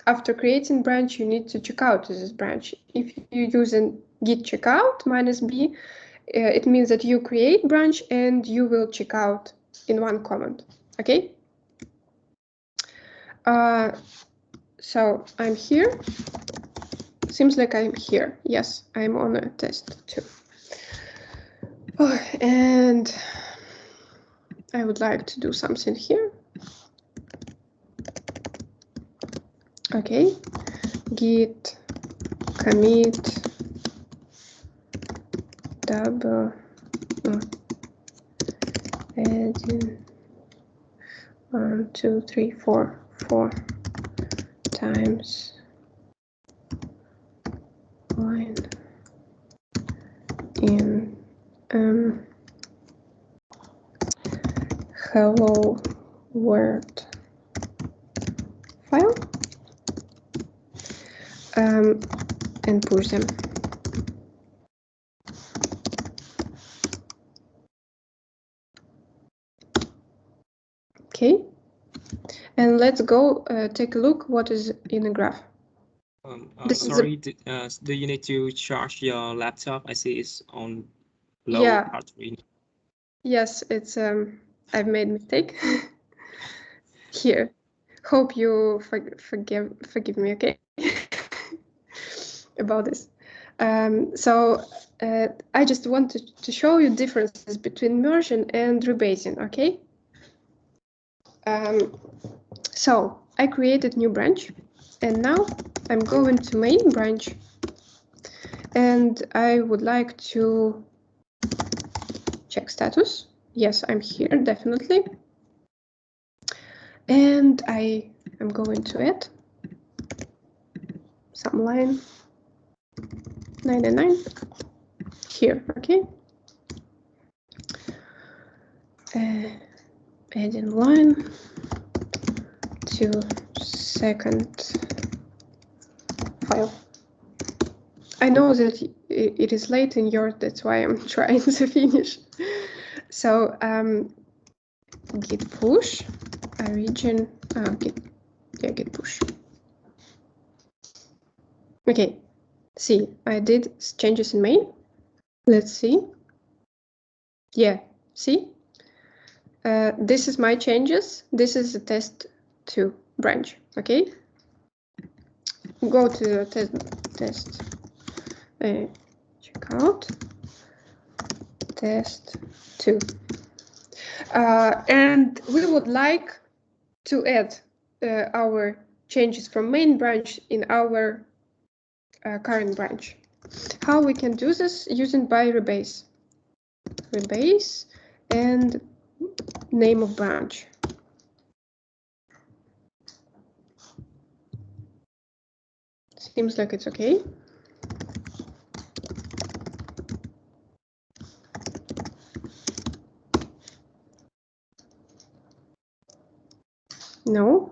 after creating branch, you need to check out this branch. If you use git checkout -b, it means that you create branch and you will check out in one command. Okay. So I'm here. Seems like I'm here. Yes, I'm on a test 2. Oh, and I would like to do something here. Okay, git commit double adding 1, 2, 3, 4 times line in hello world file and push them. Okay, and let's go take a look what is in the graph. Sorry, do you need to charge your laptop? I see it's on low battery. Yes, it's I've made a mistake here. Hope you forgive me, okay? About this. So I just wanted to show you differences between merging and rebasing, okay? So I created new branch, and now I'm going to main branch, and I would like to check status. Yes, I'm here, definitely. And I am going to add some line 99 here, okay? Adding line to second file. I know that it is late in yours, that's why I'm trying to finish. So git push origin, git push. Okay, See, I did changes in main. Let's see. Yeah, see? This is my changes. This is the test2 branch, okay? Go to test checkout test2. And we would like to add our changes from main branch in our current branch. How we can do this? Using by Rebase. Rebase and name of branch. Seems like it's okay. No.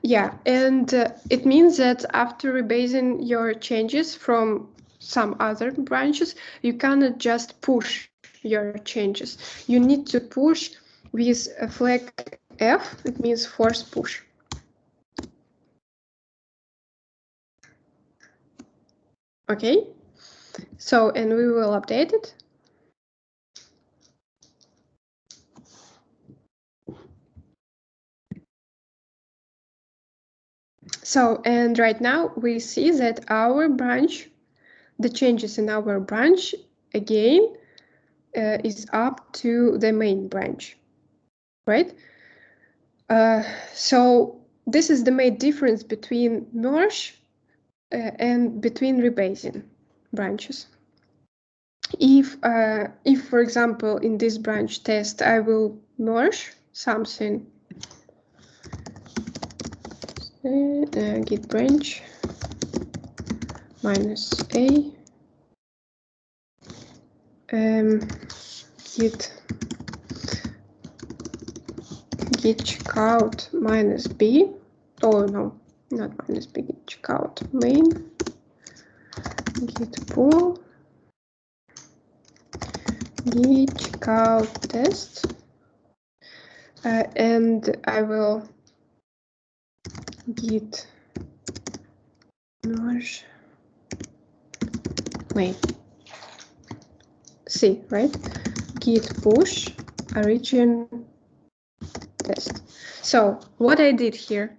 Yeah, and it means that after rebasing your changes from some other branches, you cannot just push your changes. You need to push with a flag F. It means force push. Okay, so, and we will update it. So, and right now we see that our branch, the changes in our branch again is up to the main branch, right? So this is the main difference between merge and between rebasing branches. If for example, in this branch test, I will merge something, git branch -a, git checkout -b. Oh no, not -b, git checkout main, git pull, git checkout test, and I will git merge main. See, right? Git push origin test. So what I did here,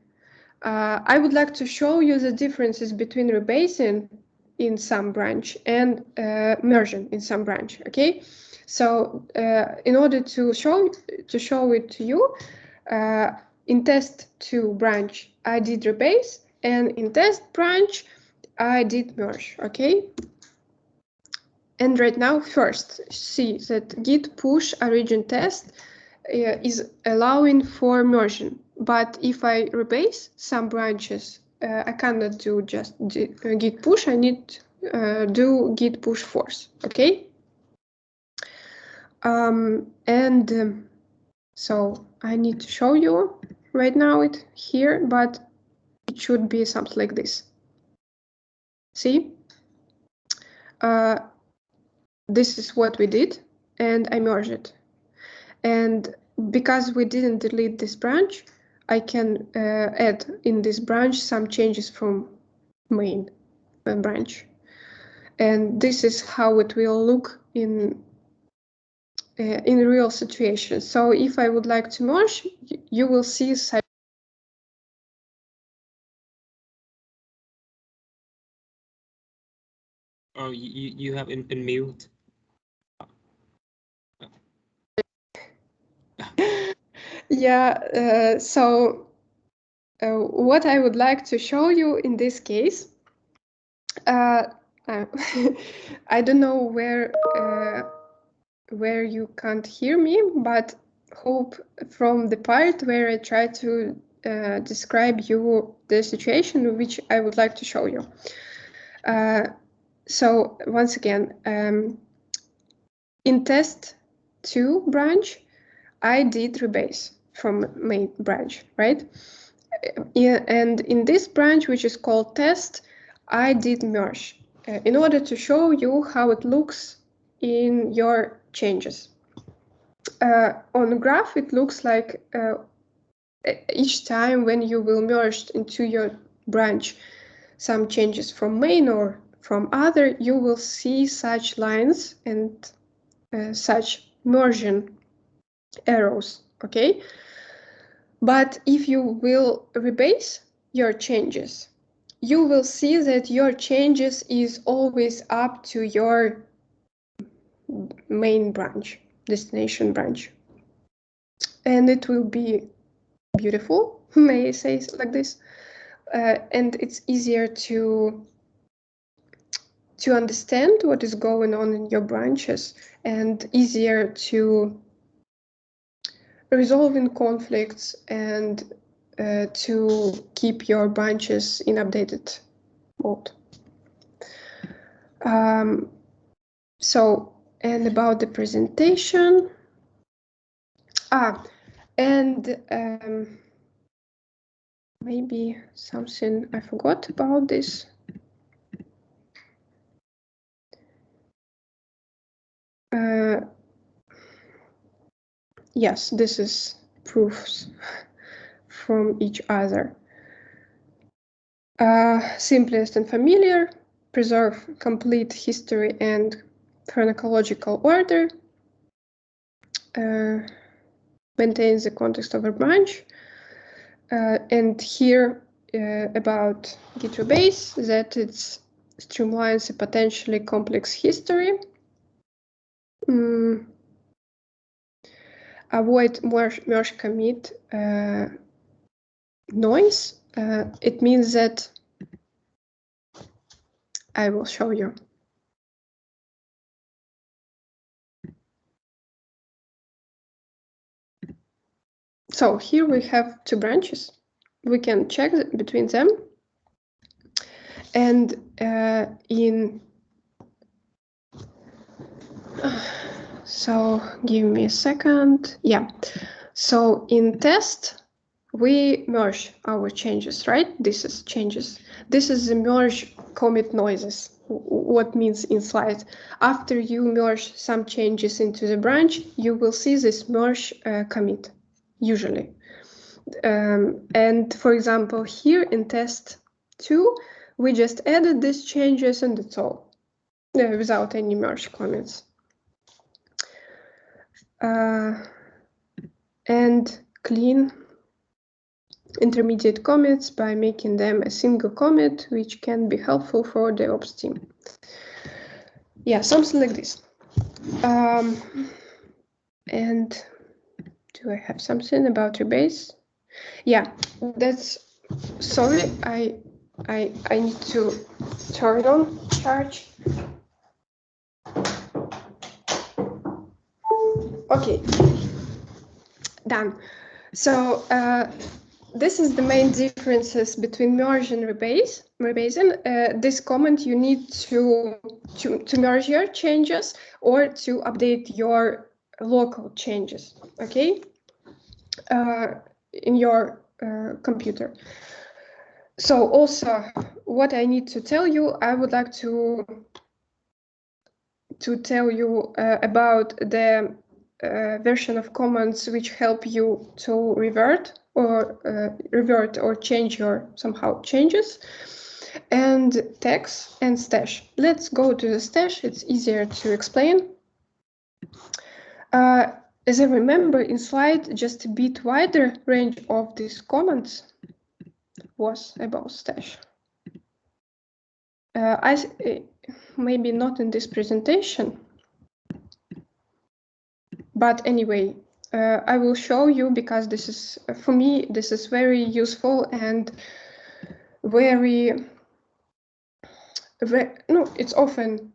I would like to show you the differences between rebasing in some branch and merging in some branch. Okay, so in order to show it to you, in test2 branch I did rebase, and in test branch I did merge. Okay. And right now, first, see that git push origin test is allowing for merging. But if I rebase some branches, I cannot do just git push. I need do git push force. Okay. So I need to show you right now it here, but it should be something like this. See. This is what we did, and I merged it. And because we didn't delete this branch, I can add in this branch some changes from main branch. And this is how it will look in real situations. So if I would like to merge, you will see such. Oh, you have been mute. Yeah, so what I would like to show you in this case, I don't know where you can't hear me, but hope from the part where I try to describe you the situation which I would like to show you. So once again, in test2 branch, I did rebase from main branch, right? And in this branch, which is called test, I did merge in order to show you how it looks in your changes. On the graph, it looks like each time when you will merge into your branch, some changes from main or from other, you will see such lines and such merging arrows, okay? But if you will rebase your changes, you will see that your changes is always up to your main branch, destination branch. And it will be beautiful, may I say like this. And it's easier to understand what is going on in your branches and easier to resolving conflicts and to keep your branches in updated mode. So, and about the presentation. And maybe something I forgot about this. Yes, this is proofs from each other. Simplest and familiar, preserve complete history and chronological order, maintains the context of a branch, and here about Git Rebase, that it streamlines a potentially complex history. Avoid merge commit noise. It means that I will show you. So here we have two branches. We can check between them. And so give me a second. Yeah. So in test, we merge our changes, right? This is changes. This is the merge commit noises. What means inside. After you merge some changes into the branch, you will see this merge commit, usually. And for example, here in test 2, we just added these changes and that's all, without any merge comments. And clean intermediate commits by making them a single commit, which can be helpful for the ops team. Yeah, something like this. And do I have something about Rebase? Yeah, that's, sorry, I need to turn on charge. Okay, done. So this is the main differences between merge and rebase. This comment you need to merge your changes or to update your local changes, okay, in your computer. So also, what I need to tell you, I would like to tell you about the version of commands which help you to revert or change your somehow changes, and tags and stash. Let's go to the stash. It's easier to explain. As I remember in slide, just a bit wider range of these comments was about stash. Maybe not in this presentation, but anyway, I will show you because this is, for me, this is very useful and no, it's often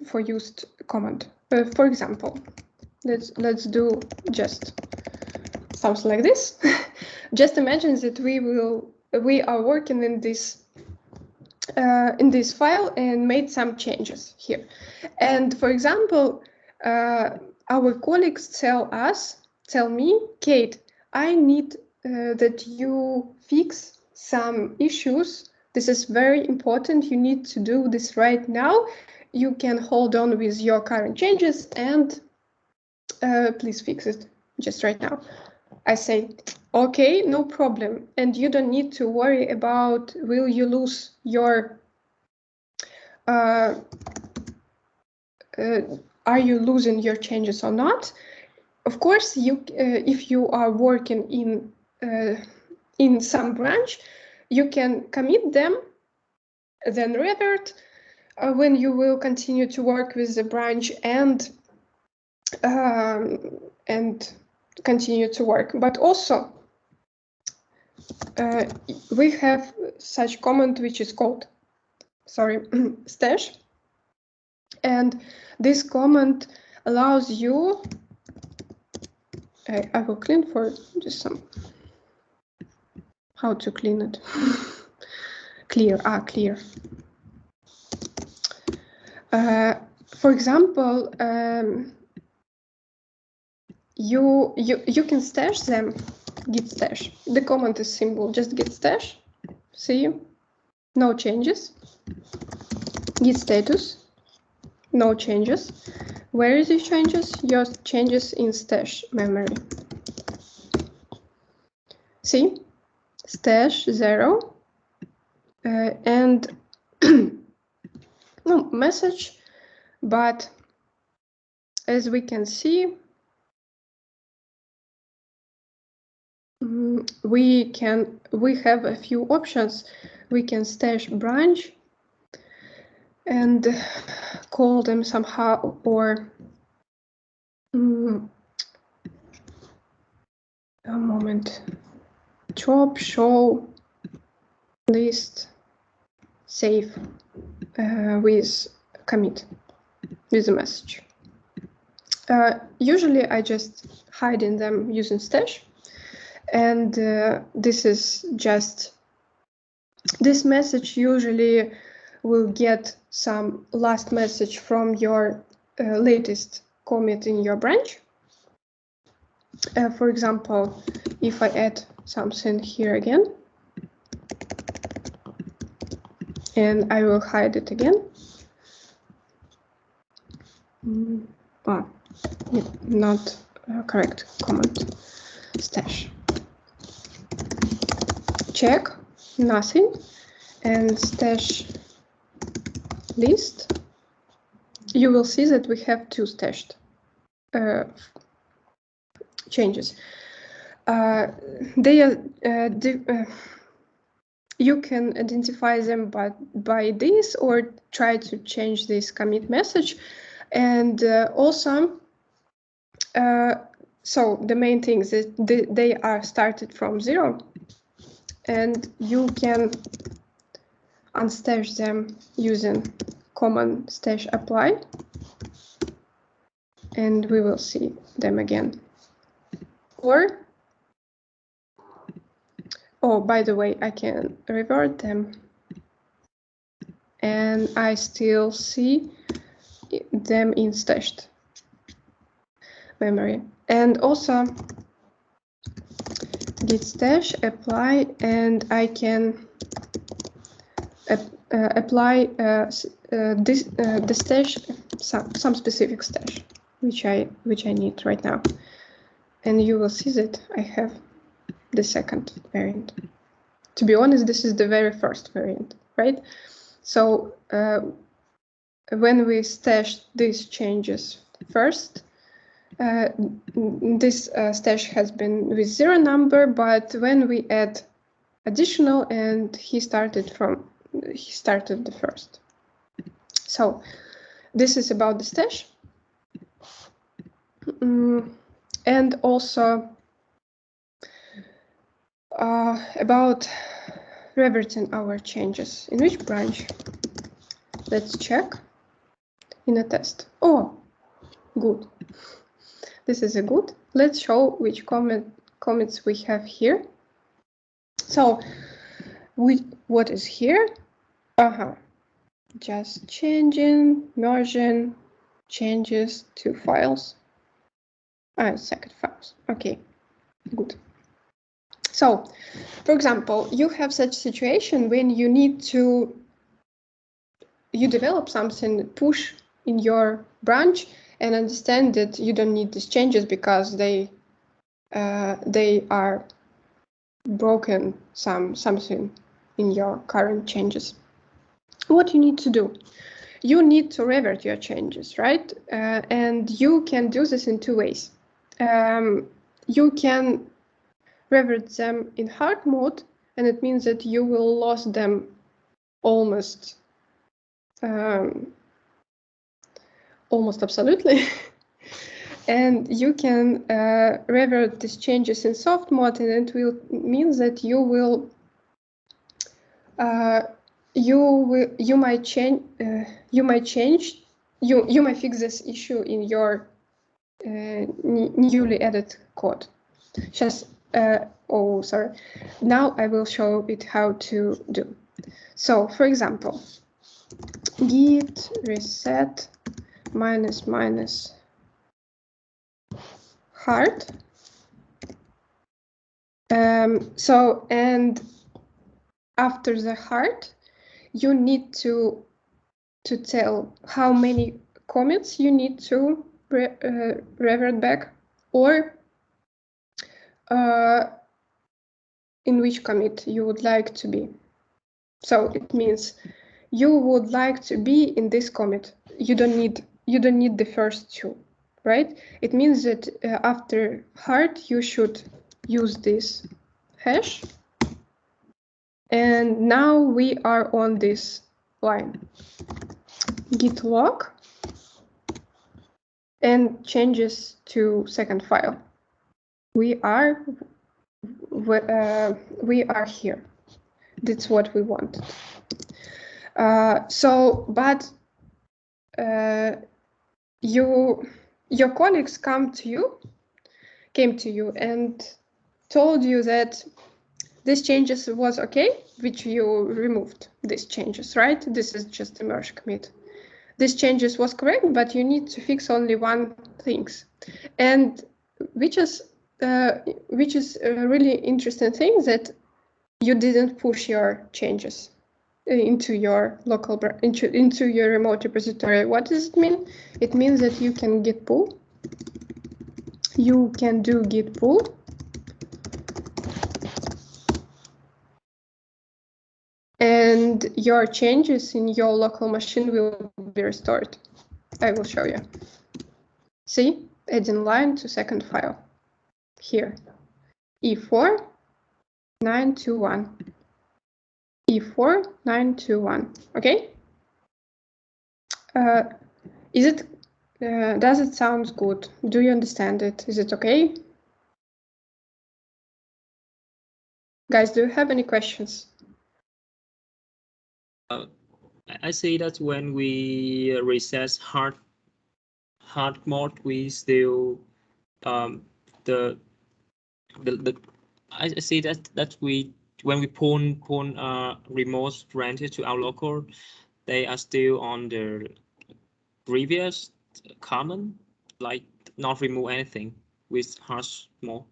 for used command. For example, let's do just something like this. Just imagine that we are working in this file and made some changes here. And for example, our colleagues tell me, Kate, I need that you fix some issues. This is very important. You need to do this right now. You can hold on with your current changes and please fix it just right now. I say, Okay, no problem. And you don't need to worry about will you lose your are you losing your changes or not? Of course, you if you are working in some branch, you can commit them, then revert when you will continue to work with the branch and continue to work. But also, we have such command which is called, stash, and this command allows you. I will clean for just some. How to clean it? Clear. Clear. For example, you can stash them. Git stash. The command is simple. Just git stash. See, no changes. Git status. No changes. Where is the changes? Your changes in stash memory. See, stash 0 and no message, but as we can see, we have a few options. We can stash branch and call them somehow, or a moment, drop, show, list, save with commit with a message. Usually I just hide in them using stash, and this message usually will get some last message from your latest commit in your branch. For example, if I add something here again, and I will hide it again. Not correct command. Stash. Check, nothing, and stash list. You will see that we have two stashed changes. They are you can identify them by this, or try to change this commit message. And also, so the main thing is that they are started from 0, and you can unstash them using command stash apply, and we will see them again. Or, oh, by the way, I can revert them, and I still see them in stashed memory. And also git stash apply, and I can apply the stash, some specific stash which I need right now, and you will see that I have the second variant. To be honest, this is the very first variant, right? So when we stash these changes first, this stash has been with 0 number, but when we add additional, and he started the first. So this is about the stash. And also about reverting our changes. In which branch? Let's check in a test. Oh, good. This is a good. Let's show which comments we have here. So, what is here? Just changing, merging changes to files. Second files. Okay, good. So, for example, you have such situation when you need to develop something, push in your branch, and understand that you don't need these changes because they are broken something in your current changes. What you need to do? You need to revert your changes, right? And you can do this in two ways. You can revert them in hard mode, and it means that you will lose them almost absolutely. And you can revert these changes in soft mode, and it will mean that you will you might fix this issue in your newly added code. Just oh, sorry. Now I will show it how to do. So, for example, git reset -- hard. So, and after the hard, you need to tell how many commits you need to revert back, or in which commit you would like to be. So it means you would like to be in this commit. You don't need the first two, right? It means that after hard you should use this hash. And now we are on this line. Git log and changes to second file. We are here. That's what we want. But your colleagues came to you and told you that this changes was okay, which you removed these changes, right? This is just a merge commit. This changes was correct, but you need to fix only one thing, and which is a really interesting thing, that you didn't push your changes into your local into your remote repository. What does it mean? It means that you can git pull. You can do git pull. And your changes in your local machine will be restored. I will show you. See, adding line to second file. Here, E4 921. E4 921. Okay. Does it sound good? Do you understand it? Is it okay? Guys, do you have any questions? I see that when we reset hard mode, we still I see that when we pull remote branches to our local, they are still on the previous common, like not remove anything with hard mode.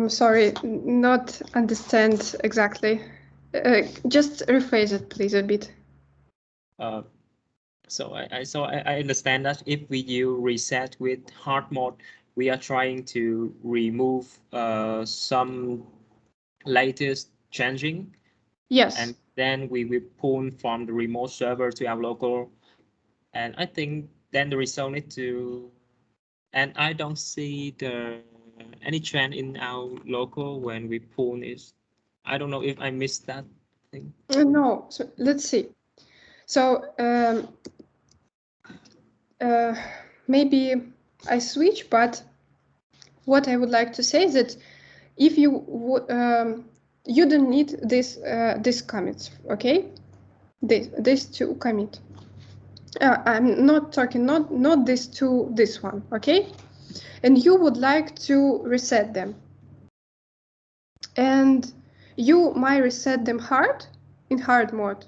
Sorry, not understand exactly. Just rephrase it, please, a bit. So I understand that if we do reset with hard mode, we are trying to remove some latest changing. Yes. And then we will pull from the remote server to our local. And I think then the result need to, and I don't see any trend in our local when we pull is. I don't know if I missed that thing. No, so let's see. So maybe I switch, but what I would like to say is that if you you don't need this commits, okay? This two commit. I'm not talking not this two, this one, okay? And you would like to reset them, and you might reset them in hard mode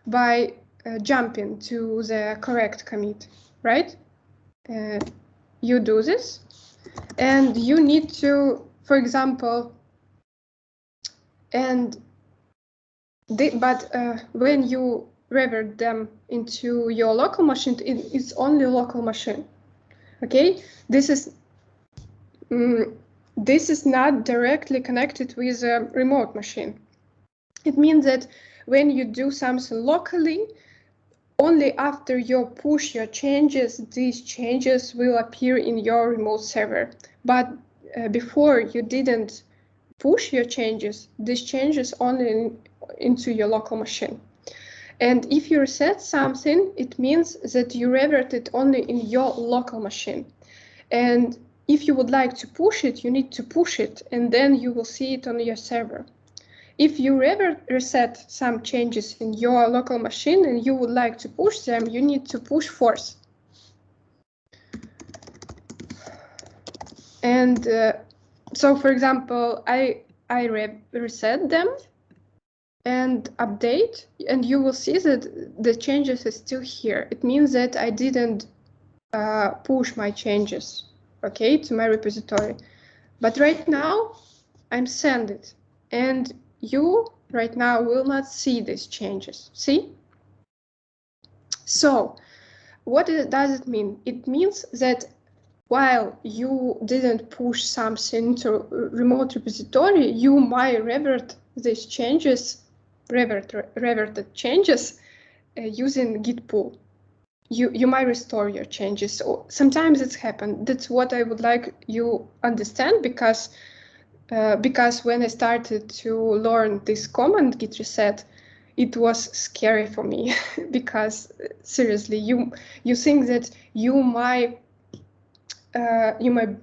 by jumping to the correct commit, right? You do this, and you need to, for example, but when you revert them into your local machine, it's only local machine. Okay, this is not directly connected with a remote machine. It means that when you do something locally, only after you push your changes, these changes will appear in your remote server. But before you didn't push your changes, these changes only into your local machine. And if you reset something, it means that you revert it only in your local machine. And if you would like to push it, you need to push it, and then you will see it on your server. If you reset some changes in your local machine and you would like to push them, you need to push force. And so, for example, I reset them and update, and you will see that the changes are still here. It means that I didn't push my changes, okay, to my repository. But right now, I'm send it, and you right now will not see these changes. See? So, what does it mean? It means that while you didn't push something to remote repository, you might revert these changes, reverted changes using git pull. You might restore your changes. So sometimes it's happened. That's what I would like you understand, because when I started to learn this command git reset, it was scary for me because seriously, you think that you might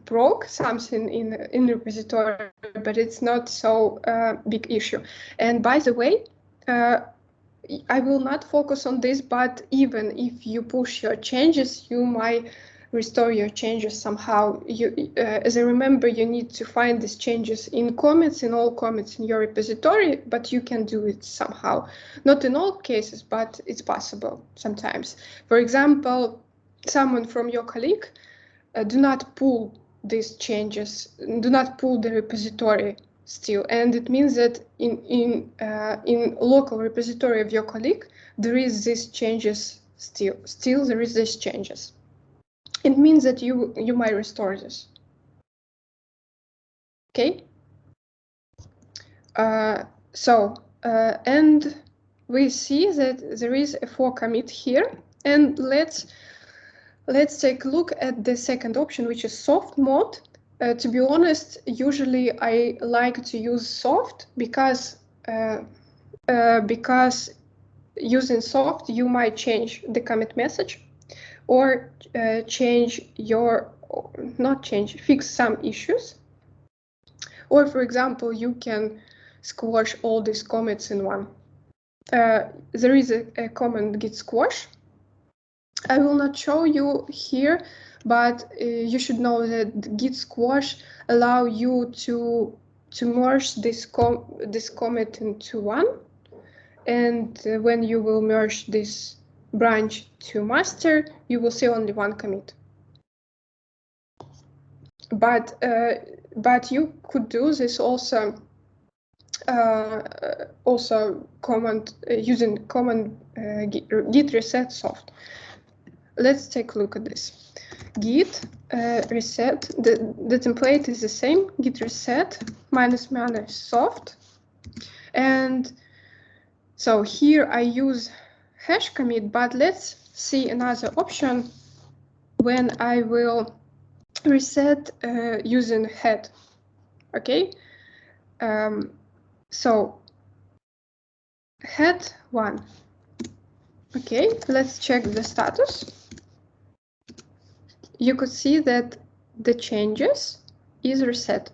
broke something in repository, but it's not so big issue. And by the way, I will not focus on this, but even if you push your changes, you might restore your changes somehow. As I remember, you need to find these changes in commits, in all commits in your repository, but you can do it somehow. Not in all cases, but it's possible sometimes. For example, someone from your colleague do not pull these changes, do not pull the repository still, and it means that in local repository of your colleague there is these changes still there is these changes. It means that you might restore this. Okay. And we see that there is a for commit here, and let's take a look at the second option, which is soft mode. To be honest, usually I like to use soft because using soft you might change the commit message or fix some issues. Or for example, you can squash all these commits in one. There is a command git squash. I will not show you here, but you should know that git squash allow you to merge this commit into one, and when you will merge this branch to master, you will see only one commit. But you could do this also command using command git reset soft. Let's take a look at this. Git reset, the template is the same, git reset ---- soft. And so here I use hash commit, but let's see another option when I will reset using head. Okay. So head 1. Okay, let's check the status. You could see that the changes is reset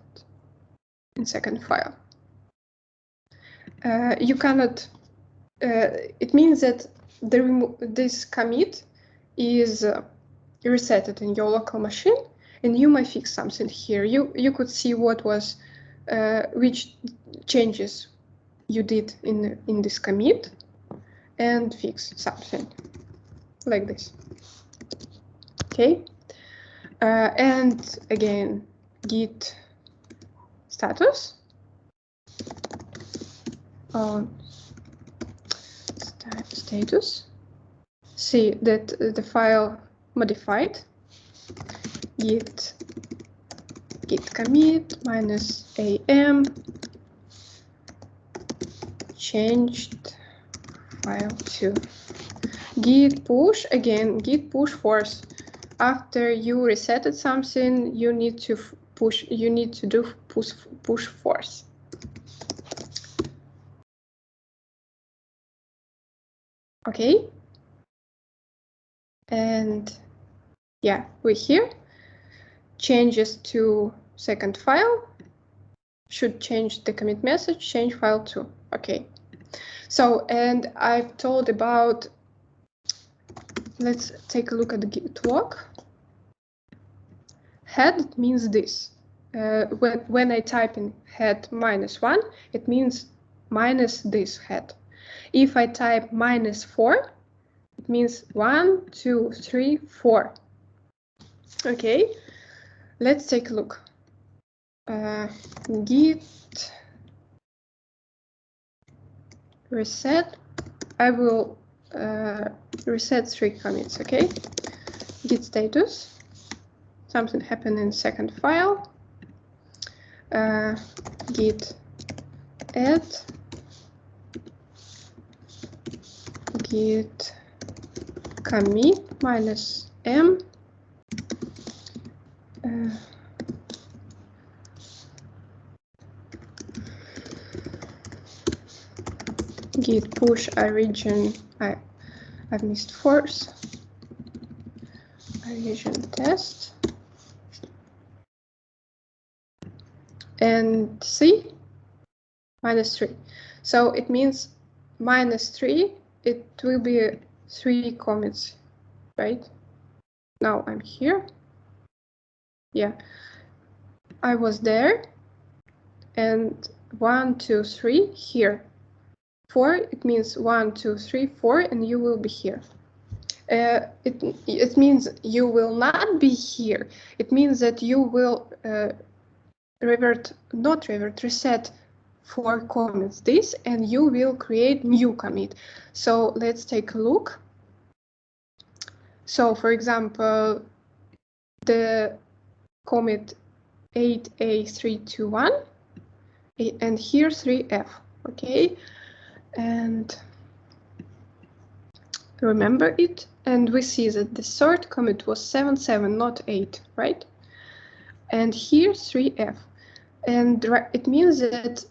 in second file. You cannot. It means that this commit is resetted in your local machine, and you might fix something here. You could see what was which changes you did in this commit, and fix something like this. Okay. And again, git status status. See that the file modified. git commit -am changed file to git push. Again, git push force. After you resetted something, you need to push. You need to do push force. Okay. And yeah, we're here. Changes to second file should change the commit message, change file to. Okay. So, and I've told about, let's take a look at the git log. Head means this. When I type in head -1, it means minus this head. If I type -4, it means 1, 2, 3, 4. Okay, let's take a look. Git reset. I will reset 3 commits. Okay, git status. Something happened in second file. Git add. Git commit -m. Git push origin. I've missed force. Origin test. And C -3. So it means -3. It will be 3 commits, right? Now I'm here. Yeah, I was there. And 1, 2, 3 here. 4, it means 1, 2, 3, 4, and you will be here. It means you will not be here. It means that you will reset 4 commits this, and you will create new commit. So let's take a look. So for example, the commit 8a321, and here 3f. Okay, and remember it, and we see that the third commit was 7.7, not 8, right? And here 3f, and it means that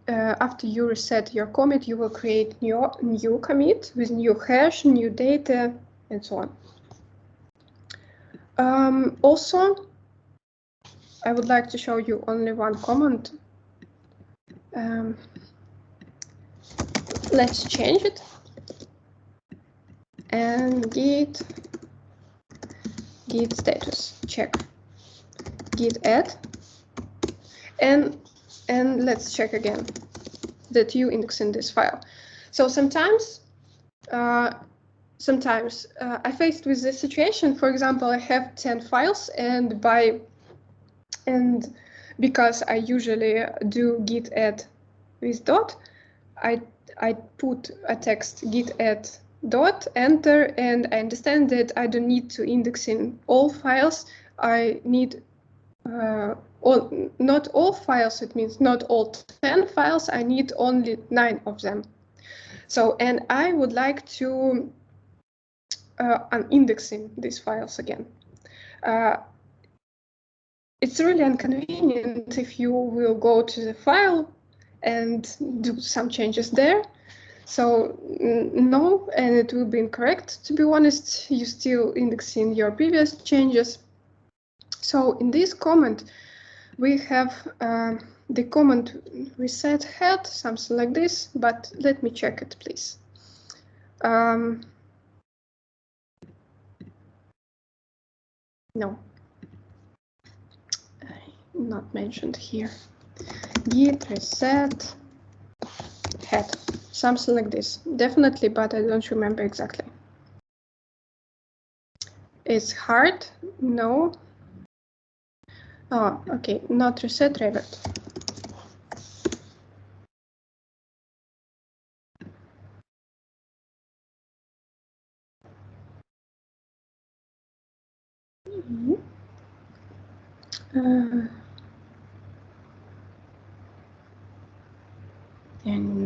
after you reset your commit, you will create new commit with new hash, new data, and so on. Also, I would like to show you only one command. Let's change it. And git status check, git add, and let's check again that you index in this file. So sometimes I faced with this situation. For example, I have 10 files, and because I usually do git add with dot, I put a text git add dot enter, and I understand that I don't need to index in all files. I need not all files. It means not all 10 files. I need only 9 of them. So, and I would like to indexing these files again. It's really inconvenient if you will go to the file and do some changes there. So no, and it will be incorrect. To be honest, you still indexing your previous changes. So in this command, we have the command reset head, something like this, but let me check it, please. No, not mentioned here. Git reset head, something like this, definitely, but I don't remember exactly. It's hard, no. Oh, okay, not reset revert. And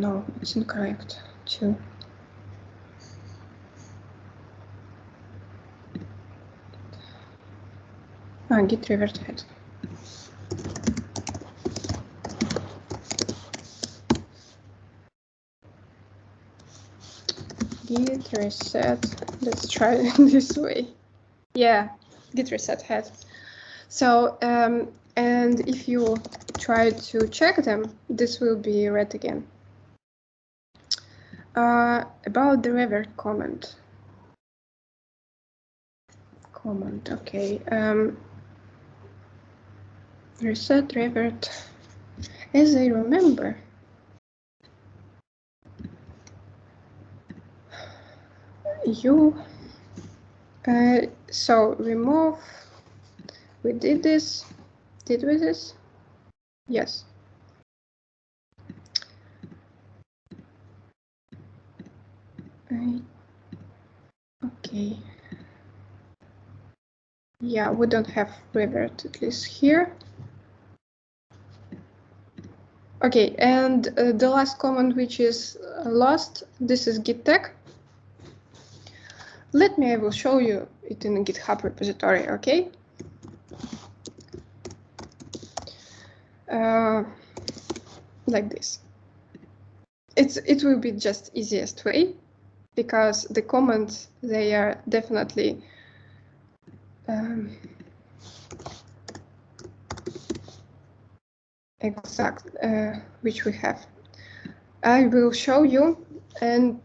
no, it's incorrect too. Git revert head. Git reset. Let's try it this way. Yeah, git reset head. So, and if you try to check them, this will be red again. About the revert comment. Okay. Reset revert. As I remember, so remove. We did this. Did we this? Yes. Okay. Yeah, we don't have revert, at least here. Okay, and the last command, which is lost, this is git tag. I will show you it in a GitHub repository, okay? Like this. It will be just easiest way, because the comments, they are definitely exact, which we have. I will show you. And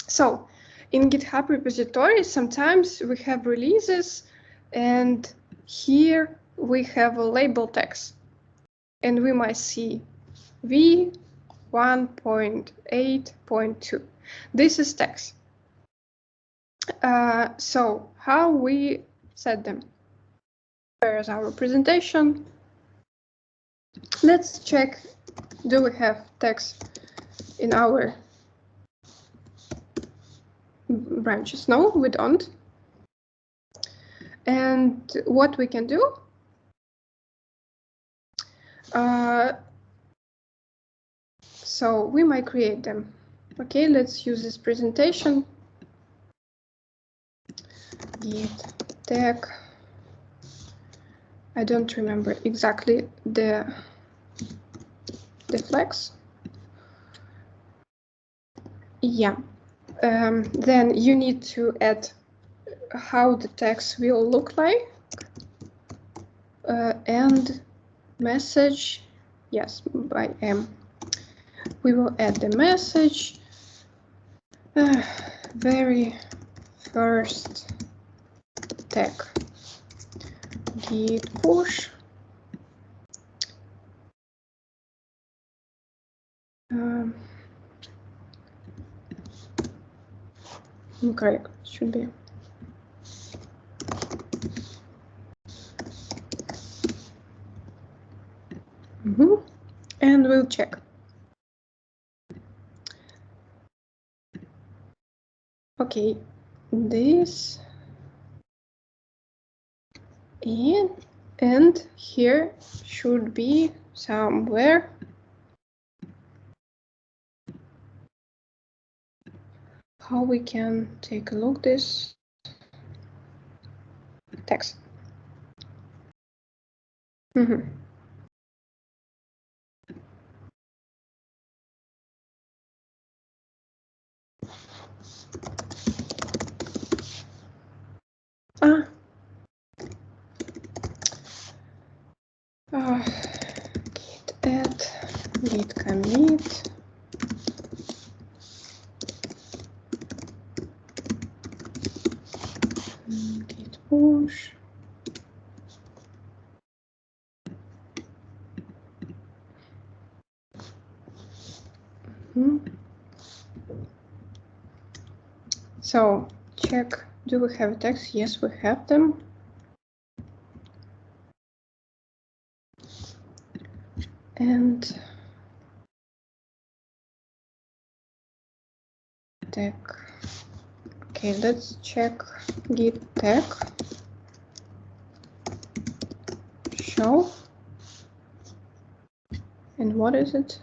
so in GitHub repository, sometimes we have releases, and here we have a label text, and we might see v1.8.2. This is text. So how we set them? Where's our presentation? Let's check, do we have text in our branches? No, we don't. And what we can do? So we might create them. Okay, let's use this presentation. Git tag. I don't remember exactly the flags. Yeah. Then you need to add how the text will look like, and message, yes, by M. We will add the message, very first tag, git push, incorrect, should be. And we'll check. Okay, this and here should be somewhere how we can take a look this text. Git add, git commit, git push. So check, do we have text? Yes, we have them. And tag. Okay, let's check git tag. show. And what is it?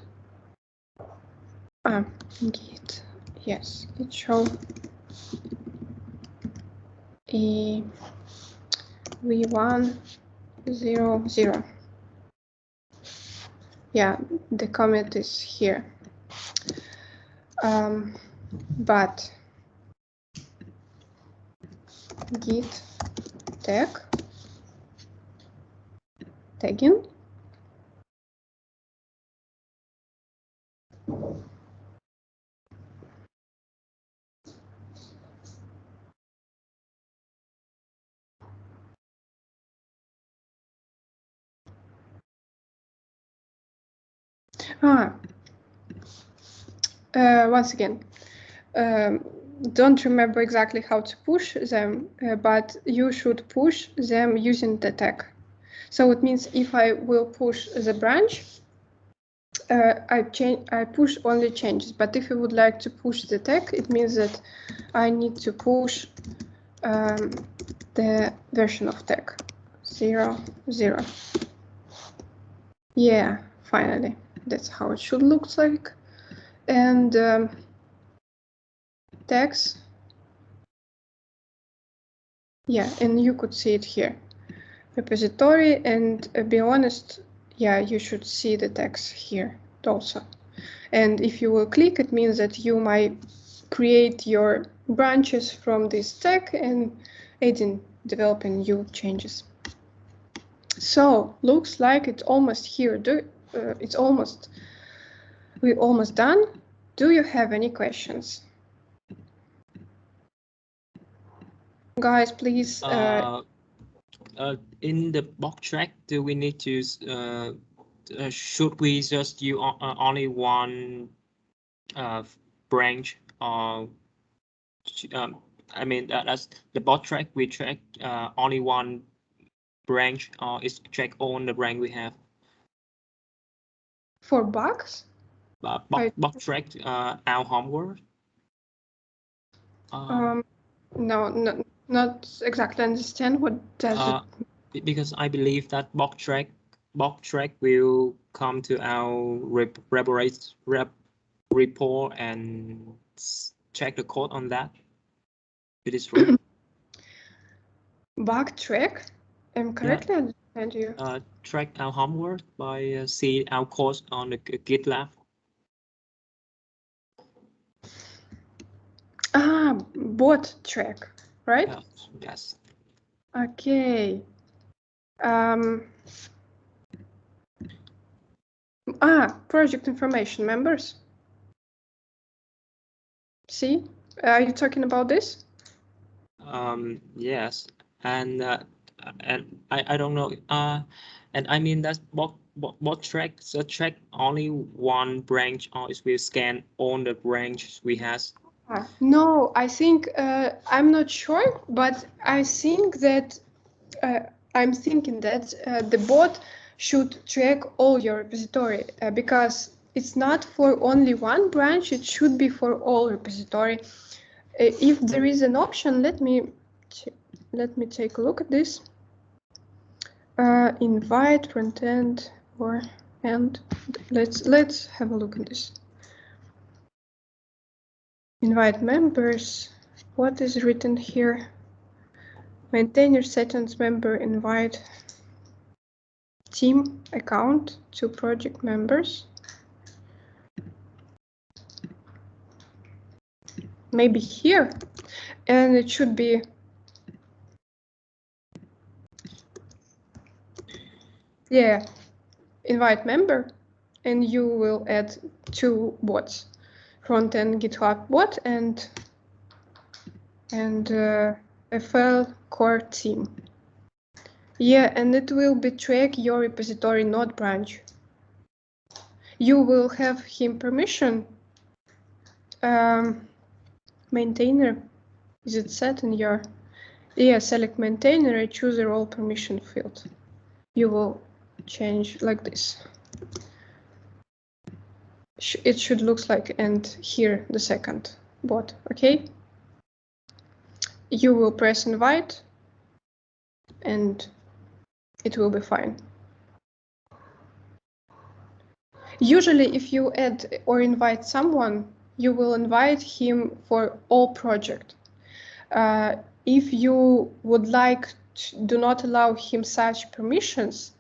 Git. Yes, it show v1 0 0. Yeah, the commit is here. But git tagging. Once again, don't remember exactly how to push them, but you should push them using the tag. So it means if I will push the branch, I push only changes. But if you would like to push the tag, it means that I need to push the version of tag 0 0. Yeah, finally, that's how it should look like. And tags. Yeah, and you could see it here. Repository, and be honest, yeah, you should see the tags here also. And if you will click, it means that you might create your branches from this tag and developing new changes. So looks like it's almost here. We're almost done. Do you have any questions? Guys, please. In the box track, do we need to should we just use only one branch, or I mean that's the bot track, we track only one branch, or is track on the branch we have for bugs? Bot track our homework. No, not exactly understand what does it. Because I believe that bot track will come to our report and check the code on that. It is right. Bug track? I'm correctly understand you. Track our homework by see our code on the GitLab. Bot track, right? Yes. Okay. Project information members. See, are you talking about this? Yes, and I don't know. And I mean that bot track track only one branch, or is we scan all the branches we have? No, I think I'm not sure, but I think that I'm thinking that the bot should track all your repository because it's not for only one branch, it should be for all repository. If there is an option, let me take a look at this. Invite frontend or end. Let's have a look at this. Invite members. What is written here? Maintainer settings member invite team account to project members. Maybe here, and it should be invite member, and you will add two bots, front-end GitHub bot and FL core team. Yeah, and it will be track your repository node branch. You will have him permission. Maintainer, is it set in your? Yeah, select maintainer and choose a role permission field. You will change like this. It should look like, and here the second bot, okay? You will press invite and it will be fine. Usually, if you add or invite someone, you will invite him for all project. If you would like to do not allow him such permissions,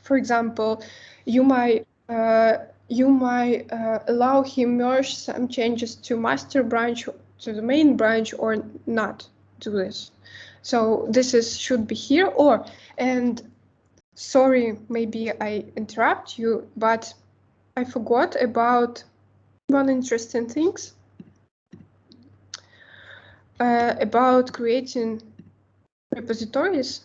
for example, you might allow him merge some changes to master branch, to the main branch, or not do this. So this should be here. And sorry, maybe I interrupt you, but I forgot about one interesting thing about creating repositories.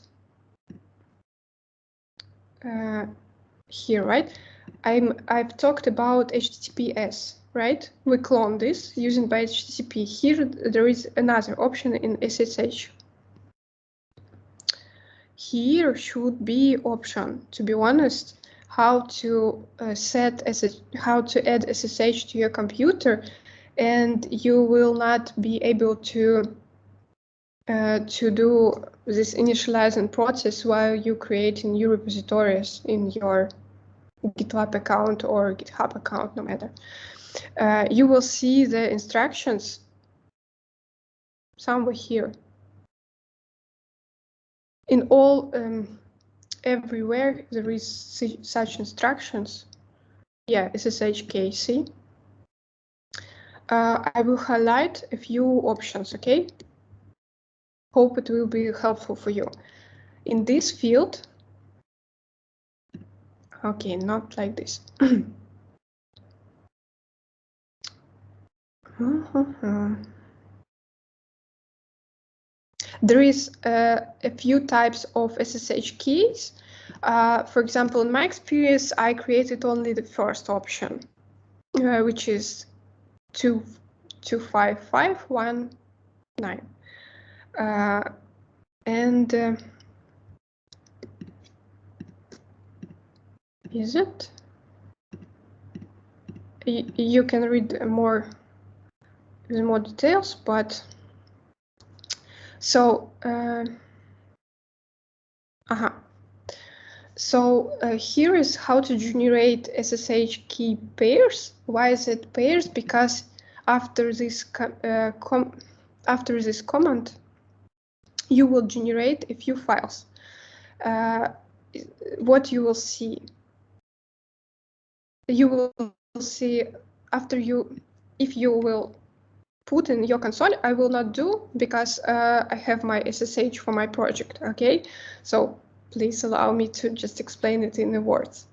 Here, right? I've talked about HTTPS, right? We clone this using by HTTP. Here there is another option in SSH. Here should be option, to be honest, how to how to add SSH to your computer, and you will not be able to do this initializing process while you creating new repositories in your GitLab account or GitHub account, no matter. You will see the instructions somewhere here. In all, everywhere there is such instructions. Yeah, SSHKC. I will highlight a few options, okay? Hope it will be helpful for you. In this field, okay, not like this. There is a few types of SSH keys. For example, in my experience, I created only the first option, which is 25519. Is it? You can read more details, but so So here is how to generate SSH key pairs. Why is it pairs? Because after this command, you will generate a few files. What you will see, after if you will put in your console, I will not do because I have my SSH for my project. Okay, so please allow me to just explain it in the words.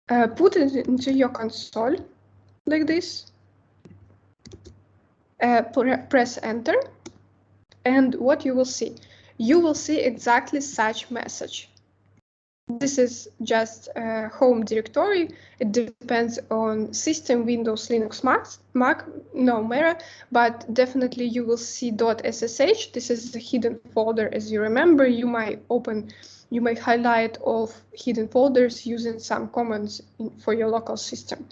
Put it into your console like this. Press enter, and what you will see? You will see exactly such message. This is just a home directory. It depends on system, Windows, Linux, Mac, no matter, but definitely you will see .ssh. This is the hidden folder. As you remember, you might highlight all hidden folders using some commands for your local system.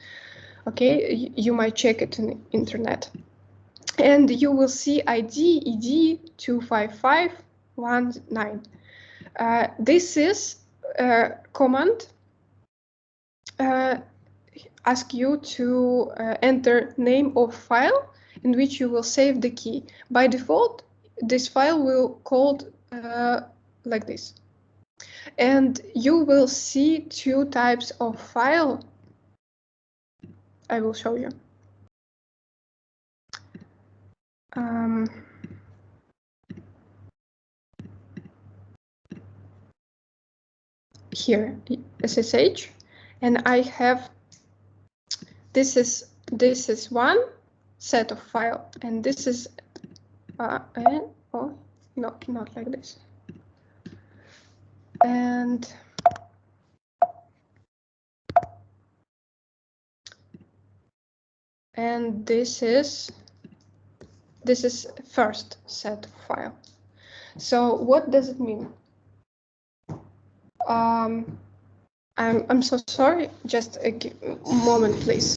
Okay, you might check it in the internet. And you will see ID ed 25519. This is command ask you to enter name of file in which you will save the key. By default, this file will called like this. And you will see two types of file. I will show you. Here, SSH, and I have this is one set of file, and this is oh no, not like this, and this is first set of file. So what does it mean? I'm so sorry, just a moment, please.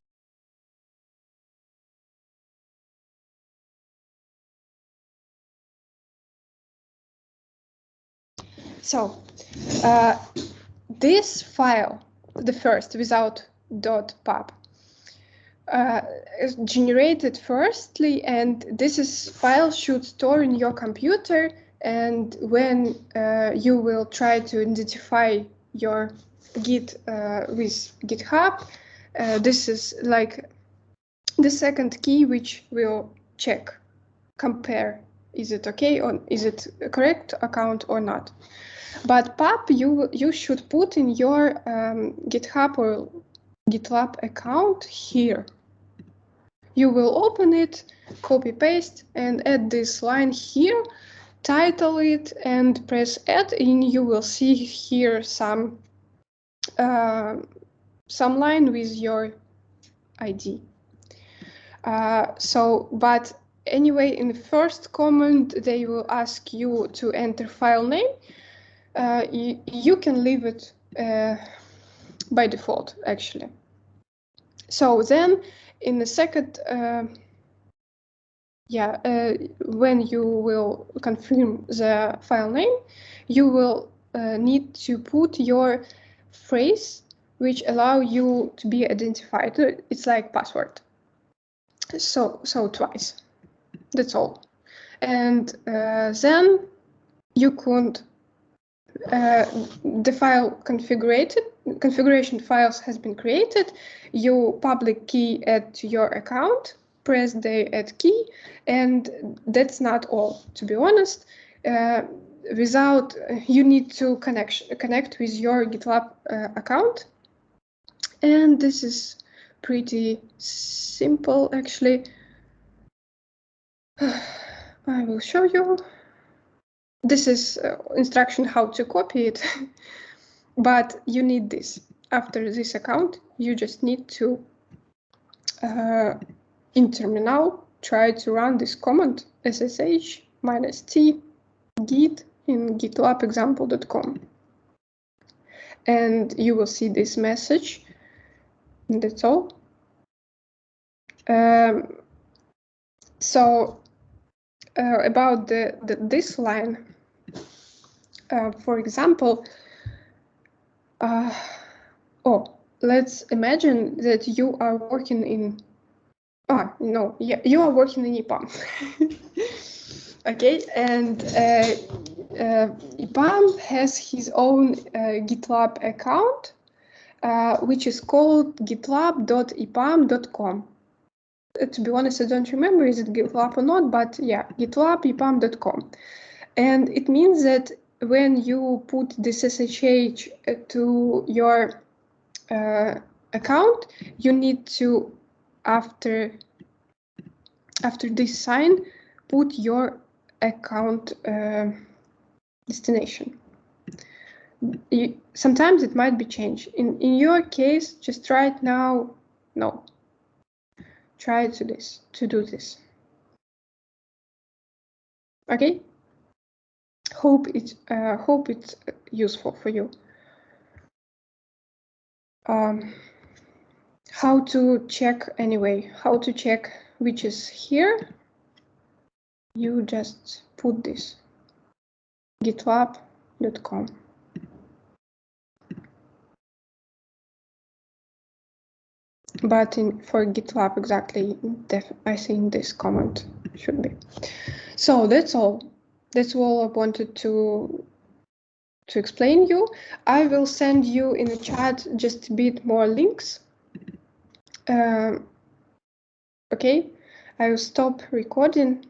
So this file the first without .pub. Is generated firstly, and file should store in your computer, and when you will try to identify your Git with GitHub, this is like the second key which will check, compare, is it okay or is it a correct account or not. But pub you should put in your GitHub or GitLab account here. You will open it, copy paste, and add this line here, title it, and press add, and you will see here some line with your ID. But anyway, in the first comment, they will ask you to enter file name. You can leave it by default, actually. So then, in the second, when you will confirm the file name, you will need to put your phrase which allow you to be identified. It's like password. So twice. That's all. And then you could the file configuration files has been created. You public key add to your account, press the add key, and that's not all, to be honest. You need to connect with your GitLab account, and this is pretty simple, actually. I will show you. This is instruction how to copy it, but you need this. After this account, you just need to, in terminal, try to run this command ssh -t git in gitlabexample.com. And you will see this message, and that's all. About this line, for example, let's imagine that you are working in, you are working in EPAM. Okay, and EPAM has his own GitLab account, which is called gitlab.epam.com. To be honest, I don't remember is it GitLab or not, but yeah, gitlab.epam.com. And it means that when you put this SSH to your account, you need to, after this sign, put your account destination. Sometimes it might be changed. In your case, just try it now. No. Try to do this. Okay. Hope it's useful for you. How to check anyway? How to check which is here? You just put this gitlab.com. But for GitLab exactly, I think this comment should be. So that's all. That's all I wanted to explain you. I will send you in the chat just a bit more links. Okay, I will stop recording.